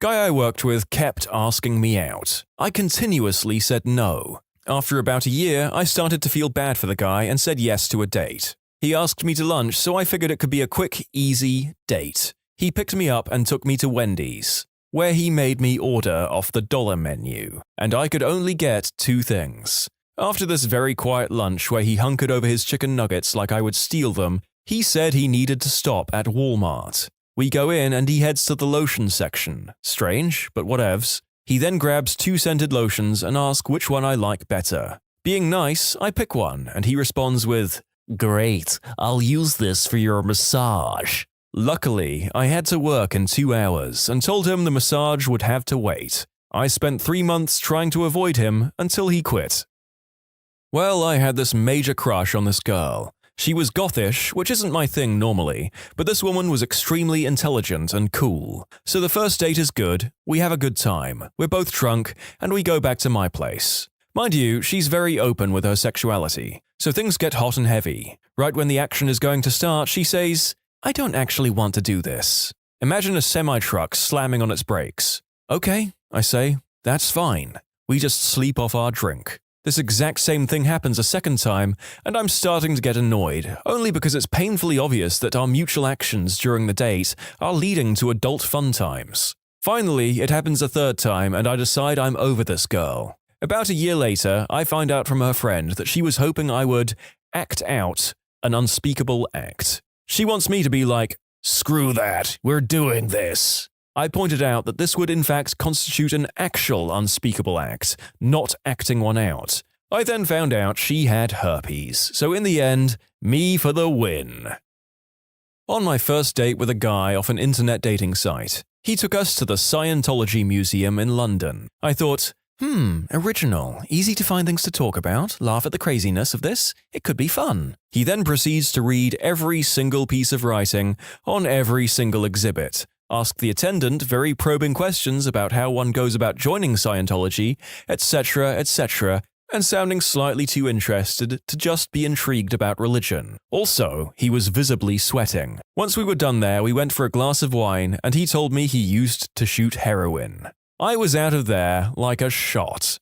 A: Guy I worked with kept asking me out. I continuously said no. After about a year, I started to feel bad for the guy and said yes to a date. He asked me to lunch, so I figured it could be a quick, easy date. He picked me up and took me to Wendy's, where he made me order off the dollar menu, and I could only get 2 things. After this very quiet lunch where he hunkered over his chicken nuggets like I would steal them, he said he needed to stop at Walmart. We go in and he heads to the lotion section. Strange, but whatevs. He then grabs 2 scented lotions and asks which one I like better. Being nice, I pick one, and he responds with, "Great, I'll use this for your massage." Luckily, I had to work in 2 hours and told him the massage would have to wait. I spent 3 months trying to avoid him until he quit. Well, I had this major crush on this girl. She was gothish, which isn't my thing normally, but this woman was extremely intelligent and cool. So the first date is good, we have a good time, we're both drunk, and we go back to my place. Mind you, she's very open with her sexuality, so things get hot and heavy. Right when the action is going to start, she says, "I don't actually want to do this." Imagine a semi-truck slamming on its brakes. "Okay," I say, "that's fine." We just sleep off our drink. This exact same thing happens a second time, and I'm starting to get annoyed, only because it's painfully obvious that our mutual actions during the date are leading to adult fun times. Finally, it happens a third time, and I decide I'm over this girl. About a year later, I find out from her friend that she was hoping I would act out an unspeakable act. She wants me to be like, "Screw that, we're doing this." I pointed out that this would in fact constitute an actual unspeakable act, not acting one out. I then found out she had herpes, so in the end, me for the win. On my first date with a guy off an internet dating site, he took us to the Scientology Museum in London. I thought, original, easy to find things to talk about, laugh at the craziness of this, it could be fun. He then proceeds to read every single piece of writing on every single exhibit, ask the attendant very probing questions about how one goes about joining Scientology, etc., etc., and sounding slightly too interested to just be intrigued about religion. Also, he was visibly sweating. Once we were done there, we went for a glass of wine, and he told me he used to shoot heroin. I was out of there like a shot.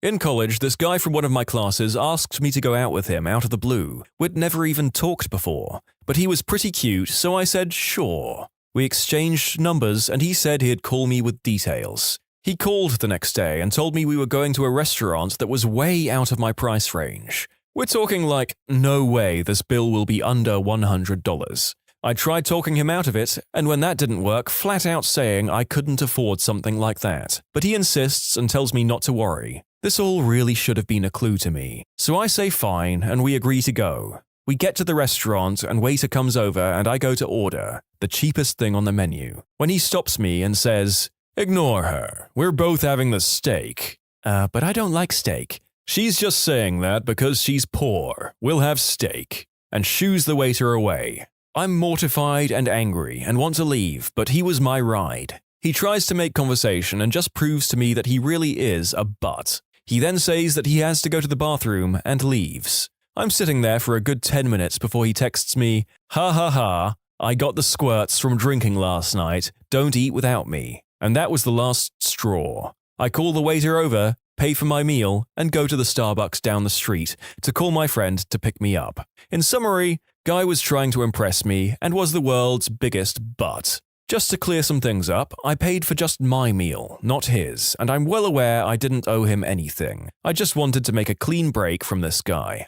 A: In college, this guy from one of my classes asked me to go out with him out of the blue. We'd never even talked before, but he was pretty cute, so I said sure. We exchanged numbers, and he said he'd call me with details. He called the next day and told me we were going to a restaurant that was way out of my price range. We're talking like, no way this bill will be under $100. I tried talking him out of it, and when that didn't work, flat out saying I couldn't afford something like that. But he insists and tells me not to worry. This all really should have been a clue to me. So I say fine, and we agree to go. We get to the restaurant, and waiter comes over, and I go to order, the cheapest thing on the menu. When he stops me and says, "Ignore her, we're both having the steak." But I don't like steak. "She's just saying that because she's poor. We'll have steak." And shoos the waiter away. I'm mortified and angry and want to leave, but he was my ride. He tries to make conversation and just proves to me that he really is a butt. He then says that he has to go to the bathroom and leaves. I'm sitting there for a good 10 minutes before he texts me, "Ha ha ha, I got the squirts from drinking last night, don't eat without me." And that was the last straw. I call the waiter over, pay for my meal, and go to the Starbucks down the street to call my friend to pick me up. In summary, guy was trying to impress me and was the world's biggest butt. Just to clear some things up, I paid for just my meal, not his, and I'm well aware I didn't owe him anything. I just wanted to make a clean break from this guy.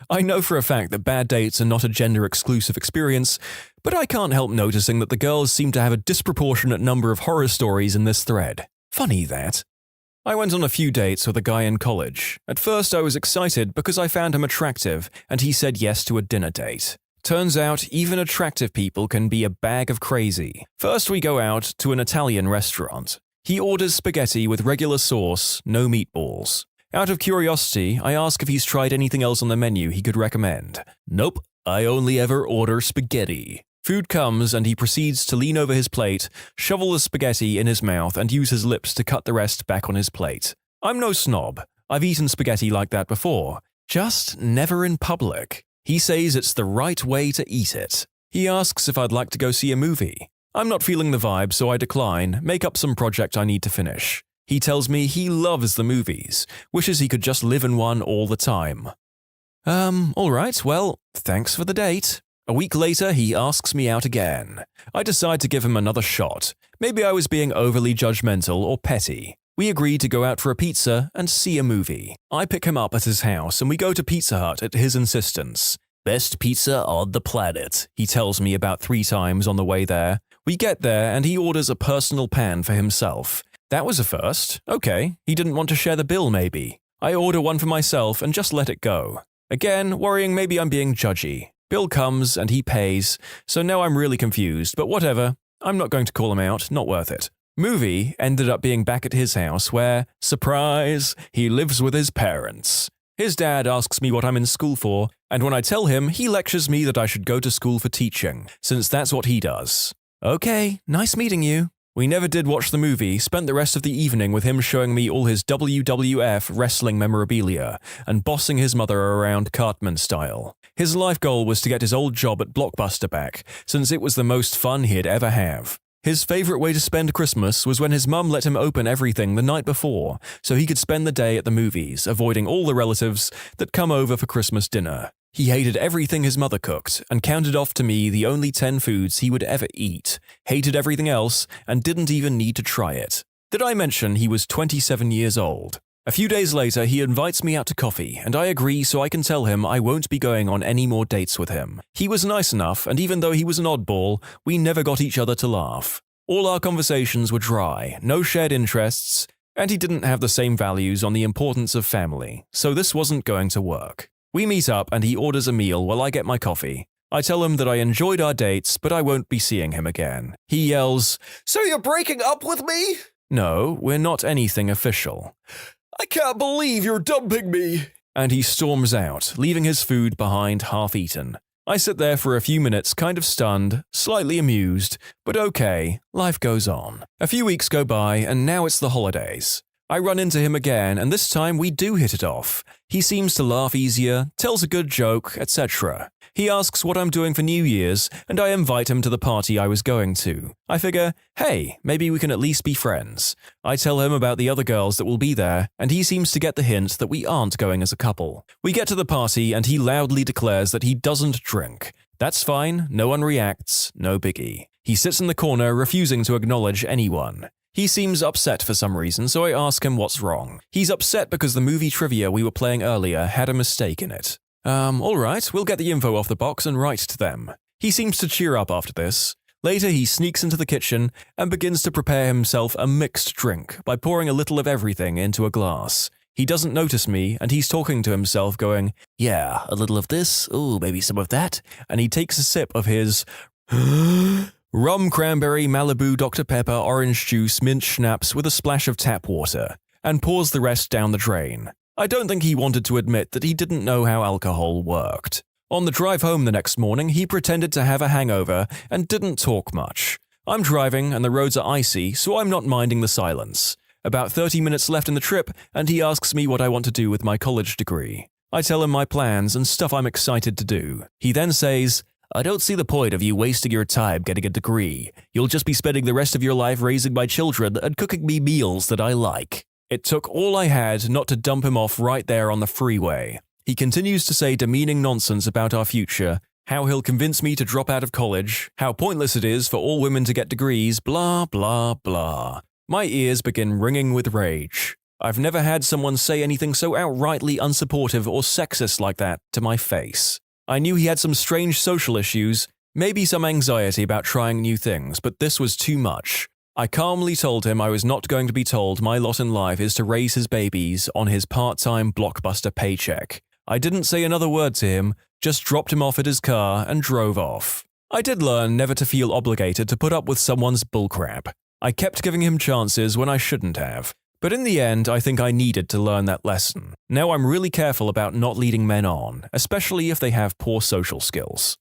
A: I know for a fact that bad dates are not a gender-exclusive experience, but I can't help noticing that the girls seem to have a disproportionate number of horror stories in this thread. Funny that. I went on a few dates with a guy in college. At first I was excited because I found him attractive and he said yes to a dinner date. Turns out even attractive people can be a bag of crazy. First we go out to an Italian restaurant. He orders spaghetti with regular sauce, no meatballs. Out of curiosity, I ask if he's tried anything else on the menu he could recommend. "Nope, I only ever order spaghetti." Food comes and he proceeds to lean over his plate, shovel the spaghetti in his mouth and use his lips to cut the rest back on his plate. I'm no snob. I've eaten spaghetti like that before. Just never in public. He says it's the right way to eat it. He asks if I'd like to go see a movie. I'm not feeling the vibe, so I decline, make up some project I need to finish. He tells me he loves the movies, wishes he could just live in one all the time. Alright, well, thanks for the date. A week later, he asks me out again. I decide to give him another shot. Maybe I was being overly judgmental or petty. We agree to go out for a pizza and see a movie. I pick him up at his house and we go to Pizza Hut at his insistence. "Best pizza on the planet," he tells me about 3 times on the way there. We get there and he orders a personal pan for himself. That was a first. Okay, he didn't want to share the bill maybe. I order one for myself and just let it go. Again, worrying maybe I'm being judgy. Bill comes and he pays, so now I'm really confused, but whatever. I'm not going to call him out, not worth it. Movie ended up being back at his house where, surprise, he lives with his parents. His dad asks me what I'm in school for, and when I tell him, he lectures me that I should go to school for teaching, since that's what he does. Okay, nice meeting you. We never did watch the movie, spent the rest of the evening with him showing me all his WWF wrestling memorabilia and bossing his mother around Cartman style. His life goal was to get his old job at Blockbuster back, since it was the most fun he'd ever have. His favorite way to spend Christmas was when his mum let him open everything the night before, so he could spend the day at the movies, avoiding all the relatives that come over for Christmas dinner. He hated everything his mother cooked, and counted off to me the only 10 foods he would ever eat, hated everything else, and didn't even need to try it. Did I mention he was 27 years old? A few days later, he invites me out to coffee, and I agree so I can tell him I won't be going on any more dates with him. He was nice enough, and even though he was an oddball, we never got each other to laugh. All our conversations were dry, no shared interests, and he didn't have the same values on the importance of family, so this wasn't going to work. We meet up and he orders a meal while I get my coffee. I tell him that I enjoyed our dates, but I won't be seeing him again. He yells, "So you're breaking up with me?" No, we're not anything official. "I can't believe you're dumping me." And he storms out, leaving his food behind half-eaten. I sit there for a few minutes kind of stunned, slightly amused, but okay, life goes on. A few weeks go by and now it's the holidays. I run into him again and this time we do hit it off. He seems to laugh easier, tells a good joke, etc. He asks what I'm doing for New Year's and I invite him to the party I was going to. I figure, hey, maybe we can at least be friends. I tell him about the other girls that will be there and he seems to get the hint that we aren't going as a couple. We get to the party and he loudly declares that he doesn't drink. That's fine, no one reacts, no biggie. He sits in the corner refusing to acknowledge anyone. He seems upset for some reason, so I ask him what's wrong. He's upset because the movie trivia we were playing earlier had a mistake in it. Alright, we'll get the info off the box and write to them. He seems to cheer up after this. Later he sneaks into the kitchen and begins to prepare himself a mixed drink by pouring a little of everything into a glass. He doesn't notice me and he's talking to himself going, "Yeah, a little of this, ooh, maybe some of that," and he takes a sip of his rum, cranberry, Malibu, Dr. Pepper, orange juice, mint schnapps with a splash of tap water, and pours the rest down the drain. I don't think he wanted to admit that he didn't know how alcohol worked. On the drive home the next morning, he pretended to have a hangover and didn't talk much. I'm driving and the roads are icy, so I'm not minding the silence. About 30 minutes left in the trip, and he asks me what I want to do with my college degree. I tell him my plans and stuff I'm excited to do. He then says, "I don't see the point of you wasting your time getting a degree. You'll just be spending the rest of your life raising my children and cooking me meals that I like." It took all I had not to dump him off right there on the freeway. He continues to say demeaning nonsense about our future, how he'll convince me to drop out of college, how pointless it is for all women to get degrees, blah, blah, blah. My ears begin ringing with rage. I've never had someone say anything so outrightly unsupportive or sexist like that to my face. I knew he had some strange social issues, maybe some anxiety about trying new things, but this was too much. I calmly told him I was not going to be told my lot in life is to raise his babies on his part-time Blockbuster paycheck. I didn't say another word to him, just dropped him off at his car and drove off. I did learn never to feel obligated to put up with someone's bullcrap. I kept giving him chances when I shouldn't have. But in the end, I think I needed to learn that lesson. Now I'm really careful about not leading men on, especially if they have poor social skills.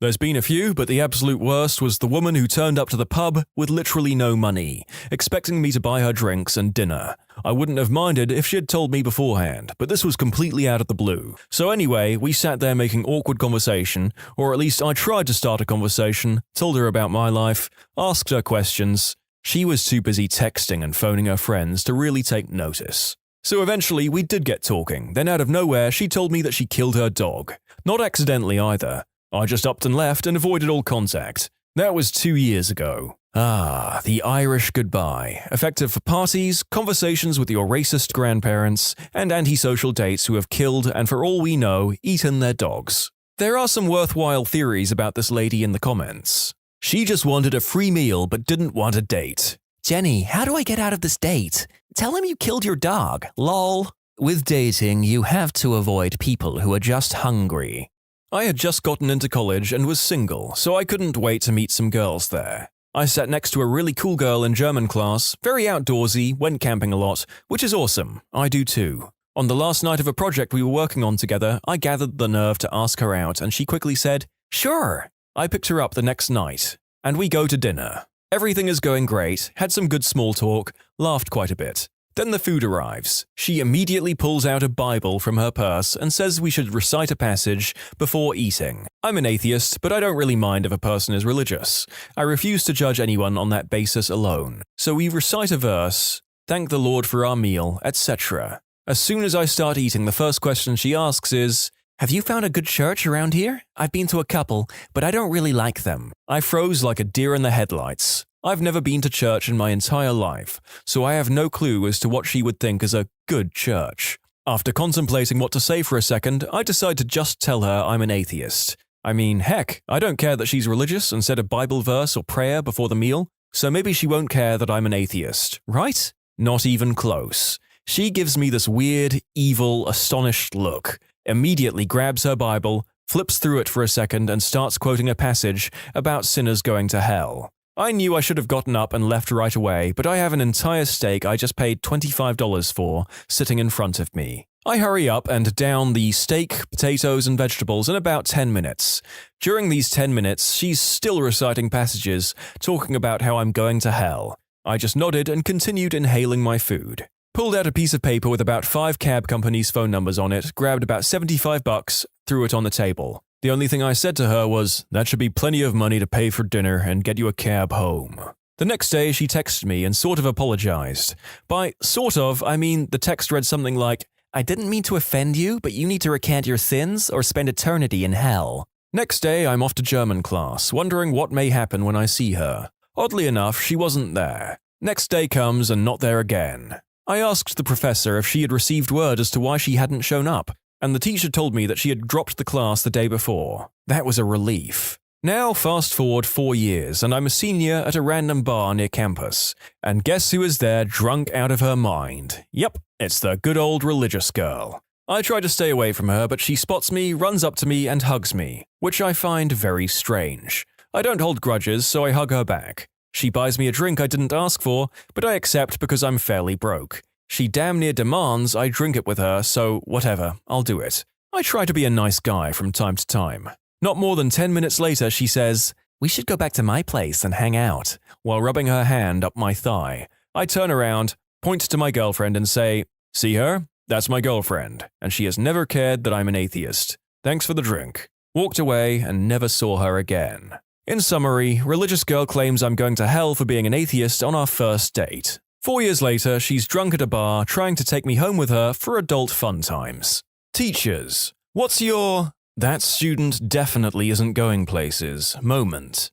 A: There's been a few, but the absolute worst was the woman who turned up to the pub with literally no money, expecting me to buy her drinks and dinner. I wouldn't have minded if she had told me beforehand, but this was completely out of the blue. So anyway, we sat there making awkward conversation, or at least I tried to start a conversation, told her about my life, asked her questions. She was too busy texting and phoning her friends to really take notice. So eventually we did get talking, then out of nowhere she told me that she killed her dog. Not accidentally either. I just upped and left and avoided all contact. That was 2 years ago. Ah, the Irish goodbye. Effective for parties, conversations with your racist grandparents, and antisocial dates who have killed and, for all we know, eaten their dogs. There are some worthwhile theories about this lady in the comments. She just wanted a free meal but didn't want a date. Jenny, how do I get out of this date? Tell him you killed your dog, lol. With dating, you have to avoid people who are just hungry. I had just gotten into college and was single, so I couldn't wait to meet some girls there. I sat next to a really cool girl in German class, very outdoorsy, went camping a lot, which is awesome, I do too. On the last night of a project we were working on together, I gathered the nerve to ask her out, and she quickly said, "Sure." I picked her up the next night, and we go to dinner. Everything is going great, had some good small talk, laughed quite a bit. Then the food arrives. She immediately pulls out a Bible from her purse and says we should recite a passage before eating. I'm an atheist, but I don't really mind if a person is religious. I refuse to judge anyone on that basis alone. So we recite a verse, thank the Lord for our meal, etc. As soon as I start eating, the first question she asks is, "Have you found a good church around here? I've been to a couple, but I don't really like them." I froze like a deer in the headlights. I've never been to church in my entire life, so I have no clue as to what she would think is a good church. After contemplating what to say for a second, I decide to just tell her I'm an atheist. I mean, heck, I don't care that she's religious and said a Bible verse or prayer before the meal, so maybe she won't care that I'm an atheist, right? Not even close. She gives me this weird, evil, astonished look, immediately grabs her Bible, flips through it for a second, and starts quoting a passage about sinners going to hell. I knew I should have gotten up and left right away, but I have an entire steak I just paid $25 for sitting in front of me. I hurry up and down the steak, potatoes, and vegetables in about 10 minutes. During these 10 minutes, she's still reciting passages, talking about how I'm going to hell. I just nodded and continued inhaling my food. Pulled out a piece of paper with about 5 cab companies' phone numbers on it, grabbed about $75, threw it on the table. The only thing I said to her was, "That should be plenty of money to pay for dinner and get you a cab home." The next day, she texted me and sort of apologized. By sort of, I mean the text read something like, "I didn't mean to offend you, but you need to recant your sins or spend eternity in hell." Next day, I'm off to German class, wondering what may happen when I see her. Oddly enough, she wasn't there. Next day comes and not there again. I asked the professor if she had received word as to why she hadn't shown up, and the teacher told me that she had dropped the class the day before. That was a relief. Now fast forward 4 years, and I'm a senior at a random bar near campus. And guess who is there drunk out of her mind? Yep, it's the good old religious girl. I try to stay away from her, but she spots me, runs up to me, and hugs me, which I find very strange. I don't hold grudges, so I hug her back. She buys me a drink I didn't ask for, but I accept because I'm fairly broke. She damn near demands I drink it with her, so whatever, I'll do it. I try to be a nice guy from time to time. Not more than 10 minutes later, she says, "We should go back to my place and hang out," while rubbing her hand up my thigh. I turn around, point to my girlfriend and say, "See her? That's my girlfriend, and she has never cared that I'm an atheist. Thanks for the drink." Walked away and never saw her again. In summary, religious girl claims I'm going to hell for being an atheist on our first date. 4 years later, she's drunk at a bar trying to take me home with her for adult fun times. Teachers, what's your "that student definitely isn't going places" moment?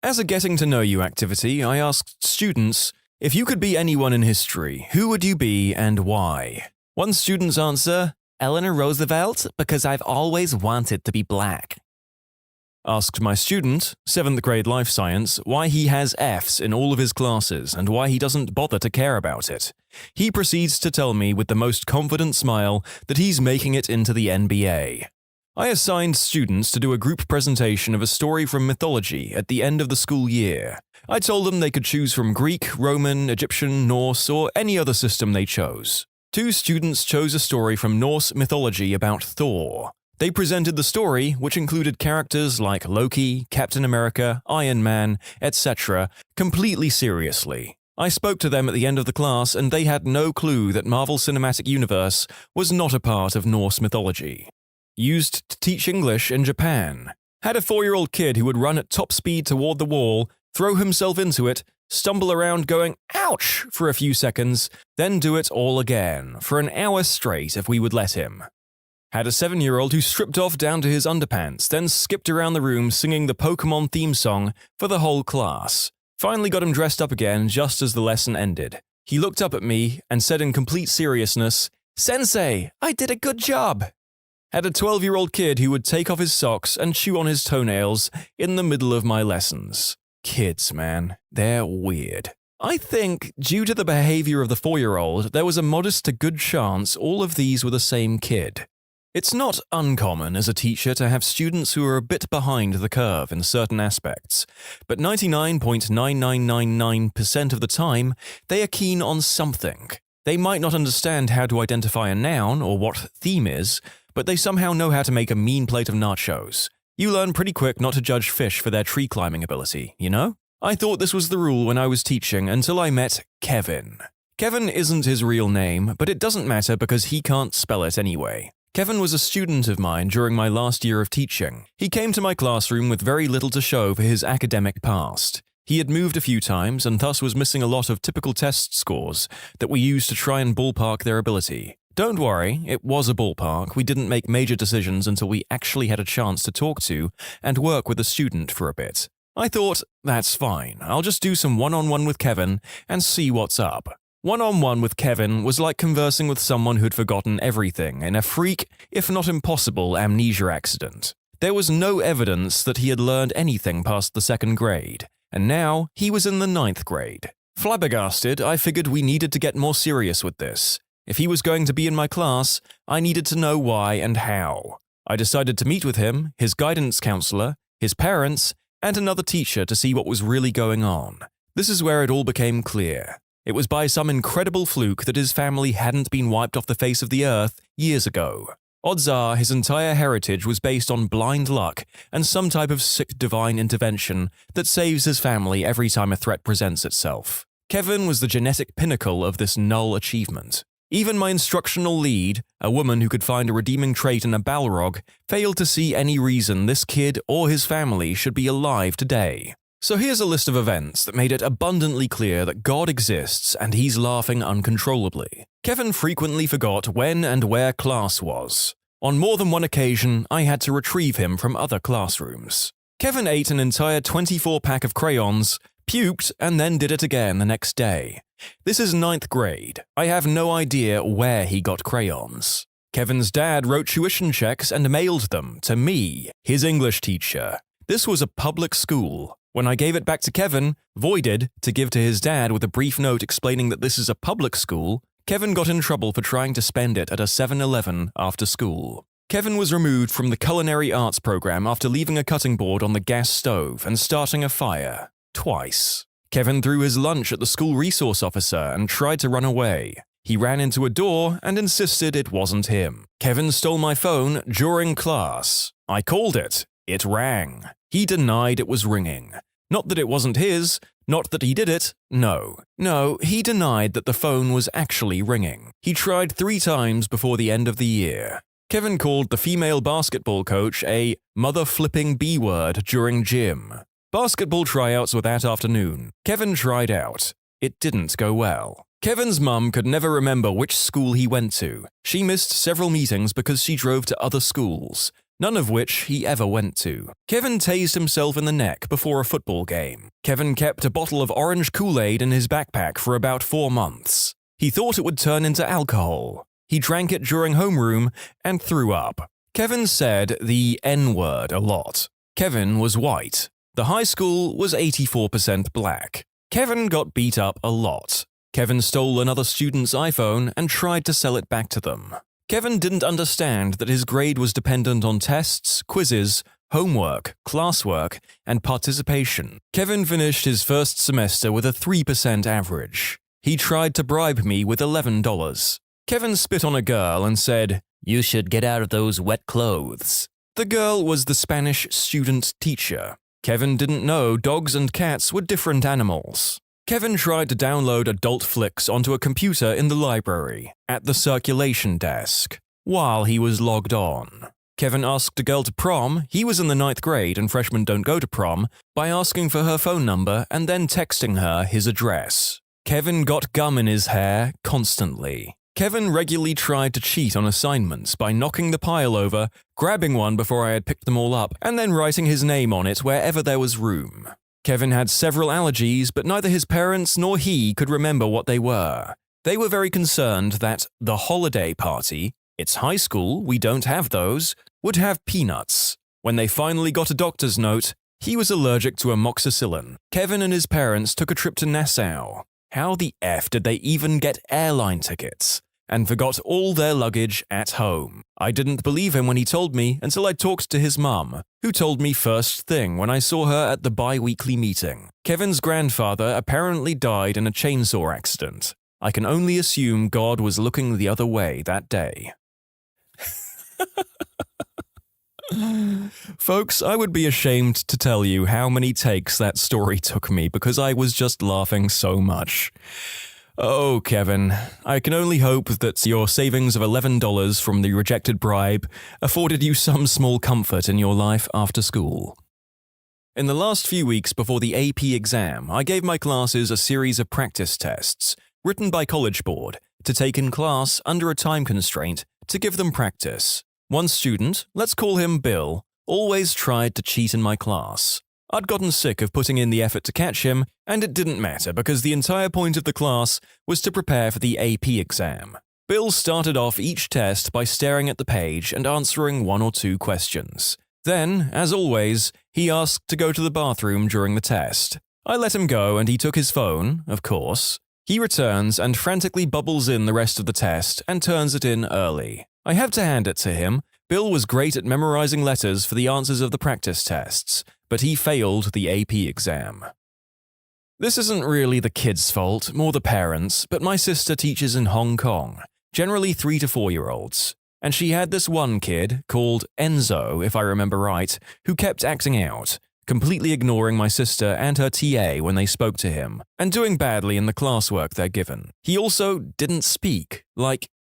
A: As a getting to know you activity, I asked students, if you could be anyone in history, who would you be and why? One student's answer, "Eleanor Roosevelt, because I've always wanted to be black." Asked my student, 7th grade life science, why he has Fs in all of his classes and why he doesn't bother to care about it. He proceeds to tell me with the most confident smile that he's making it into the NBA. I assigned students to do a group presentation of a story from mythology at the end of the school year. I told them they could choose from Greek, Roman, Egyptian, Norse, or any other system they chose. 2 students chose a story from Norse mythology about Thor. They presented the story, which included characters like Loki, Captain America, Iron Man, etc., completely seriously. I spoke to them at the end of the class and they had no clue that Marvel Cinematic Universe was not a part of Norse mythology. Used to teach English in Japan. Had a 4-year-old kid who would run at top speed toward the wall, throw himself into it, stumble around going, "Ouch!" for a few seconds, then do it all again, for an hour straight if we would let him. Had a 7-year-old who stripped off down to his underpants, then skipped around the room singing the Pokemon theme song for the whole class. Finally got him dressed up again just as the lesson ended. He looked up at me and said in complete seriousness, "Sensei, I did a good job." Had a 12-year-old kid who would take off his socks and chew on his toenails in the middle of my lessons. Kids, man, they're weird. I think, due to the behavior of the 4-year-old, there was a modest to good chance all of these were the same kid. It's not uncommon as a teacher to have students who are a bit behind the curve in certain aspects, but 99.9999% of the time, they are keen on something. They might not understand how to identify a noun or what theme is, but they somehow know how to make a mean plate of nachos. You learn pretty quick not to judge fish for their tree climbing ability, you know? I thought this was the rule when I was teaching until I met Kevin. Kevin isn't his real name, but it doesn't matter because he can't spell it anyway. Kevin was a student of mine during my last year of teaching. He came to my classroom with very little to show for his academic past. He had moved a few times and thus was missing a lot of typical test scores that we used to try and ballpark their ability. Don't worry, it was a ballpark. We didn't make major decisions until we actually had a chance to talk to and work with a student for a bit. I thought, that's fine, I'll just do some one-on-one with Kevin and see what's up. One-on-one with Kevin was like conversing with someone who'd forgotten everything in a freak, if not impossible, amnesia accident. There was no evidence that he had learned anything past the 2nd grade, and now he was in the 9th grade. Flabbergasted, I figured we needed to get more serious with this. If he was going to be in my class, I needed to know why and how. I decided to meet with him, his guidance counselor, his parents, and another teacher to see what was really going on. This is where it all became clear. It was by some incredible fluke that his family hadn't been wiped off the face of the earth years ago. Odds are his entire heritage was based on blind luck and some type of sick divine intervention that saves his family every time a threat presents itself. Kevin was the genetic pinnacle of this null achievement. Even my instructional lead, a woman who could find a redeeming trait in a Balrog, failed to see any reason this kid or his family should be alive today. So here's a list of events that made it abundantly clear that God exists and he's laughing uncontrollably. Kevin frequently forgot when and where class was. On more than one occasion, I had to retrieve him from other classrooms. Kevin ate an entire 24-pack of crayons, puked, and then did it again the next day. This is 9th grade. I have no idea where he got crayons. Kevin's dad wrote tuition checks and mailed them to me, his English teacher. This was a public school. When I gave it back to Kevin, voided, to give to his dad with a brief note explaining that this is a public school, Kevin got in trouble for trying to spend it at a 7-Eleven after school. Kevin was removed from the culinary arts program after leaving a cutting board on the gas stove and starting a fire. Twice. Kevin threw his lunch at the school resource officer and tried to run away. He ran into a door and insisted it wasn't him. Kevin stole my phone during class. I called it. It rang. He denied it was ringing. Not that it wasn't his, not that he did it, no. No, he denied that the phone was actually ringing. He tried 3 times before the end of the year. Kevin called the female basketball coach a mother-flipping B-word during gym. Basketball tryouts were that afternoon. Kevin tried out. It didn't go well. Kevin's mum could never remember which school he went to. She missed several meetings because she drove to other schools, none of which he ever went to. Kevin tased himself in the neck before a football game. Kevin kept a bottle of orange Kool-Aid in his backpack for about 4 months. He thought it would turn into alcohol. He drank it during homeroom and threw up. Kevin said the N-word a lot. Kevin was white. The high school was 84% black. Kevin got beat up a lot. Kevin stole another student's iPhone and tried to sell it back to them. Kevin didn't understand that his grade was dependent on tests, quizzes, homework, classwork, and participation. Kevin finished his first semester with a 3% average. He tried to bribe me with $11. Kevin spit on a girl and said, "You should get out of those wet clothes." The girl was the Spanish student teacher. Kevin didn't know dogs and cats were different animals. Kevin tried to download adult flicks onto a computer in the library, at the circulation desk, while he was logged on. Kevin asked a girl to prom, he was in the 9th grade and freshmen don't go to prom, by asking for her phone number and then texting her his address. Kevin got gum in his hair constantly. Kevin regularly tried to cheat on assignments by knocking the pile over, grabbing one before I had picked them all up, and then writing his name on it wherever there was room. Kevin had several allergies, but neither his parents nor he could remember what they were. They were very concerned that the holiday party, it's high school, we don't have those, would have peanuts. When they finally got a doctor's note, he was allergic to amoxicillin. Kevin and his parents took a trip to Nassau. How the F did they even get airline tickets? And forgot all their luggage at home. I didn't believe him when he told me until I talked to his mum, who told me first thing when I saw her at the bi-weekly meeting. Kevin's grandfather apparently died in a chainsaw accident. I can only assume God was looking the other way that day. Folks, I would be ashamed to tell you how many takes that story took me because I was just laughing so much. Oh, Kevin, I can only hope that your savings of $11 from the rejected bribe afforded you some small comfort in your life after school. In the last few weeks before the AP exam, I gave my classes a series of practice tests, written by College Board, to take in class under a time constraint to give them practice. One student, let's call him Bill, always tried to cheat in my class. I'd gotten sick of putting in the effort to catch him, and it didn't matter because the entire point of the class was to prepare for the AP exam. Bill started off each test by staring at the page and answering one or two questions. Then, as always, he asked to go to the bathroom during the test. I let him go and he took his phone, of course. He returns and frantically bubbles in the rest of the test and turns it in early. I have to hand it to him. Bill was great at memorizing letters for the answers of the practice tests, but he failed the AP exam. This isn't really the kid's fault, more the parents', but my sister teaches in Hong Kong, generally 3 to 4-year-olds. And she had this one kid, called Enzo, if I remember right, who kept acting out, completely ignoring my sister and her TA when they spoke to him, and doing badly in the classwork they're given. He also didn't speak,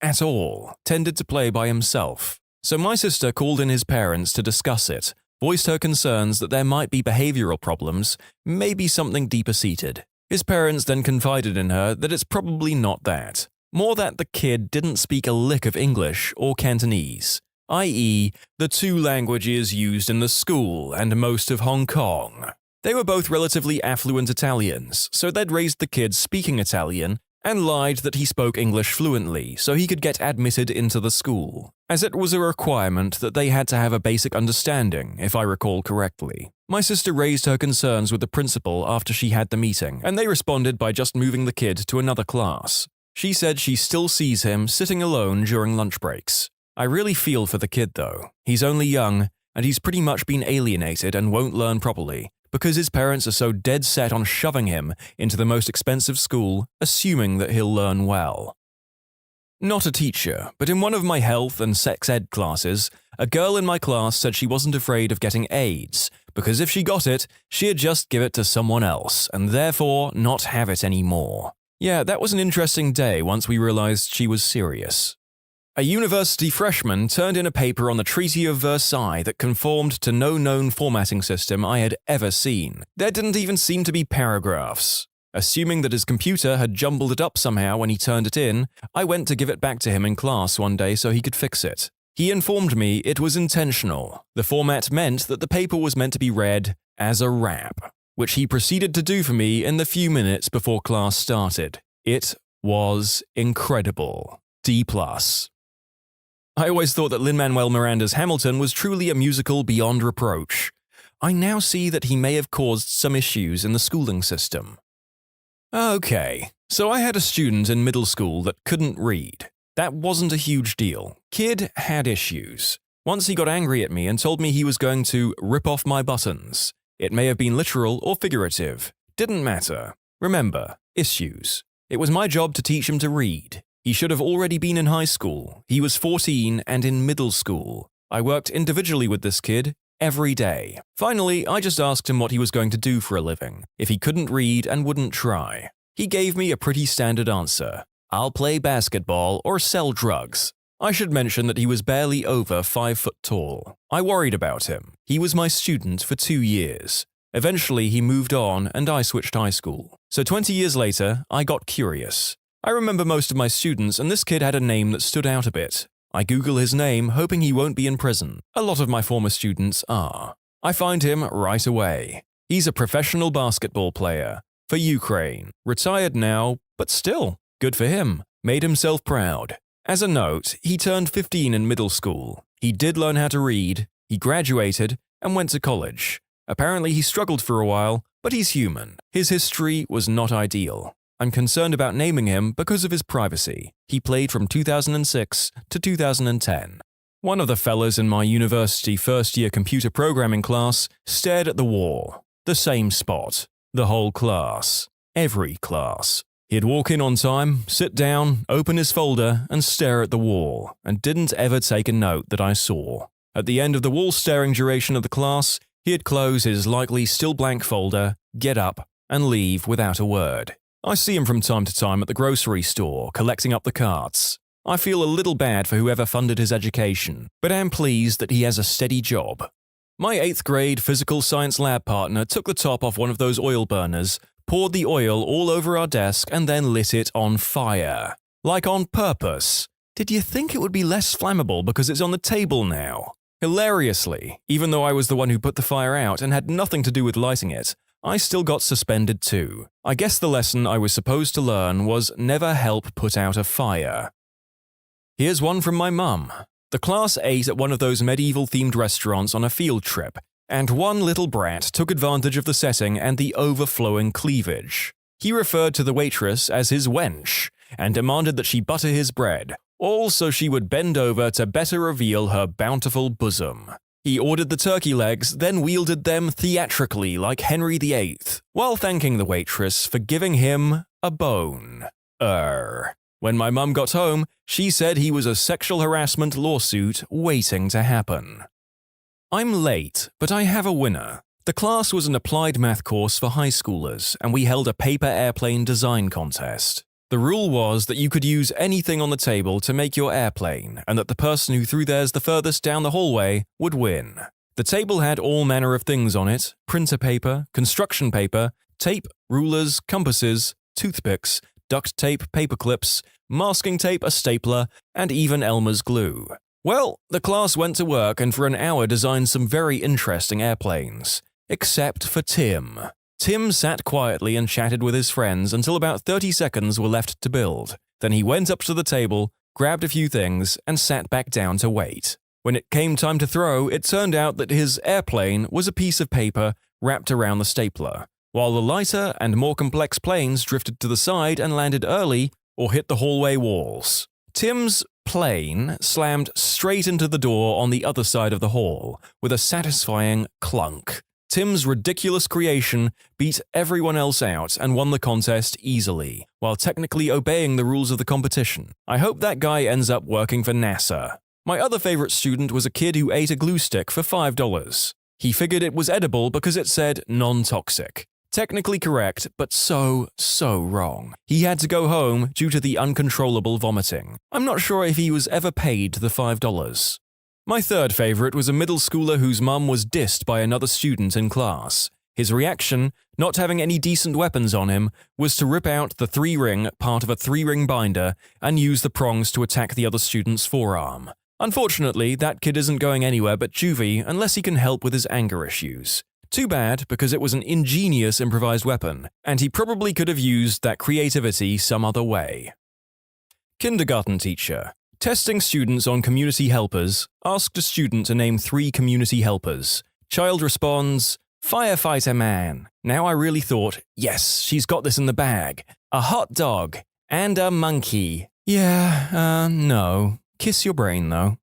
A: at all, tended to play by himself. So my sister called in his parents to discuss it, voiced her concerns that there might be behavioral problems, maybe something deeper seated. His parents then confided in her that it's probably not that. More that the kid didn't speak a lick of English or Cantonese, i.e., the two languages used in the school and most of Hong Kong. They were both relatively affluent Italians, so they'd raised the kid speaking Italian and lied that he spoke English fluently so he could get admitted into the school, as it was a requirement that they had to have a basic understanding, if I recall correctly. My sister raised her concerns with the principal after she had the meeting, and they responded by just moving the kid to another class. She said she still sees him sitting alone during lunch breaks. I really feel for the kid though. He's only young, and he's pretty much been alienated and won't learn properly, because his parents are so dead set on shoving him into the most expensive school, assuming that he'll learn well. Not a teacher, but in one of my health and sex ed classes, a girl in my class said she wasn't afraid of getting AIDS, because if she got it, she'd just give it to someone else, and therefore not have it anymore. Yeah, that was an interesting day once we realized she was serious. A university freshman turned in a paper on the Treaty of Versailles that conformed to no known formatting system I had ever seen. There didn't even seem to be paragraphs. Assuming that his computer had jumbled it up somehow when he turned it in, I went to give it back to him in class one day so he could fix it. He informed me it was intentional. The format meant that the paper was meant to be read as a rap, which he proceeded to do for me in the few minutes before class started. It was incredible. D+. I always thought that Lin-Manuel Miranda's Hamilton was truly a musical beyond reproach. I now see that he may have caused some issues in the schooling system. Okay, so I had a student in middle school that couldn't read. That wasn't a huge deal. Kid had issues. Once he got angry at me and told me he was going to rip off my buttons. It may have been literal or figurative. Didn't matter. Remember, issues. It was my job to teach him to read. He should have already been in high school. He was 14 and in middle school. I worked individually with this kid every day. Finally, I just asked him what he was going to do for a living, if he couldn't read and wouldn't try. He gave me a pretty standard answer. I'll play basketball or sell drugs. I should mention that he was barely over 5 foot tall. I worried about him. He was my student for 2 years. Eventually, he moved on and I switched high school. So 20 years later, I got curious. I remember most of my students, and this kid had a name that stood out a bit. I Google his name, hoping he won't be in prison. A lot of my former students are. I find him right away. He's a professional basketball player for Ukraine. Retired now, but still, good for him. Made himself proud. As a note, he turned 15 in middle school. He did learn how to read, he graduated, and went to college. Apparently he struggled for a while, but he's human. His history was not ideal. I'm concerned about naming him because of his privacy. He played from 2006 to 2010. One of the fellas in my university first-year computer programming class stared at the wall. The same spot. The whole class. Every class. He'd walk in on time, sit down, open his folder, and stare at the wall, and didn't ever take a note that I saw. At the end of the wall-staring duration of the class, he'd close his likely still blank folder, get up, and leave without a word. I see him from time to time at the grocery store, collecting up the carts. I feel a little bad for whoever funded his education, but am pleased that he has a steady job. My 8th grade physical science lab partner took the top off one of those oil burners, poured the oil all over our desk, and then lit it on fire. Like on purpose. Did you think it would be less flammable because it's on the table now? Hilariously, even though I was the one who put the fire out and had nothing to do with lighting it, I still got suspended too. I guess the lesson I was supposed to learn was never help put out a fire. Here's one from my mum. The class ate at one of those medieval-themed restaurants on a field trip, and one little brat took advantage of the setting and the overflowing cleavage. He referred to the waitress as his wench, and demanded that she butter his bread, all so she would bend over to better reveal her bountiful bosom. He ordered the turkey legs, then wielded them theatrically like Henry VIII, while thanking the waitress for giving him a bone. When my mum got home, she said he was a sexual harassment lawsuit waiting to happen. I'm late, but I have a winner. The class was an applied math course for high schoolers, and we held a paper airplane design contest. The rule was that you could use anything on the table to make your airplane, and that the person who threw theirs the furthest down the hallway would win. The table had all manner of things on it: printer paper, construction paper, tape, rulers, compasses, toothpicks, duct tape, paper clips, masking tape, a stapler, and even Elmer's glue. Well, the class went to work and for an hour designed some very interesting airplanes. Except for Tim. Tim sat quietly and chatted with his friends until about 30 seconds were left to build. Then he went up to the table, grabbed a few things, and sat back down to wait. When it came time to throw, it turned out that his airplane was a piece of paper wrapped around the stapler, while the lighter and more complex planes drifted to the side and landed early or hit the hallway walls. Tim's plane slammed straight into the door on the other side of the hall, with a satisfying clunk. Tim's ridiculous creation beat everyone else out and won the contest easily, while technically obeying the rules of the competition. I hope that guy ends up working for NASA. My other favorite student was a kid who ate a glue stick for $5. He figured it was edible because it said non-toxic. Technically correct, but so wrong. He had to go home due to the uncontrollable vomiting. I'm not sure if he was ever paid the $5. My third favorite was a middle schooler whose mum was dissed by another student in class. His reaction, not having any decent weapons on him, was to rip out the 3-ring part of a 3-ring binder and use the prongs to attack the other student's forearm. Unfortunately, that kid isn't going anywhere but juvie unless he can help with his anger issues. Too bad, because it was an ingenious improvised weapon, and he probably could have used that creativity some other way. Kindergarten teacher. Testing students on community helpers, asked a student to name 3 community helpers. Child responds, "Firefighter man." Now I really thought, yes, she's got this in the bag. A hot dog. And a monkey. Yeah, no. Kiss your brain, though.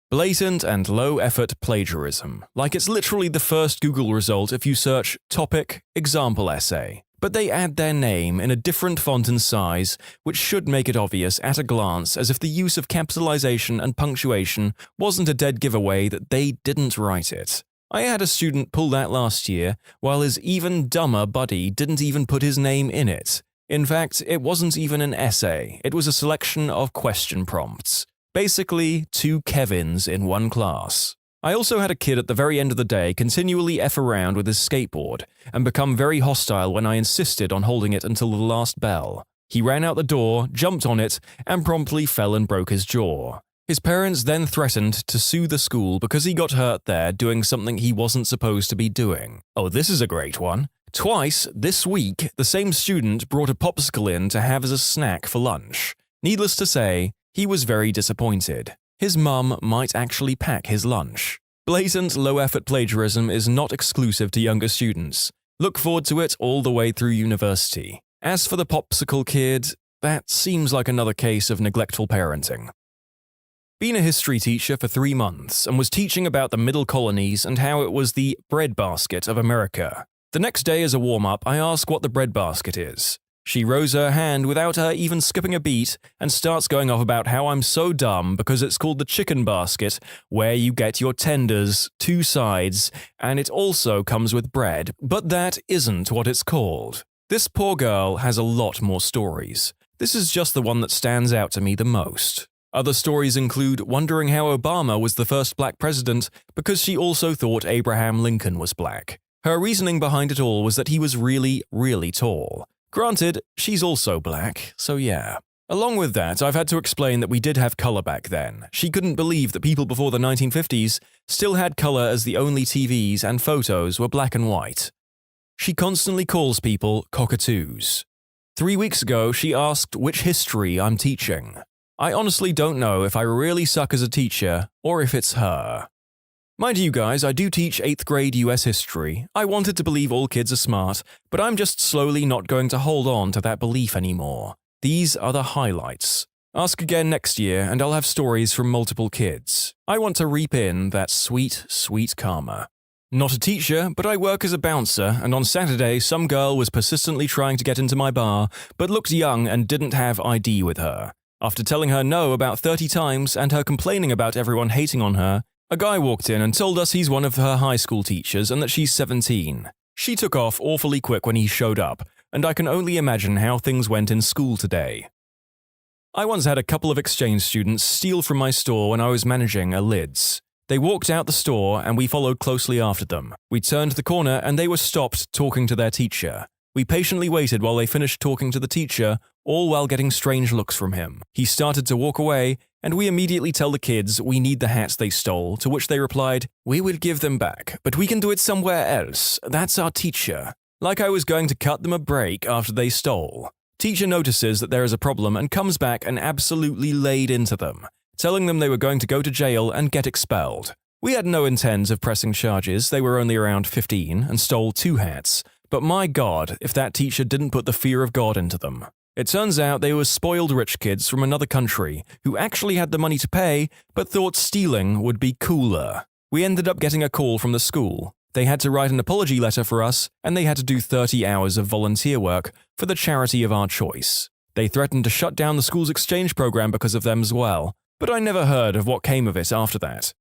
A: Blatant and low-effort plagiarism. Like it's literally the first Google result if you search topic, example essay. But they add their name in a different font and size, which should make it obvious at a glance, as if the use of capitalization and punctuation wasn't a dead giveaway that they didn't write it. I had a student pull that last year, while his even dumber buddy didn't even put his name in it. In fact, it wasn't even an essay, it was a selection of question prompts. Basically, 2 Kevins in one class. I also had a kid at the very end of the day continually F around with his skateboard and become very hostile when I insisted on holding it until the last bell. He ran out the door, jumped on it, and promptly fell and broke his jaw. His parents then threatened to sue the school because he got hurt there doing something he wasn't supposed to be doing. Oh, this is a great one. Twice this week, the same student brought a popsicle in to have as a snack for lunch. Needless to say, he was very disappointed. His mum might actually pack his lunch. Blatant low-effort plagiarism is not exclusive to younger students. Look forward to it all the way through university. As for the popsicle kid, that seems like another case of neglectful parenting. Been a history teacher for 3 months and was teaching about the Middle Colonies and how it was the breadbasket of America. The next day as a warm-up, I ask what the breadbasket is. She rose her hand without her even skipping a beat and starts going off about how I'm so dumb because it's called the chicken basket, where you get your tenders, 2 sides, and it also comes with bread, but that isn't what it's called. This poor girl has a lot more stories. This is just the one that stands out to me the most. Other stories include wondering how Obama was the first black president because she also thought Abraham Lincoln was black. Her reasoning behind it all was that he was really, really tall. Granted, she's also black, so yeah. Along with that, I've had to explain that we did have color back then. She couldn't believe that people before the 1950s still had color as the only TVs and photos were black and white. She constantly calls people cockatoos. 3 weeks ago, she asked which history I'm teaching. I honestly don't know if I really suck as a teacher or if it's her. Mind you guys, I do teach 8th grade US history. I wanted to believe all kids are smart, but I'm just slowly not going to hold on to that belief anymore. These are the highlights. Ask again next year and I'll have stories from multiple kids. I want to reap in that sweet, sweet karma. Not a teacher, but I work as a bouncer, and on Saturday some girl was persistently trying to get into my bar, but looked young and didn't have ID with her. After telling her no about 30 times and her complaining about everyone hating on her, a guy walked in and told us he's one of her high school teachers and that she's 17. She took off awfully quick when he showed up, and I can only imagine how things went in school today. I once had a couple of exchange students steal from my store when I was managing a Lids. They walked out the store and we followed closely after them. We turned the corner and they were stopped talking to their teacher. We patiently waited while they finished talking to the teacher, all while getting strange looks from him. He started to walk away, and we immediately tell the kids we need the hats they stole, to which they replied, "We will give them back, but we can do it somewhere else. That's our teacher." Like I was going to cut them a break after they stole. Teacher notices that there is a problem and comes back and absolutely laid into them, telling them they were going to go to jail and get expelled. We had no intent of pressing charges, they were only around 15 and stole 2 hats. But my God, if that teacher didn't put the fear of God into them. It turns out they were spoiled rich kids from another country who actually had the money to pay but thought stealing would be cooler. We ended up getting a call from the school. They had to write an apology letter for us and they had to do 30 hours of volunteer work for the charity of our choice. They threatened to shut down the school's exchange program because of them as well, but I never heard of what came of it after that.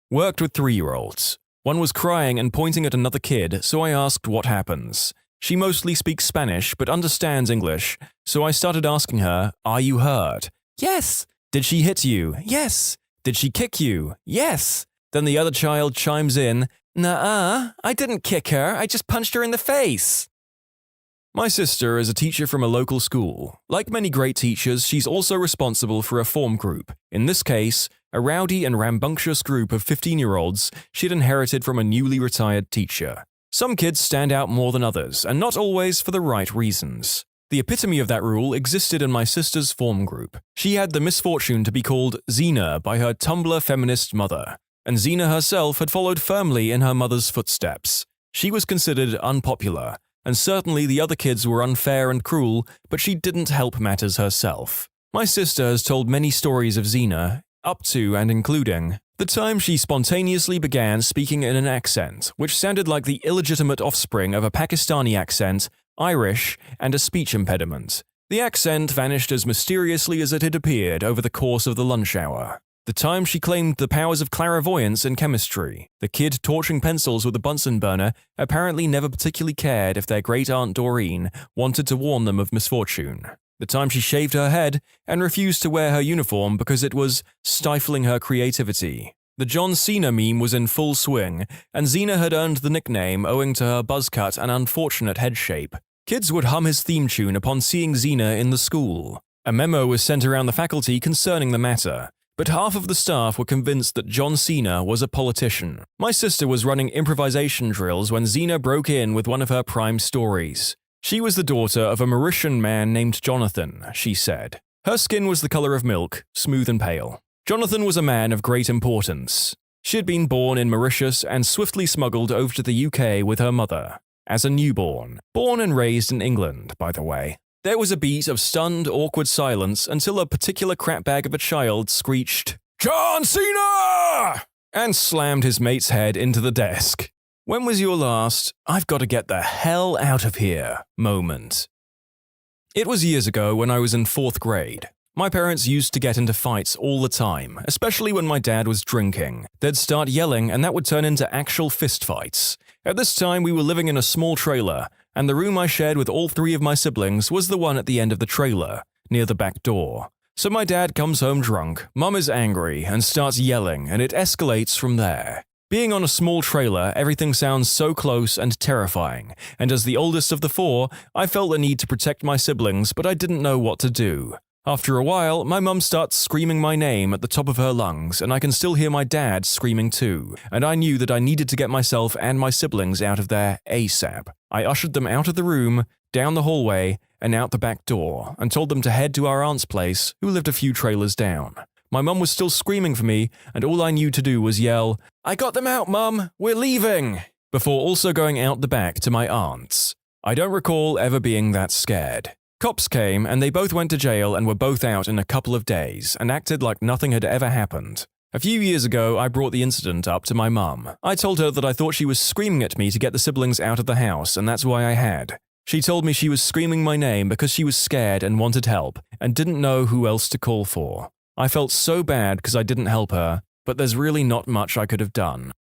A: Worked with 3-year-olds. One was crying and pointing at another kid, so I asked what happens. She mostly speaks Spanish but understands English, so I started asking her, "Are you hurt?" "Yes." "Did she hit you?" "Yes." "Did she kick you?" "Yes." Then the other child chimes in, "Nuh-uh, I didn't kick her, I just punched her in the face." My sister is a teacher from a local school. Like many great teachers, she's also responsible for a form group. In this case, a rowdy and rambunctious group of 15-year-olds she'd inherited from a newly retired teacher. Some kids stand out more than others, and not always for the right reasons. The epitome of that rule existed in my sister's form group. She had the misfortune to be called Xena by her Tumblr feminist mother, and Xena herself had followed firmly in her mother's footsteps. She was considered unpopular, and certainly the other kids were unfair and cruel, but she didn't help matters herself. My sister has told many stories of Xena, up to and including the time she spontaneously began speaking in an accent, which sounded like the illegitimate offspring of a Pakistani accent, Irish, and a speech impediment. The accent vanished as mysteriously as it had appeared over the course of the lunch hour. The time she claimed the powers of clairvoyance in chemistry. The kid torching pencils with a Bunsen burner apparently never particularly cared if their great-aunt Doreen wanted to warn them of misfortune. The time she shaved her head and refused to wear her uniform because it was stifling her creativity. The John Cena meme was in full swing, and Xena had earned the nickname owing to her buzz cut and unfortunate head shape. Kids would hum his theme tune upon seeing Xena in the school. A memo was sent around the faculty concerning the matter, but half of the staff were convinced that John Cena was a politician. My sister was running improvisation drills when Xena broke in with one of her prime stories. She was the daughter of a Mauritian man named Jonathan, she said. Her skin was the color of milk, smooth and pale. Jonathan was a man of great importance. She had been born in Mauritius and swiftly smuggled over to the UK with her mother. As a newborn. Born and raised in England, by the way. There was a beat of stunned, awkward silence until a particular crapbag of a child screeched, "John Cena!" and slammed his mate's head into the desk. When was your last, "I've got to get the hell out of here" moment? It was years ago when I was in 4th grade. My parents used to get into fights all the time, especially when my dad was drinking. They'd start yelling and that would turn into actual fistfights. At this time, we were living in a small trailer, and the room I shared with all 3 of my siblings was the one at the end of the trailer, near the back door. So my dad comes home drunk, Mum is angry and starts yelling, and it escalates from there. Being on a small trailer, everything sounds so close and terrifying, and as the oldest of the 4, I felt the need to protect my siblings, but I didn't know what to do. After a while, my mum starts screaming my name at the top of her lungs, and I can still hear my dad screaming too, and I knew that I needed to get myself and my siblings out of there ASAP. I ushered them out of the room, down the hallway, and out the back door, and told them to head to our aunt's place, who lived a few trailers down. My mum was still screaming for me, and all I knew to do was yell, "I got them out, Mum! We're leaving!" before also going out the back to my aunt's. I don't recall ever being that scared. Cops came, and they both went to jail and were both out in a couple of days, and acted like nothing had ever happened. A few years ago, I brought the incident up to my mum. I told her that I thought she was screaming at me to get the siblings out of the house, and that's why I had. She told me she was screaming my name because she was scared and wanted help, and didn't know who else to call for. I felt so bad because I didn't help her, but there's really not much I could have done.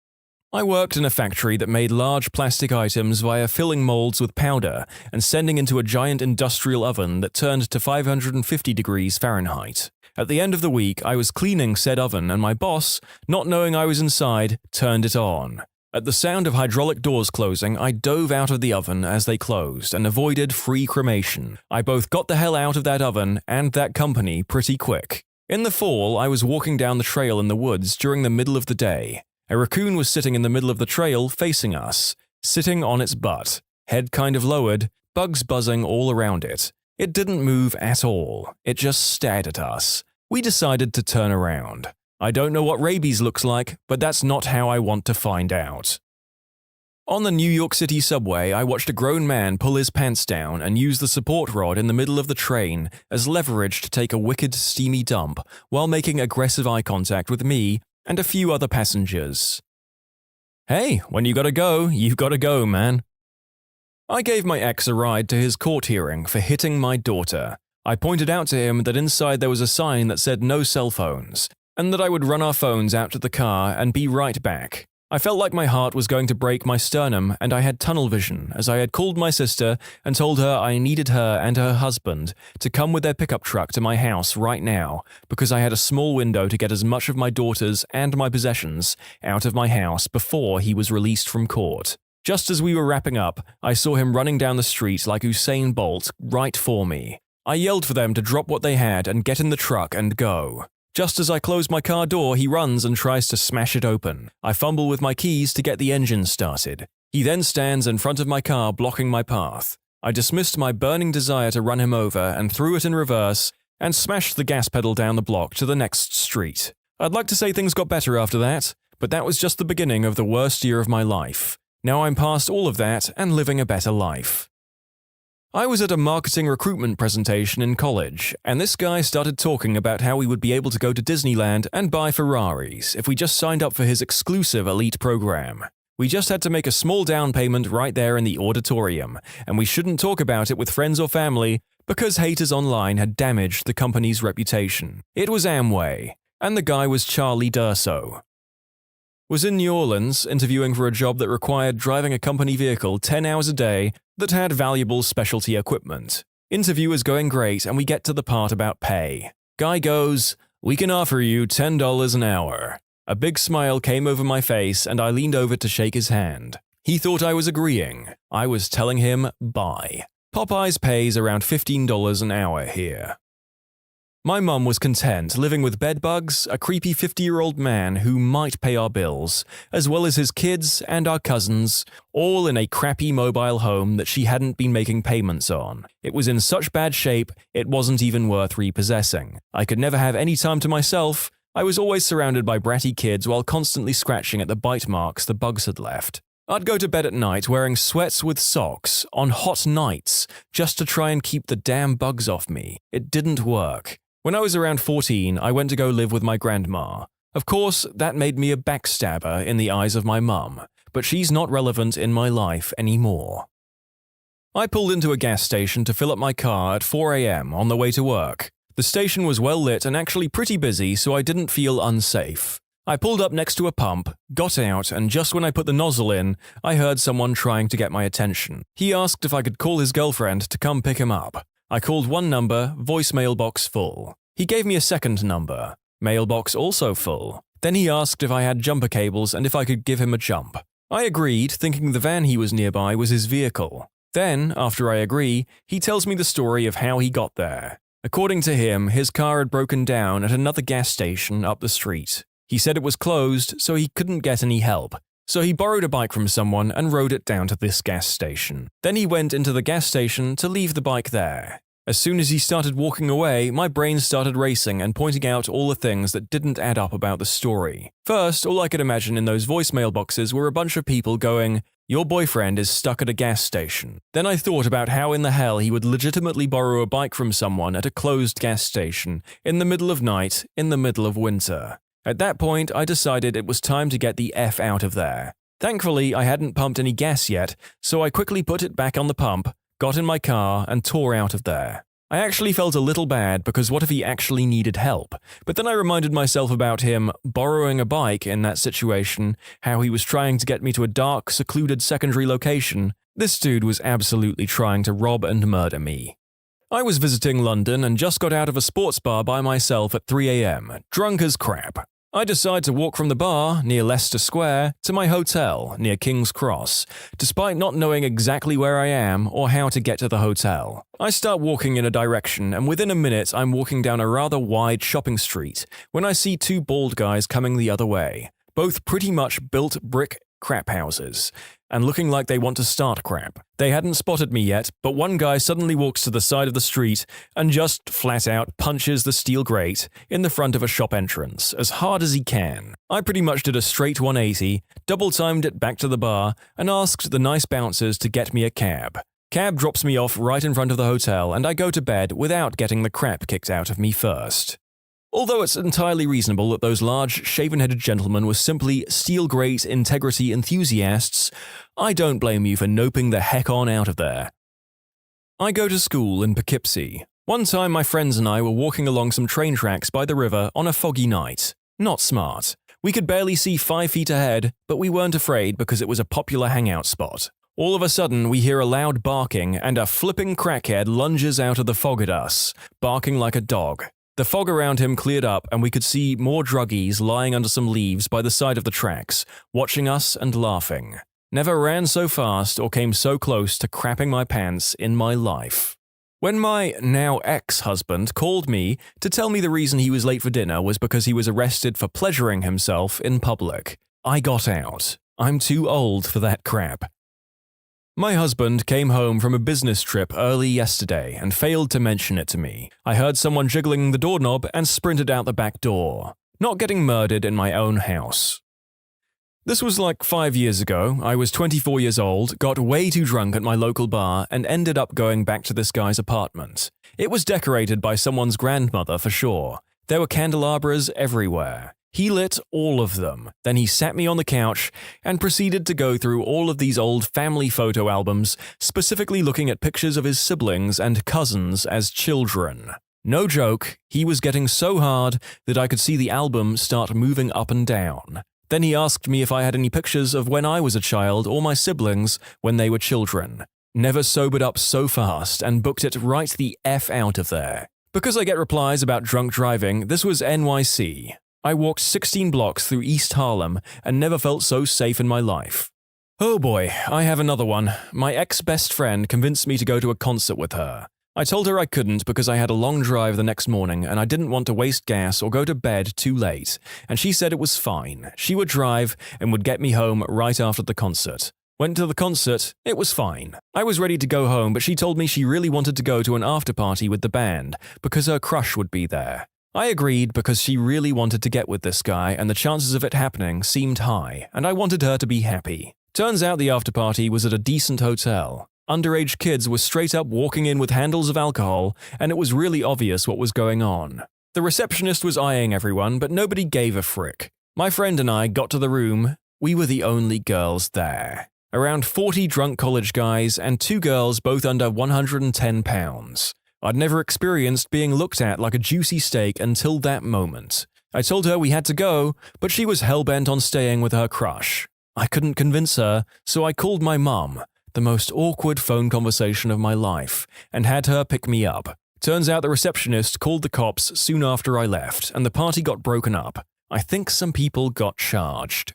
A: I worked in a factory that made large plastic items via filling molds with powder and sending into a giant industrial oven that turned to 550 degrees Fahrenheit. At the end of the week, I was cleaning said oven and my boss, not knowing I was inside, turned it on. At the sound of hydraulic doors closing, I dove out of the oven as they closed and avoided free cremation. I both got the hell out of that oven and that company pretty quick. In the fall, I was walking down the trail in the woods during the middle of the day. A raccoon was sitting in the middle of the trail facing us, sitting on its butt, head kind of lowered, bugs buzzing all around it. It didn't move at all, it just stared at us. We decided to turn around. I don't know what rabies looks like, but that's not how I want to find out. On the New York City subway, I watched a grown man pull his pants down and use the support rod in the middle of the train as leverage to take a wicked steamy dump while making aggressive eye contact with me and a few other passengers. Hey, when you gotta go, you've gotta go, man. I gave my ex a ride to his court hearing for hitting my daughter. I pointed out to him that inside there was a sign that said no cell phones, and that I would run our phones out to the car and be right back. I felt like my heart was going to break my sternum, and I had tunnel vision as I had called my sister and told her I needed her and her husband to come with their pickup truck to my house right now because I had a small window to get as much of my daughter's and my possessions out of my house before he was released from court. Just as we were wrapping up, I saw him running down the street like Usain Bolt right for me. I yelled for them to drop what they had and get in the truck and go. Just as I close my car door, he runs and tries to smash it open. I fumble with my keys to get the engine started. He then stands in front of my car, blocking my path. I dismissed my burning desire to run him over and threw it in reverse and smashed the gas pedal down the block to the next street. I'd like to say things got better after that, but that was just the beginning of the worst year of my life. Now I'm past all of that and living a better life. I was at a marketing recruitment presentation in college, and this guy started talking about how we would be able to go to Disneyland and buy Ferraris if we just signed up for his exclusive elite program. We just had to make a small down payment right there in the auditorium, and we shouldn't talk about it with friends or family because haters online had damaged the company's reputation. It was Amway, and the guy was Charlie D'Urso. Was in New Orleans interviewing for a job that required driving a company vehicle 10 hours a day that had valuable specialty equipment. Interview is going great and we get to the part about pay. Guy goes, "We can offer you $10 an hour." A big smile came over my face and I leaned over to shake his hand. He thought I was agreeing. I was telling him bye. Popeyes pays around $15 an hour here. My mum was content living with bedbugs, a creepy 50-year-old man who might pay our bills, as well as his kids and our cousins, all in a crappy mobile home that she hadn't been making payments on. It was in such bad shape, it wasn't even worth repossessing. I could never have any time to myself. I was always surrounded by bratty kids while constantly scratching at the bite marks the bugs had left. I'd go to bed at night wearing sweats with socks on hot nights just to try and keep the damn bugs off me. It didn't work. When I was around 14, I went to go live with my grandma. Of course, that made me a backstabber in the eyes of my mum, but she's not relevant in my life anymore. I pulled into a gas station to fill up my car at 4 a.m. on the way to work. The station was well lit and actually pretty busy, so I didn't feel unsafe. I pulled up next to a pump, got out, and just when I put the nozzle in, I heard someone trying to get my attention. He asked if I could call his girlfriend to come pick him up. I called one number, voicemail box full. He gave me a second number, mailbox also full. Then he asked if I had jumper cables and if I could give him a jump. I agreed, thinking the van he was nearby was his vehicle. Then, after I agree, he tells me the story of how he got there. According to him, his car had broken down at another gas station up the street. He said it was closed, so he couldn't get any help. So he borrowed a bike from someone and rode it down to this gas station. Then he went into the gas station to leave the bike there. As soon as he started walking away, my brain started racing and pointing out all the things that didn't add up about the story. First, all I could imagine in those voicemail boxes were a bunch of people going, "Your boyfriend is stuck at a gas station." Then I thought about how in the hell he would legitimately borrow a bike from someone at a closed gas station, in the middle of night, in the middle of winter. At that point, I decided it was time to get the F out of there. Thankfully, I hadn't pumped any gas yet, so I quickly put it back on the pump, got in my car, and tore out of there. I actually felt a little bad because what if he actually needed help? But then I reminded myself about him borrowing a bike in that situation, how he was trying to get me to a dark, secluded secondary location. This dude was absolutely trying to rob and murder me. I was visiting London and just got out of a sports bar by myself at 3 a.m., drunk as crap. I decide to walk from the bar, near Leicester Square, to my hotel, near King's Cross, despite not knowing exactly where I am or how to get to the hotel. I start walking in a direction, and within a minute I'm walking down a rather wide shopping street when I see two bald guys coming the other way, both pretty much built brick crap houses, and looking like they want to start crap. They hadn't spotted me yet, but one guy suddenly walks to the side of the street and just flat out punches the steel grate in the front of a shop entrance as hard as he can. I pretty much did a straight 180, double-timed it back to the bar, and asked the nice bouncers to get me a cab. Cab drops me off right in front of the hotel, and I go to bed without getting the crap kicked out of me first. Although it's entirely reasonable that those large, shaven-headed gentlemen were simply steel-grate integrity enthusiasts, I don't blame you for noping the heck on out of there. I go to school in Poughkeepsie. One time my friends and I were walking along some train tracks by the river on a foggy night. Not smart. We could barely see 5 feet ahead, but we weren't afraid because it was a popular hangout spot. All of a sudden, we hear a loud barking and a flipping crackhead lunges out of the fog at us, barking like a dog. The fog around him cleared up and we could see more druggies lying under some leaves by the side of the tracks, watching us and laughing. Never ran so fast or came so close to crapping my pants in my life. When my now ex-husband called me to tell me the reason he was late for dinner was because he was arrested for pleasuring himself in public, I got out. I'm too old for that crap. My husband came home from a business trip early yesterday and failed to mention it to me. I heard someone jiggling the doorknob and sprinted out the back door. Not getting murdered in my own house. This was like 5 years ago. I was 24 years old, got way too drunk at my local bar, and ended up going back to this guy's apartment. It was decorated by someone's grandmother for sure. There were candelabras everywhere. He lit all of them. Then he sat me on the couch and proceeded to go through all of these old family photo albums, specifically looking at pictures of his siblings and cousins as children. No joke, he was getting so hard that I could see the album start moving up and down. Then he asked me if I had any pictures of when I was a child or my siblings when they were children. Never sobered up so fast and booked it right the F out of there. Because I get replies about drunk driving, this was NYC. I walked 16 blocks through East Harlem and never felt so safe in my life. Oh boy, I have another one. My ex-best friend convinced me to go to a concert with her. I told her I couldn't because I had a long drive the next morning and I didn't want to waste gas or go to bed too late, and she said it was fine. She would drive and would get me home right after the concert. Went to the concert, it was fine. I was ready to go home, but she told me she really wanted to go to an after-party with the band because her crush would be there. I agreed because she really wanted to get with this guy and the chances of it happening seemed high, and I wanted her to be happy. Turns out the after-party was at a decent hotel. Underage kids were straight up walking in with handles of alcohol, and it was really obvious what was going on. The receptionist was eyeing everyone, but nobody gave a frick. My friend and I got to the room. We were the only girls there. Around 40 drunk college guys and 2 girls both under 110 pounds. I'd never experienced being looked at like a juicy steak until that moment. I told her we had to go, but she was hell-bent on staying with her crush. I couldn't convince her, so I called my mum, the most awkward phone conversation of my life, and had her pick me up. Turns out the receptionist called the cops soon after I left, and the party got broken up. I think some people got charged.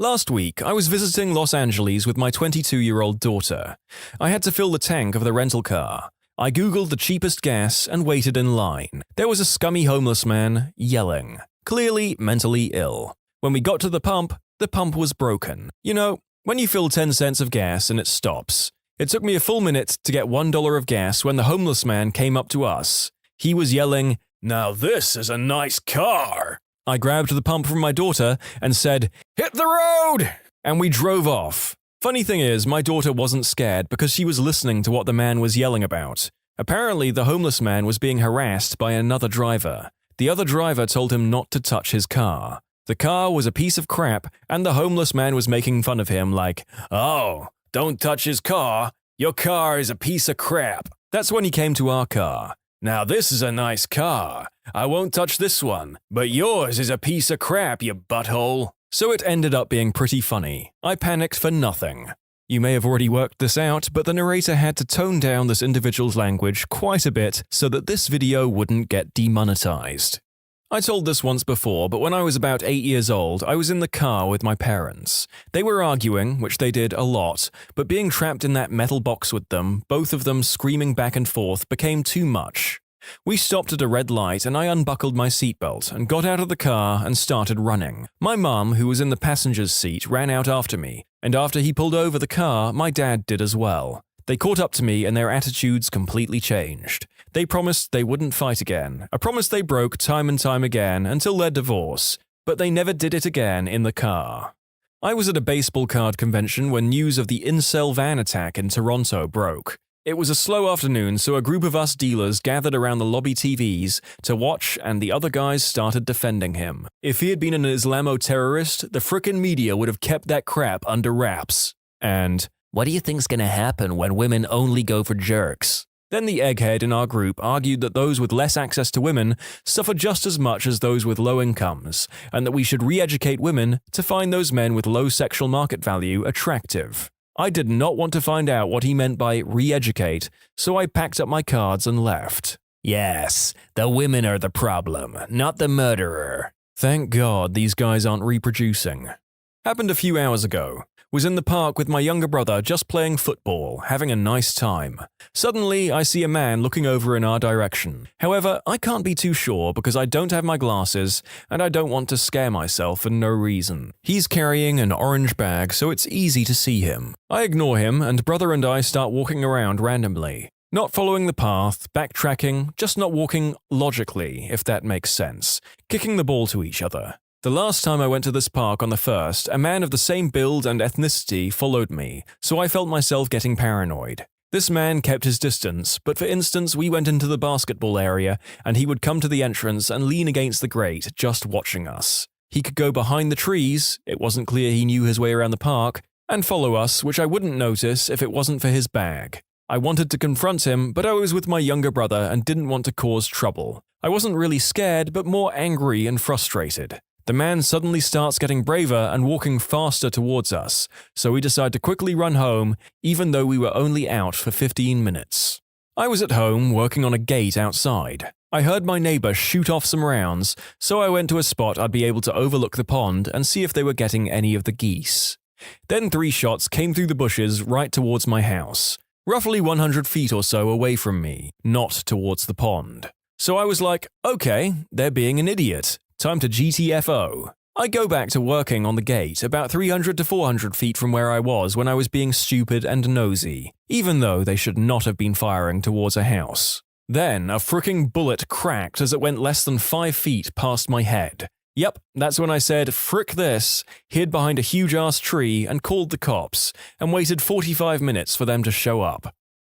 A: Last week, I was visiting Los Angeles with my 22-year-old daughter. I had to fill the tank of the rental car. I googled the cheapest gas and waited in line. There was a scummy homeless man yelling, clearly mentally ill. When we got to the pump was broken. You know, when you fill 10 cents of gas and it stops. It took me a full minute to get $1 of gas when the homeless man came up to us. He was yelling, "Now this is a nice car." I grabbed the pump from my daughter and said, "Hit the road!" And we drove off. Funny thing is, my daughter wasn't scared because she was listening to what the man was yelling about. Apparently, the homeless man was being harassed by another driver. The other driver told him not to touch his car. The car was a piece of crap, and the homeless man was making fun of him like, "Oh, don't touch his car. Your car is a piece of crap." That's when he came to our car. "Now this is a nice car. I won't touch this one, but yours is a piece of crap, you butthole." So it ended up being pretty funny. I panicked for nothing. You may have already worked this out, but the narrator had to tone down this individual's language quite a bit so that this video wouldn't get demonetized. I told this once before, but when I was about 8 years old, I was in the car with my parents. They were arguing, which they did a lot, but being trapped in that metal box with them, both of them screaming back and forth, became too much. We stopped at a red light and I unbuckled my seatbelt and got out of the car and started running. My mum, who was in the passenger's seat, ran out after me, and after he pulled over the car, my dad did as well. They caught up to me and their attitudes completely changed. They promised they wouldn't fight again, a promise they broke time and time again until their divorce, but they never did it again in the car. I was at a baseball card convention when news of the incel van attack in Toronto broke. It was a slow afternoon, so a group of us dealers gathered around the lobby TVs to watch, and the other guys started defending him. If he had been an Islamo-terrorist, the frickin' media would have kept that crap under wraps. And, "What do you think's gonna happen when women only go for jerks?" Then the egghead in our group argued that those with less access to women suffer just as much as those with low incomes, and that we should re-educate women to find those men with low sexual market value attractive. I did not want to find out what he meant by re-educate, so I packed up my cards and left. Yes, the women are the problem, not the murderer. Thank God these guys aren't reproducing. Happened a few hours ago. Was in the park with my younger brother just playing football, having a nice time. Suddenly, I see a man looking over in our direction. However, I can't be too sure because I don't have my glasses and I don't want to scare myself for no reason. He's carrying an orange bag, so it's easy to see him. I ignore him and brother and I start walking around randomly. Not following the path, backtracking, just not walking logically, if that makes sense. Kicking the ball to each other. The last time I went to this park on the 1st, a man of the same build and ethnicity followed me, so I felt myself getting paranoid. This man kept his distance, but for instance we went into the basketball area and he would come to the entrance and lean against the grate, just watching us. He could go behind the trees, it wasn't clear he knew his way around the park, and follow us, which I wouldn't notice if it wasn't for his bag. I wanted to confront him, but I was with my younger brother and didn't want to cause trouble. I wasn't really scared, but more angry and frustrated. The man suddenly starts getting braver and walking faster towards us, so we decide to quickly run home, even though we were only out for 15 minutes. I was at home working on a gate outside. I heard my neighbor shoot off some rounds, so I went to a spot I'd be able to overlook the pond and see if they were getting any of the geese. Then 3 shots came through the bushes right towards my house, roughly 100 feet or so away from me, not towards the pond. So I was like, okay, they're being an idiot. Time to GTFO. I go back to working on the gate about 300 to 400 feet from where I was when I was being stupid and nosy, even though they should not have been firing towards a house. Then a fricking bullet cracked as it went less than 5 feet past my head. Yep, that's when I said, frick this, hid behind a huge-ass tree and called the cops, and waited 45 minutes for them to show up.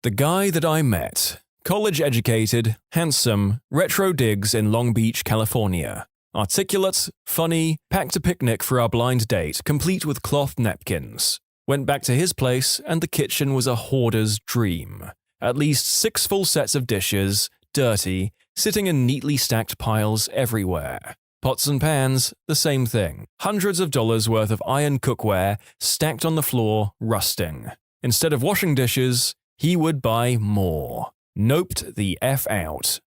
A: The guy that I met. College-educated, handsome, retro digs in Long Beach, California. Articulate, funny, packed a picnic for our blind date, complete with cloth napkins. Went back to his place, and the kitchen was a hoarder's dream. At least 6 full sets of dishes, dirty, sitting in neatly stacked piles everywhere. Pots and pans, the same thing. Hundreds of dollars worth of iron cookware stacked on the floor, rusting. Instead of washing dishes, he would buy more. Noped the F out.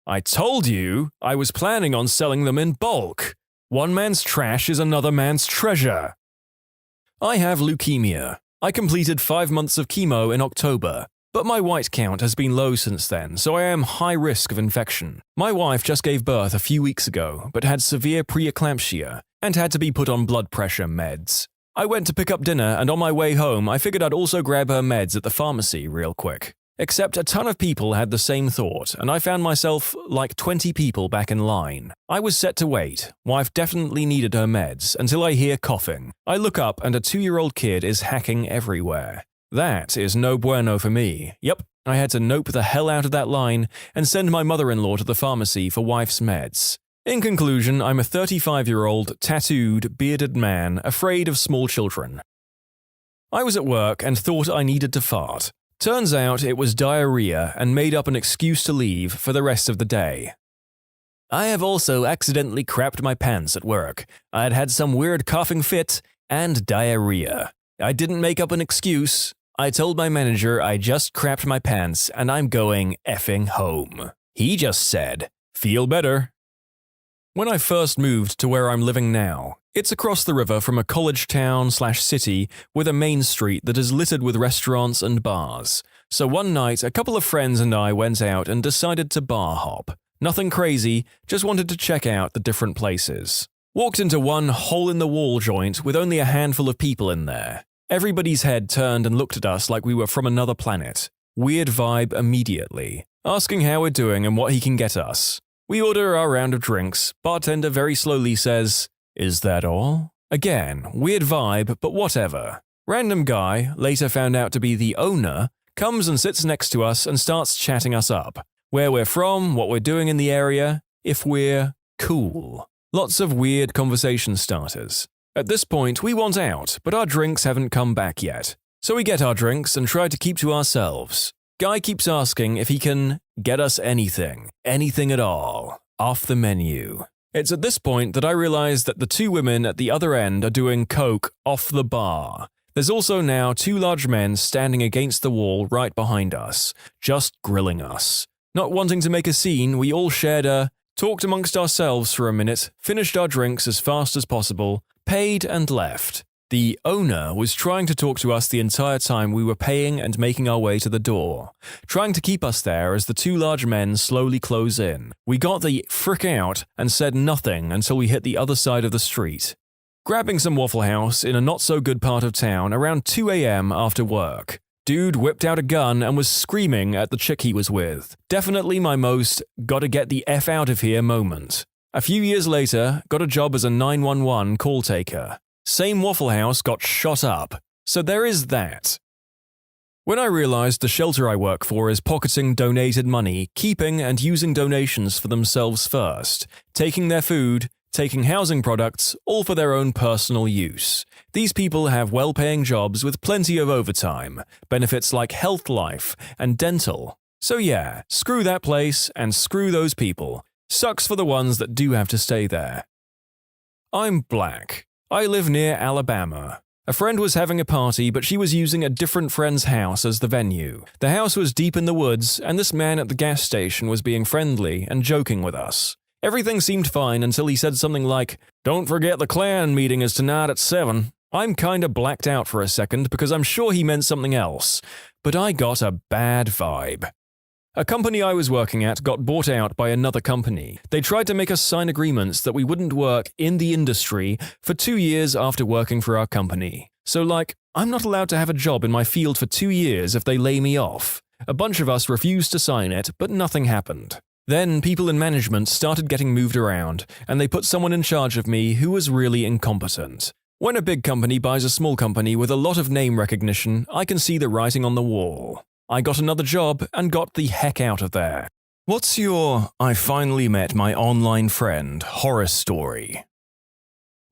A: I told you I was planning on selling them in bulk. One man's trash is another man's treasure. I have leukemia. I completed 5 months of chemo in October, but my white count has been low since then, so I am high risk of infection. My wife just gave birth a few weeks ago, but had severe preeclampsia and had to be put on blood pressure meds. I went to pick up dinner, and on my way home, I figured I'd also grab her meds at the pharmacy real quick. Except a ton of people had the same thought, and I found myself like 20 people back in line. I was set to wait. Wife definitely needed her meds until I hear coughing. I look up and a 2-year-old kid is hacking everywhere. That is no bueno for me. Yep, I had to nope the hell out of that line and send my mother-in-law to the pharmacy for wife's meds. In conclusion, I'm a 35-year-old, tattooed, bearded man afraid of small children. I was at work and thought I needed to fart. Turns out it was diarrhea and made up an excuse to leave for the rest of the day. I have also accidentally crapped my pants at work. I had had some weird coughing fit and diarrhea. I didn't make up an excuse. I told my manager I just crapped my pants and I'm going effing home. He just said, "Feel better." When I first moved to where I'm living now, it's across the river from a college town/city with a main street that is littered with restaurants and bars. So one night, a couple of friends and I went out and decided to bar hop. Nothing crazy, just wanted to check out the different places. Walked into one hole-in-the-wall joint with only a handful of people in there. Everybody's head turned and looked at us like we were from another planet. Weird vibe immediately. Asking how we're doing and what he can get us. We order our round of drinks. Bartender very slowly says, "Is that all?" Again, weird vibe, but whatever. Random guy, later found out to be the owner, comes and sits next to us and starts chatting us up. Where we're from, what we're doing in the area, if we're cool. Lots of weird conversation starters. At this point, we want out, but our drinks haven't come back yet. So we get our drinks and try to keep to ourselves. Guy keeps asking if he can get us anything at all, off the menu. It's at this point that I realize that the 2 women at the other end are doing coke off the bar. There's also now 2 large men standing against the wall right behind us, just grilling us. Not wanting to make a scene, we all shared talked amongst ourselves for a minute, finished our drinks as fast as possible, paid and left. The owner was trying to talk to us the entire time we were paying and making our way to the door, trying to keep us there as the 2 large men slowly close in. We got the frick out and said nothing until we hit the other side of the street. Grabbing some Waffle House in a not-so-good part of town around 2 a.m. after work. Dude whipped out a gun and was screaming at the chick he was with. Definitely my most gotta get the F out of here moment. A few years later, got a job as a 911 call taker. Same Waffle House got shot up, so there is that. When I realized the shelter I work for is pocketing donated money, keeping and using donations for themselves first, taking their food, taking housing products, all for their own personal use. These people have well-paying jobs with plenty of overtime, benefits like health life and dental. So yeah, screw that place and screw those people. Sucks for the ones that do have to stay there. I'm black. I live near Alabama. A friend was having a party, but she was using a different friend's house as the venue. The house was deep in the woods, and this man at the gas station was being friendly and joking with us. Everything seemed fine until he said something like, "Don't forget the Klan meeting is tonight at 7. I'm kinda blacked out for a second because I'm sure he meant something else, but I got a bad vibe. A company I was working at got bought out by another company. They tried to make us sign agreements that we wouldn't work in the industry for 2 years after working for our company. So I'm not allowed to have a job in my field for 2 years if they lay me off. A bunch of us refused to sign it, but nothing happened. Then people in management started getting moved around, and they put someone in charge of me who was really incompetent. When a big company buys a small company with a lot of name recognition, I can see the writing on the wall. I got another job and got the heck out of there. What's your "I finally met my online friend" horror story?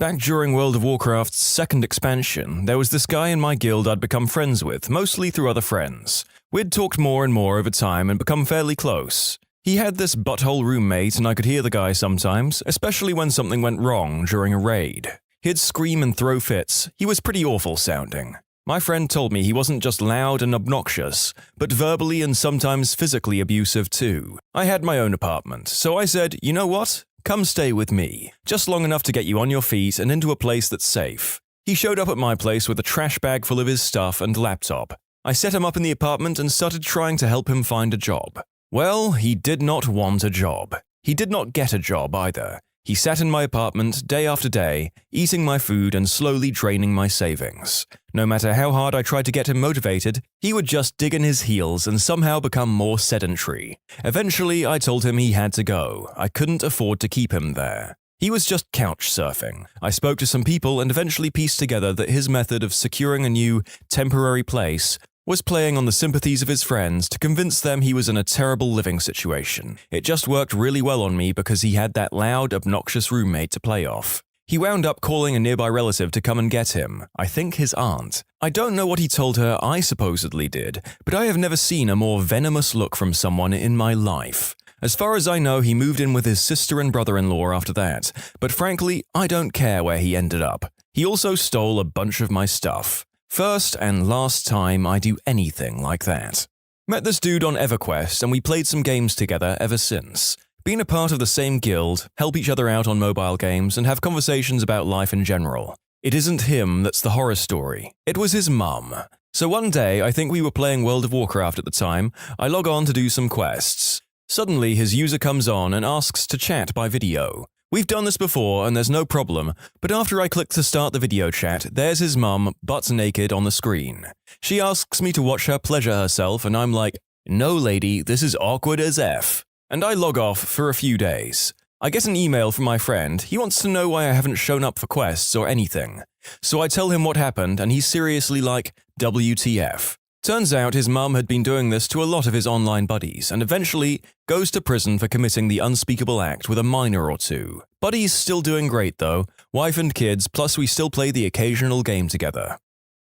A: Back during World of Warcraft's second expansion, there was this guy in my guild I'd become friends with, mostly through other friends. We'd talked more and more over time and become fairly close. He had this butthole roommate and I could hear the guy sometimes, especially when something went wrong during a raid. He'd scream and throw fits. He was pretty awful sounding. My friend told me he wasn't just loud and obnoxious, but verbally and sometimes physically abusive too. I had my own apartment, so I said, you know what? Come stay with me, just long enough to get you on your feet and into a place that's safe. He showed up at my place with a trash bag full of his stuff and laptop. I set him up in the apartment and started trying to help him find a job. Well, he did not want a job. He did not get a job either. He sat in my apartment day after day, eating my food and slowly draining my savings. No matter how hard I tried to get him motivated, he would just dig in his heels and somehow become more sedentary. Eventually, I told him he had to go. I couldn't afford to keep him there. He was just couch surfing. I spoke to some people and eventually pieced together that his method of securing a new, temporary place was playing on the sympathies of his friends to convince them he was in a terrible living situation. It just worked really well on me because he had that loud, obnoxious roommate to play off. He wound up calling a nearby relative to come and get him, I think his aunt. I don't know what he told her I supposedly did, but I have never seen a more venomous look from someone in my life. As far as I know, he moved in with his sister and brother-in-law after that, but frankly, I don't care where he ended up. He also stole a bunch of my stuff. First and last time I do anything like that. Met this dude on EverQuest and we played some games together ever since. Been a part of the same guild, help each other out on mobile games and have conversations about life in general. It isn't him that's the horror story. It was his mum. So one day, I think we were playing World of Warcraft at the time, I log on to do some quests. Suddenly his user comes on and asks to chat by video. We've done this before and there's no problem, but after I click to start the video chat, there's his mum butt naked on the screen. She asks me to watch her pleasure herself and I'm like, no lady, this is awkward as F. And I log off for a few days. I get an email from my friend, he wants to know why I haven't shown up for quests or anything. So I tell him what happened and he's seriously like, WTF. Turns out his mum had been doing this to a lot of his online buddies and eventually goes to prison for committing the unspeakable act with a minor or two. Buddy's still doing great though, wife and kids, plus we still play the occasional game together.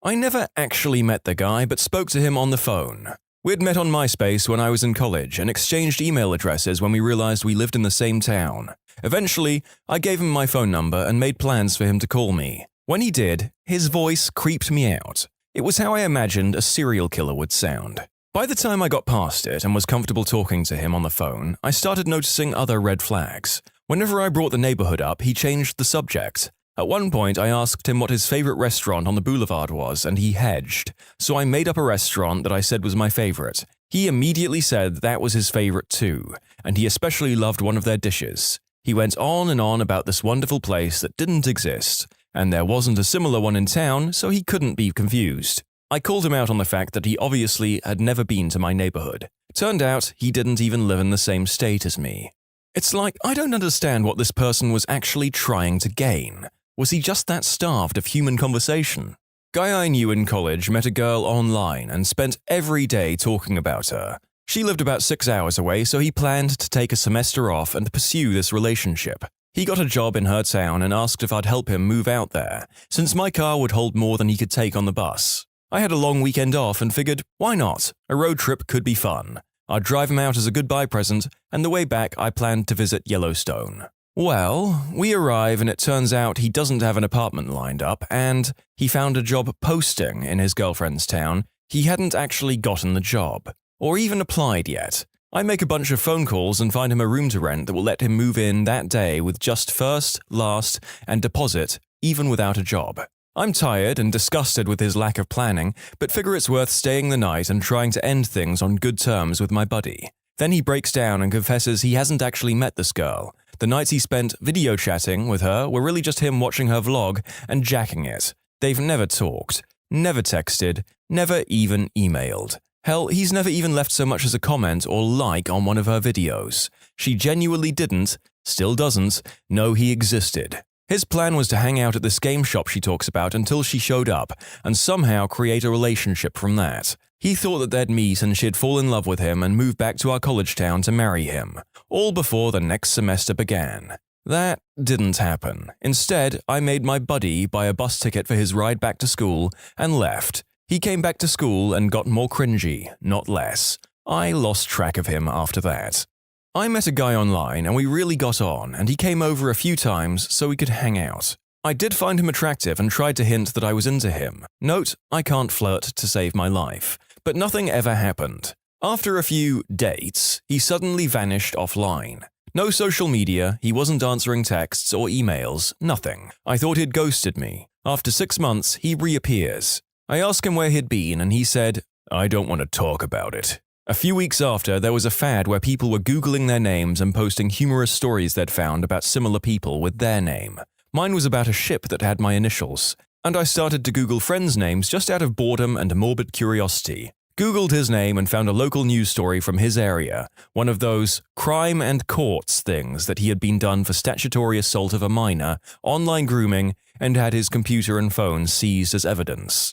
A: I never actually met the guy but spoke to him on the phone. We'd met on MySpace when I was in college and exchanged email addresses when we realized we lived in the same town. Eventually, I gave him my phone number and made plans for him to call me. When he did, his voice creeped me out. It was how I imagined a serial killer would sound. By the time I got past it and was comfortable talking to him on the phone, I started noticing other red flags. Whenever I brought the neighborhood up, he changed the subject. At one point, I asked him what his favorite restaurant on the boulevard was, and he hedged. So I made up a restaurant that I said was my favorite. He immediately said that was his favorite too, and he especially loved one of their dishes. He went on and on about this wonderful place that didn't exist, and there wasn't a similar one in town, so he couldn't be confused. I called him out on the fact that he obviously had never been to my neighborhood. Turned out he didn't even live in the same state as me. It's like I don't understand what this person was actually trying to gain. Was he just that starved of human conversation? Guy I knew in college met a girl online and spent every day talking about her. She lived about 6 hours away, so he planned to take a semester off and pursue this relationship. He got a job in her town and asked if I'd help him move out there, since my car would hold more than he could take on the bus. I had a long weekend off and figured, why not? A road trip could be fun. I'd drive him out as a goodbye present, and the way back I planned to visit Yellowstone. Well, we arrive and it turns out he doesn't have an apartment lined up, and he found a job posting in his girlfriend's town. He hadn't actually gotten the job, or even applied yet. I make a bunch of phone calls and find him a room to rent that will let him move in that day with just first, last, and deposit, even without a job. I'm tired and disgusted with his lack of planning, but figure it's worth staying the night and trying to end things on good terms with my buddy. Then he breaks down and confesses he hasn't actually met this girl. The nights he spent video chatting with her were really just him watching her vlog and jacking it. They've never talked, never texted, never even emailed. Hell, he's never even left so much as a comment or like on one of her videos. She genuinely didn't, still doesn't, know he existed. His plan was to hang out at this game shop she talks about until she showed up, and somehow create a relationship from that. He thought that they'd meet and she'd fall in love with him and move back to our college town to marry him, all before the next semester began. That didn't happen. Instead, I made my buddy buy a bus ticket for his ride back to school and left. He came back to school and got more cringy, not less. I lost track of him after that. I met a guy online and we really got on, and he came over a few times so we could hang out. I did find him attractive and tried to hint that I was into him. Note, I can't flirt to save my life. But nothing ever happened. After a few dates, he suddenly vanished offline. No social media, he wasn't answering texts or emails, nothing. I thought he'd ghosted me. After 6 months, he reappears. I asked him where he'd been and he said, "I don't want to talk about it." A few weeks after, there was a fad where people were Googling their names and posting humorous stories they'd found about similar people with their name. Mine was about a ship that had my initials, and I started to Google friends' names just out of boredom and morbid curiosity. Googled his name and found a local news story from his area, one of those crime and courts things that he had been done for statutory assault of a minor, online grooming, and had his computer and phone seized as evidence.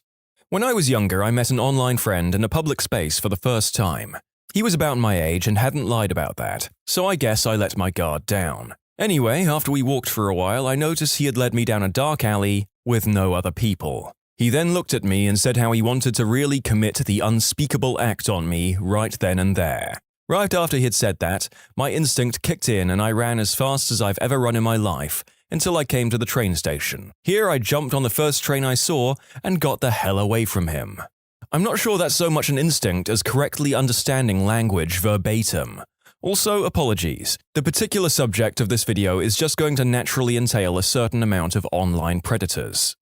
A: When I was younger, I met an online friend in a public space for the first time. He was about my age and hadn't lied about that, so I guess I let my guard down. Anyway, after we walked for a while, I noticed he had led me down a dark alley with no other people. He then looked at me and said how he wanted to really commit the unspeakable act on me right then and there. Right after he had said that, my instinct kicked in and I ran as fast as I've ever run in my life, until I came to the train station. Here I jumped on the first train I saw and got the hell away from him. I'm not sure that's so much an instinct as correctly understanding language verbatim. Also, apologies. The particular subject of this video is just going to naturally entail a certain amount of online predators.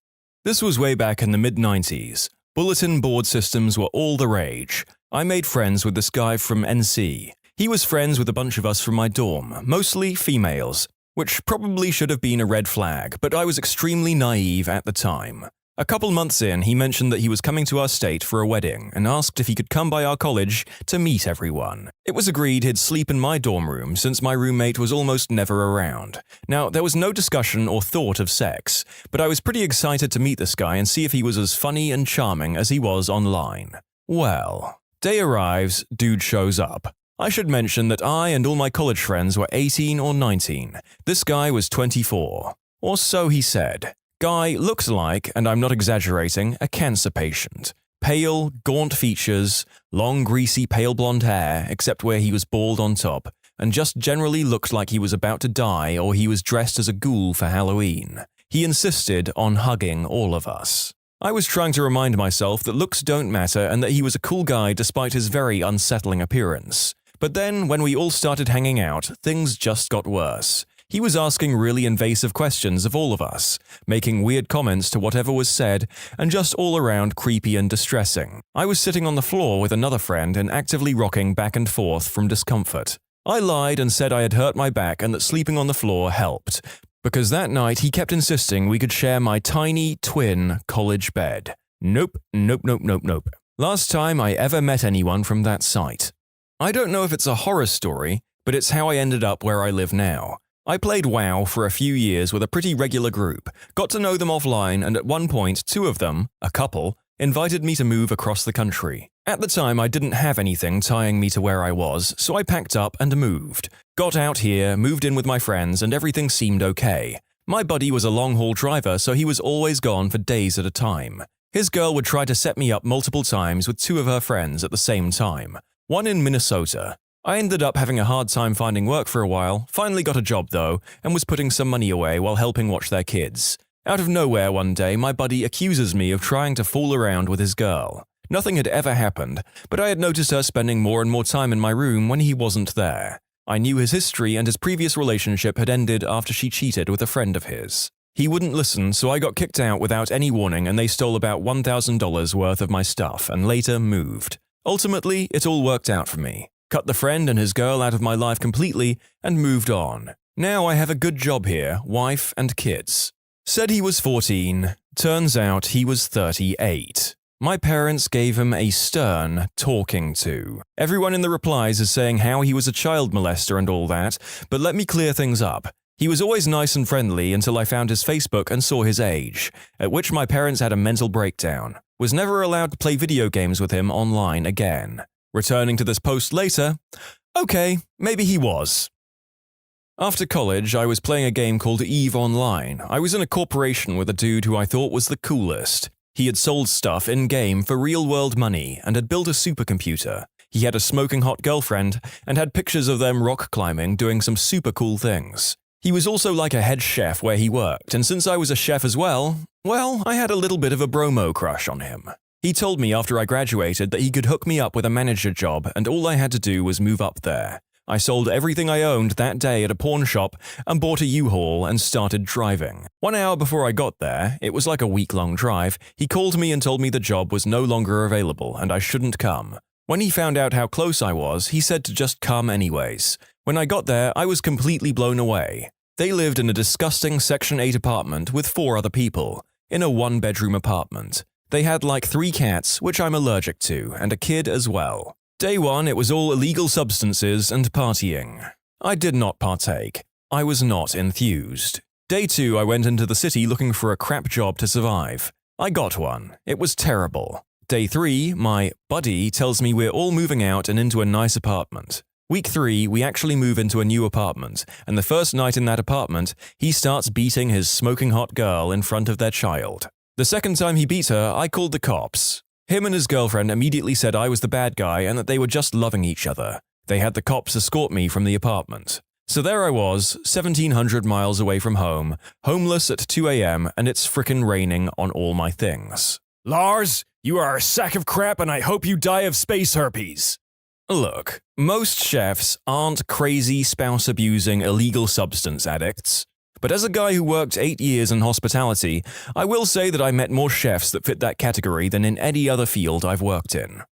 A: This was way back in the mid-90s. Bulletin board systems were all the rage. I made friends with this guy from NC. He was friends with a bunch of us from my dorm, mostly females, which probably should have been a red flag, but I was extremely naive at the time. A couple months in, he mentioned that he was coming to our state for a wedding and asked if he could come by our college to meet everyone. It was agreed he'd sleep in my dorm room since my roommate was almost never around. Now, there was no discussion or thought of sex, but I was pretty excited to meet this guy and see if he was as funny and charming as he was online. Well, day arrives, dude shows up. I should mention that I and all my college friends were 18 or 19. This guy was 24. Or so he said. Guy looked like, and I'm not exaggerating, a cancer patient. Pale, gaunt features, long greasy pale blonde hair, except where he was bald on top, and just generally looked like he was about to die or he was dressed as a ghoul for Halloween. He insisted on hugging all of us. I was trying to remind myself that looks don't matter and that he was a cool guy despite his very unsettling appearance. But then, when we all started hanging out, things just got worse. He was asking really invasive questions of all of us, making weird comments to whatever was said, and just all around creepy and distressing. I was sitting on the floor with another friend and actively rocking back and forth from discomfort. I lied and said I had hurt my back and that sleeping on the floor helped, because that night he kept insisting we could share my tiny, twin college bed. Nope. Last time I ever met anyone from that site. I don't know if it's a horror story, but it's how I ended up where I live now. I played WoW for a few years with a pretty regular group, got to know them offline, and at one point, two of them, a couple, invited me to move across the country. At the time, I didn't have anything tying me to where I was, so I packed up and moved. Got out here, moved in with my friends, and everything seemed okay. My buddy was a long-haul driver, so he was always gone for days at a time. His girl would try to set me up multiple times with two of her friends at the same time, one in Minnesota. I ended up having a hard time finding work for a while, finally got a job though, and was putting some money away while helping watch their kids. Out of nowhere one day, my buddy accuses me of trying to fool around with his girl. Nothing had ever happened, but I had noticed her spending more and more time in my room when he wasn't there. I knew his history and his previous relationship had ended after she cheated with a friend of his. He wouldn't listen, so I got kicked out without any warning and they stole about $1,000 worth of my stuff and later moved. Ultimately, it all worked out for me. Cut the friend and his girl out of my life completely, and moved on. Now I have a good job here, wife and kids. Said he was 14, turns out he was 38. My parents gave him a stern talking to. Everyone in the replies is saying how he was a child molester and all that, but let me clear things up. He was always nice and friendly until I found his Facebook and saw his age, at which my parents had a mental breakdown. Was never allowed to play video games with him online again. Returning to this post later, okay, maybe he was. After college, I was playing a game called EVE Online. I was in a corporation with a dude who I thought was the coolest. He had sold stuff in-game for real-world money and had built a supercomputer. He had a smoking hot girlfriend and had pictures of them rock climbing doing some super cool things. He was also like a head chef where he worked, and since I was a chef as well, I had a little bit of a bromo crush on him. He told me after I graduated that he could hook me up with a manager job and all I had to do was move up there. I sold everything I owned that day at a pawn shop and bought a U-Haul and started driving. 1 hour before I got there, it was like a week-long drive, he called me and told me the job was no longer available and I shouldn't come. When he found out how close I was, he said to just come anyways. When I got there, I was completely blown away. They lived in a disgusting Section 8 apartment with 4 other people, in a 1-bedroom apartment. They had like 3 cats, which I'm allergic to, and a kid as well. Day 1, it was all illegal substances and partying. I did not partake. I was not enthused. Day 2, I went into the city looking for a crap job to survive. I got one. It was terrible. Day 3, my buddy tells me we're all moving out and into a nice apartment. Week 3, we actually move into a new apartment, and the first night in that apartment, he starts beating his smoking hot girl in front of their child. The second time he beat her, I called the cops. Him and his girlfriend immediately said I was the bad guy and that they were just loving each other. They had the cops escort me from the apartment. So there I was, 1,700 miles away from home, homeless at 2 a.m., and it's frickin' raining on all my things. Lars, you are a sack of crap and I hope you die of space herpes. Look, most chefs aren't crazy, spouse-abusing, illegal substance addicts. But as a guy who worked 8 years in hospitality, I will say that I met more chefs that fit that category than in any other field I've worked in.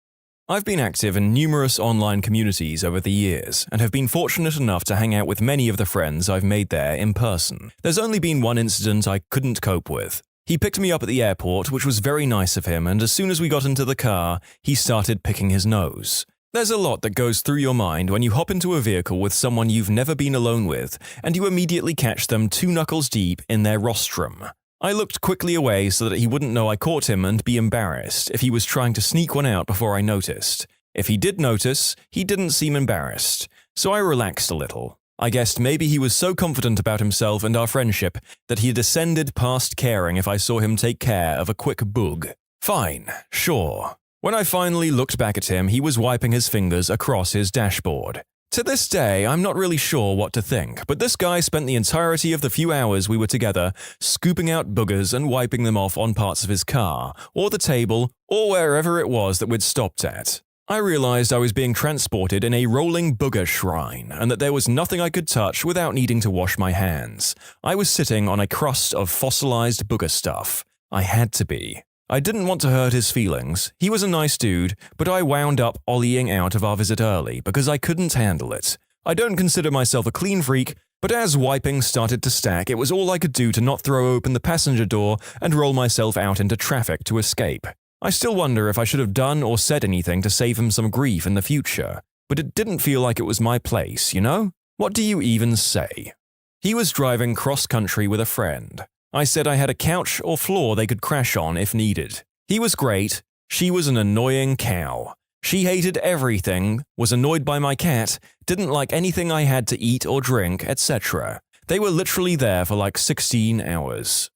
A: I've been active in numerous online communities over the years, and have been fortunate enough to hang out with many of the friends I've made there in person. There's only been one incident I couldn't cope with. He picked me up at the airport, which was very nice of him, and as soon as we got into the car, he started picking his nose. There's a lot that goes through your mind when you hop into a vehicle with someone you've never been alone with, and you immediately catch them 2 knuckles deep in their rostrum. I looked quickly away so that he wouldn't know I caught him and be embarrassed if he was trying to sneak one out before I noticed. If he did notice, he didn't seem embarrassed, so I relaxed a little. I guessed maybe he was so confident about himself and our friendship that he descended past caring if I saw him take care of a quick boog. Fine, sure. When I finally looked back at him, he was wiping his fingers across his dashboard. To this day, I'm not really sure what to think, but this guy spent the entirety of the few hours we were together scooping out boogers and wiping them off on parts of his car, or the table, or wherever it was that we'd stopped at. I realized I was being transported in a rolling booger shrine, and that there was nothing I could touch without needing to wash my hands. I was sitting on a crust of fossilized booger stuff. I had to be. I didn't want to hurt his feelings. He was a nice dude, but I wound up ollieing out of our visit early because I couldn't handle it. I don't consider myself a clean freak, but as wiping started to stack, it was all I could do to not throw open the passenger door and roll myself out into traffic to escape. I still wonder if I should have done or said anything to save him some grief in the future, but it didn't feel like it was my place, you know? What do you even say? He was driving cross-country with a friend. I said I had a couch or floor they could crash on if needed. He was great. She was an annoying cow. She hated everything, was annoyed by my cat, didn't like anything I had to eat or drink, etc. They were literally there for like 16 hours.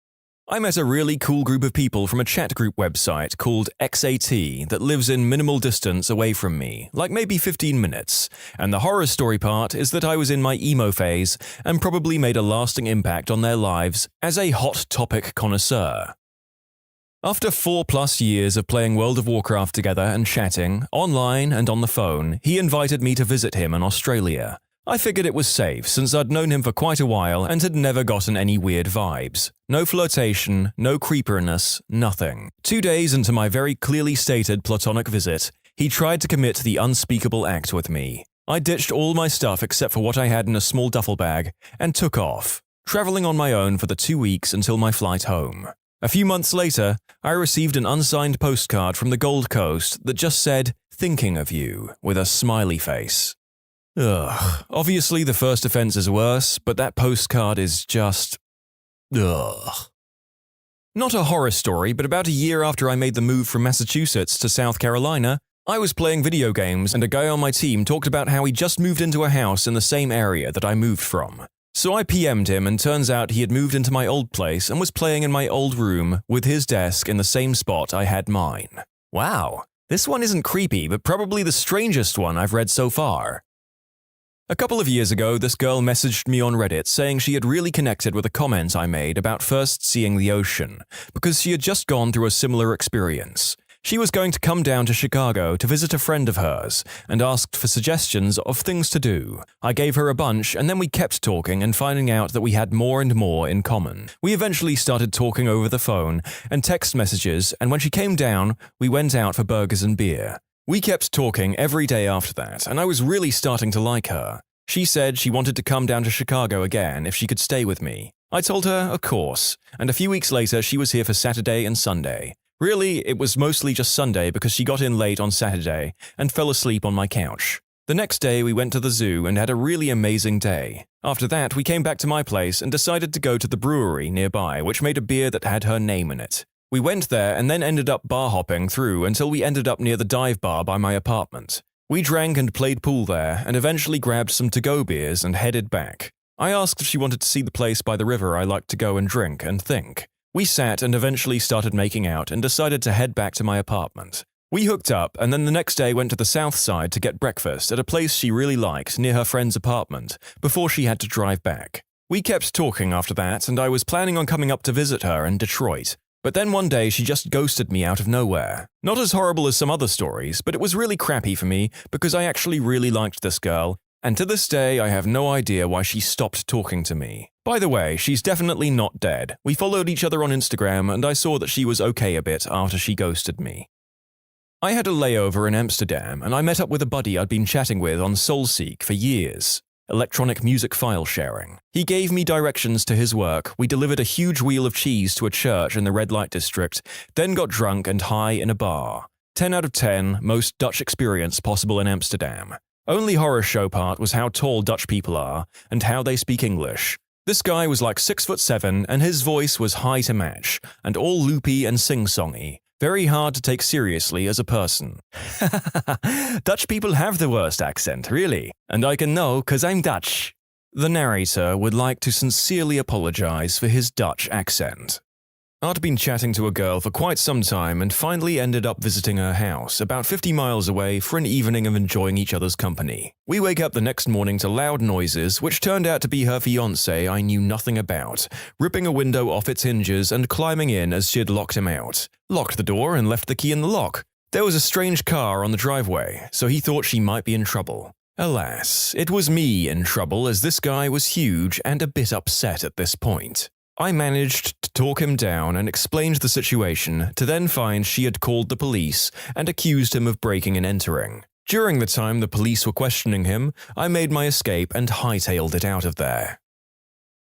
A: I met a really cool group of people from a chat group website called XAT that lives in minimal distance away from me, like maybe 15 minutes, and the horror story part is that I was in my emo phase and probably made a lasting impact on their lives as a hot topic connoisseur. After 4+ years of playing World of Warcraft together and chatting, online and on the phone, he invited me to visit him in Australia. I figured it was safe since I'd known him for quite a while and had never gotten any weird vibes. No flirtation, no creeperiness, nothing. 2 days into my very clearly stated platonic visit, he tried to commit the unspeakable act with me. I ditched all my stuff except for what I had in a small duffel bag and took off, traveling on my own for the 2 weeks until my flight home. A few months later, I received an unsigned postcard from the Gold Coast that just said, "Thinking of you," with a smiley face. Ugh. Obviously the first offense is worse, but that postcard is just... ugh. Not a horror story, but about a year after I made the move from Massachusetts to South Carolina, I was playing video games and a guy on my team talked about how he just moved into a house in the same area that I moved from. So I PM'd him and turns out he had moved into my old place and was playing in my old room with his desk in the same spot I had mine. Wow, this one isn't creepy, but probably the strangest one I've read so far. A couple of years ago, this girl messaged me on Reddit saying she had really connected with a comment I made about first seeing the ocean, because she had just gone through a similar experience. She was going to come down to Chicago to visit a friend of hers and asked for suggestions of things to do. I gave her a bunch and then we kept talking and finding out that we had more and more in common. We eventually started talking over the phone and text messages, and when she came down, we went out for burgers and beer. We kept talking every day after that, and I was really starting to like her. She said she wanted to come down to Chicago again if she could stay with me. I told her, of course, and a few weeks later she was here for Saturday and Sunday. Really, it was mostly just Sunday because she got in late on Saturday and fell asleep on my couch. The next day we went to the zoo and had a really amazing day. After that, we came back to my place and decided to go to the brewery nearby, which made a beer that had her name in it. We went there and then ended up bar hopping through until we ended up near the dive bar by my apartment. We drank and played pool there and eventually grabbed some to-go beers and headed back. I asked if she wanted to see the place by the river I liked to go and drink and think. We sat and eventually started making out and decided to head back to my apartment. We hooked up and then the next day went to the south side to get breakfast at a place she really liked near her friend's apartment before she had to drive back. We kept talking after that and I was planning on coming up to visit her in Detroit. But then one day she just ghosted me out of nowhere. Not as horrible as some other stories, but it was really crappy for me because I actually really liked this girl, and to this day I have no idea why she stopped talking to me. By the way, she's definitely not dead. We followed each other on Instagram and I saw that she was okay a bit after she ghosted me. I had a layover in Amsterdam and I met up with a buddy I'd been chatting with on Soulseek for years. Electronic music file sharing. He gave me directions to his work, we delivered a huge wheel of cheese to a church in the red light district, then got drunk and high in a bar. 10 out of 10, most Dutch experience possible in Amsterdam. Only horror show part was how tall Dutch people are and how they speak English. This guy was like 6'7" and his voice was high to match, and all loopy and sing-songy. Very hard to take seriously as a person. Dutch people have the worst accent, really. And I can know 'cause I'm Dutch. The narrator would like to sincerely apologize for his Dutch accent. I'd been chatting to a girl for quite some time and finally ended up visiting her house, about 50 miles away, for an evening of enjoying each other's company. We wake up the next morning to loud noises, which turned out to be her fiancé I knew nothing about, ripping a window off its hinges and climbing in as she'd locked him out. Locked the door and left the key in the lock. There was a strange car on the driveway, so he thought she might be in trouble. Alas, it was me in trouble as this guy was huge and a bit upset at this point. I managed to talk him down and explained the situation, to then find she had called the police and accused him of breaking and entering. During the time the police were questioning him, I made my escape and hightailed it out of there.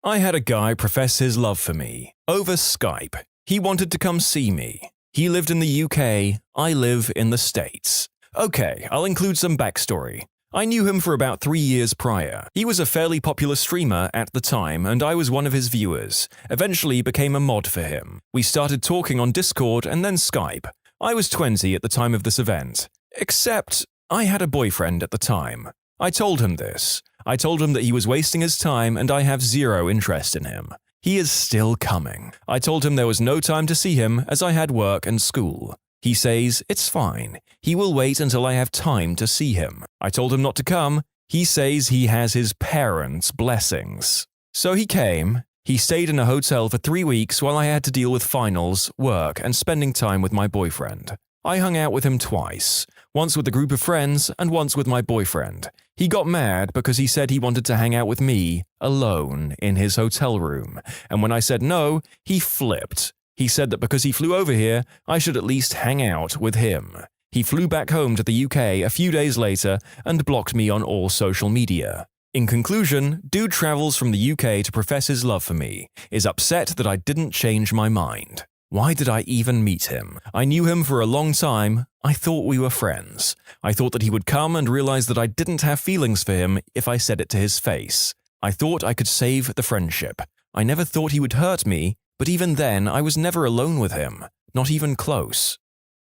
A: I had a guy profess his love for me, over Skype. He wanted to come see me. He lived in the UK, I live in the States. Okay, I'll include some backstory. I knew him for about 3 years prior. He was a fairly popular streamer at the time, and I was one of his viewers. Eventually became a mod for him. We started talking on Discord and then Skype. I was 20 at the time of this event. Except, I had a boyfriend at the time. I told him this. I told him that he was wasting his time and I have zero interest in him. He is still coming. I told him there was no time to see him as I had work and school. He says, it's fine. He will wait until I have time to see him. I told him not to come. He says he has his parents' blessings. So he came. He stayed in a hotel for 3 weeks while I had to deal with finals, work, and spending time with my boyfriend. I hung out with him twice, once with a group of friends and once with my boyfriend. He got mad because he said he wanted to hang out with me, alone, in his hotel room, and when I said no, he flipped. He said that because he flew over here, I should at least hang out with him. He flew back home to the UK a few days later and blocked me on all social media. In conclusion, dude travels from the UK to profess his love for me, is upset that I didn't change my mind. Why did I even meet him? I knew him for a long time. I thought we were friends. I thought that he would come and realize that I didn't have feelings for him if I said it to his face. I thought I could save the friendship. I never thought he would hurt me, but even then I was never alone with him, not even close.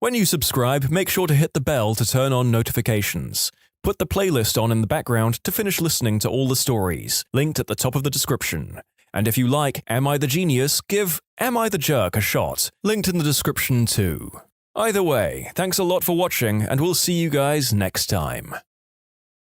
A: When you subscribe, make sure to hit the bell to turn on notifications. Put the playlist on in the background to finish listening to all the stories, linked at the top of the description. And if you like Am I the Genius, give Am I the Jerk a shot, linked in the description too. Either way, thanks a lot for watching, and we'll see you guys next time.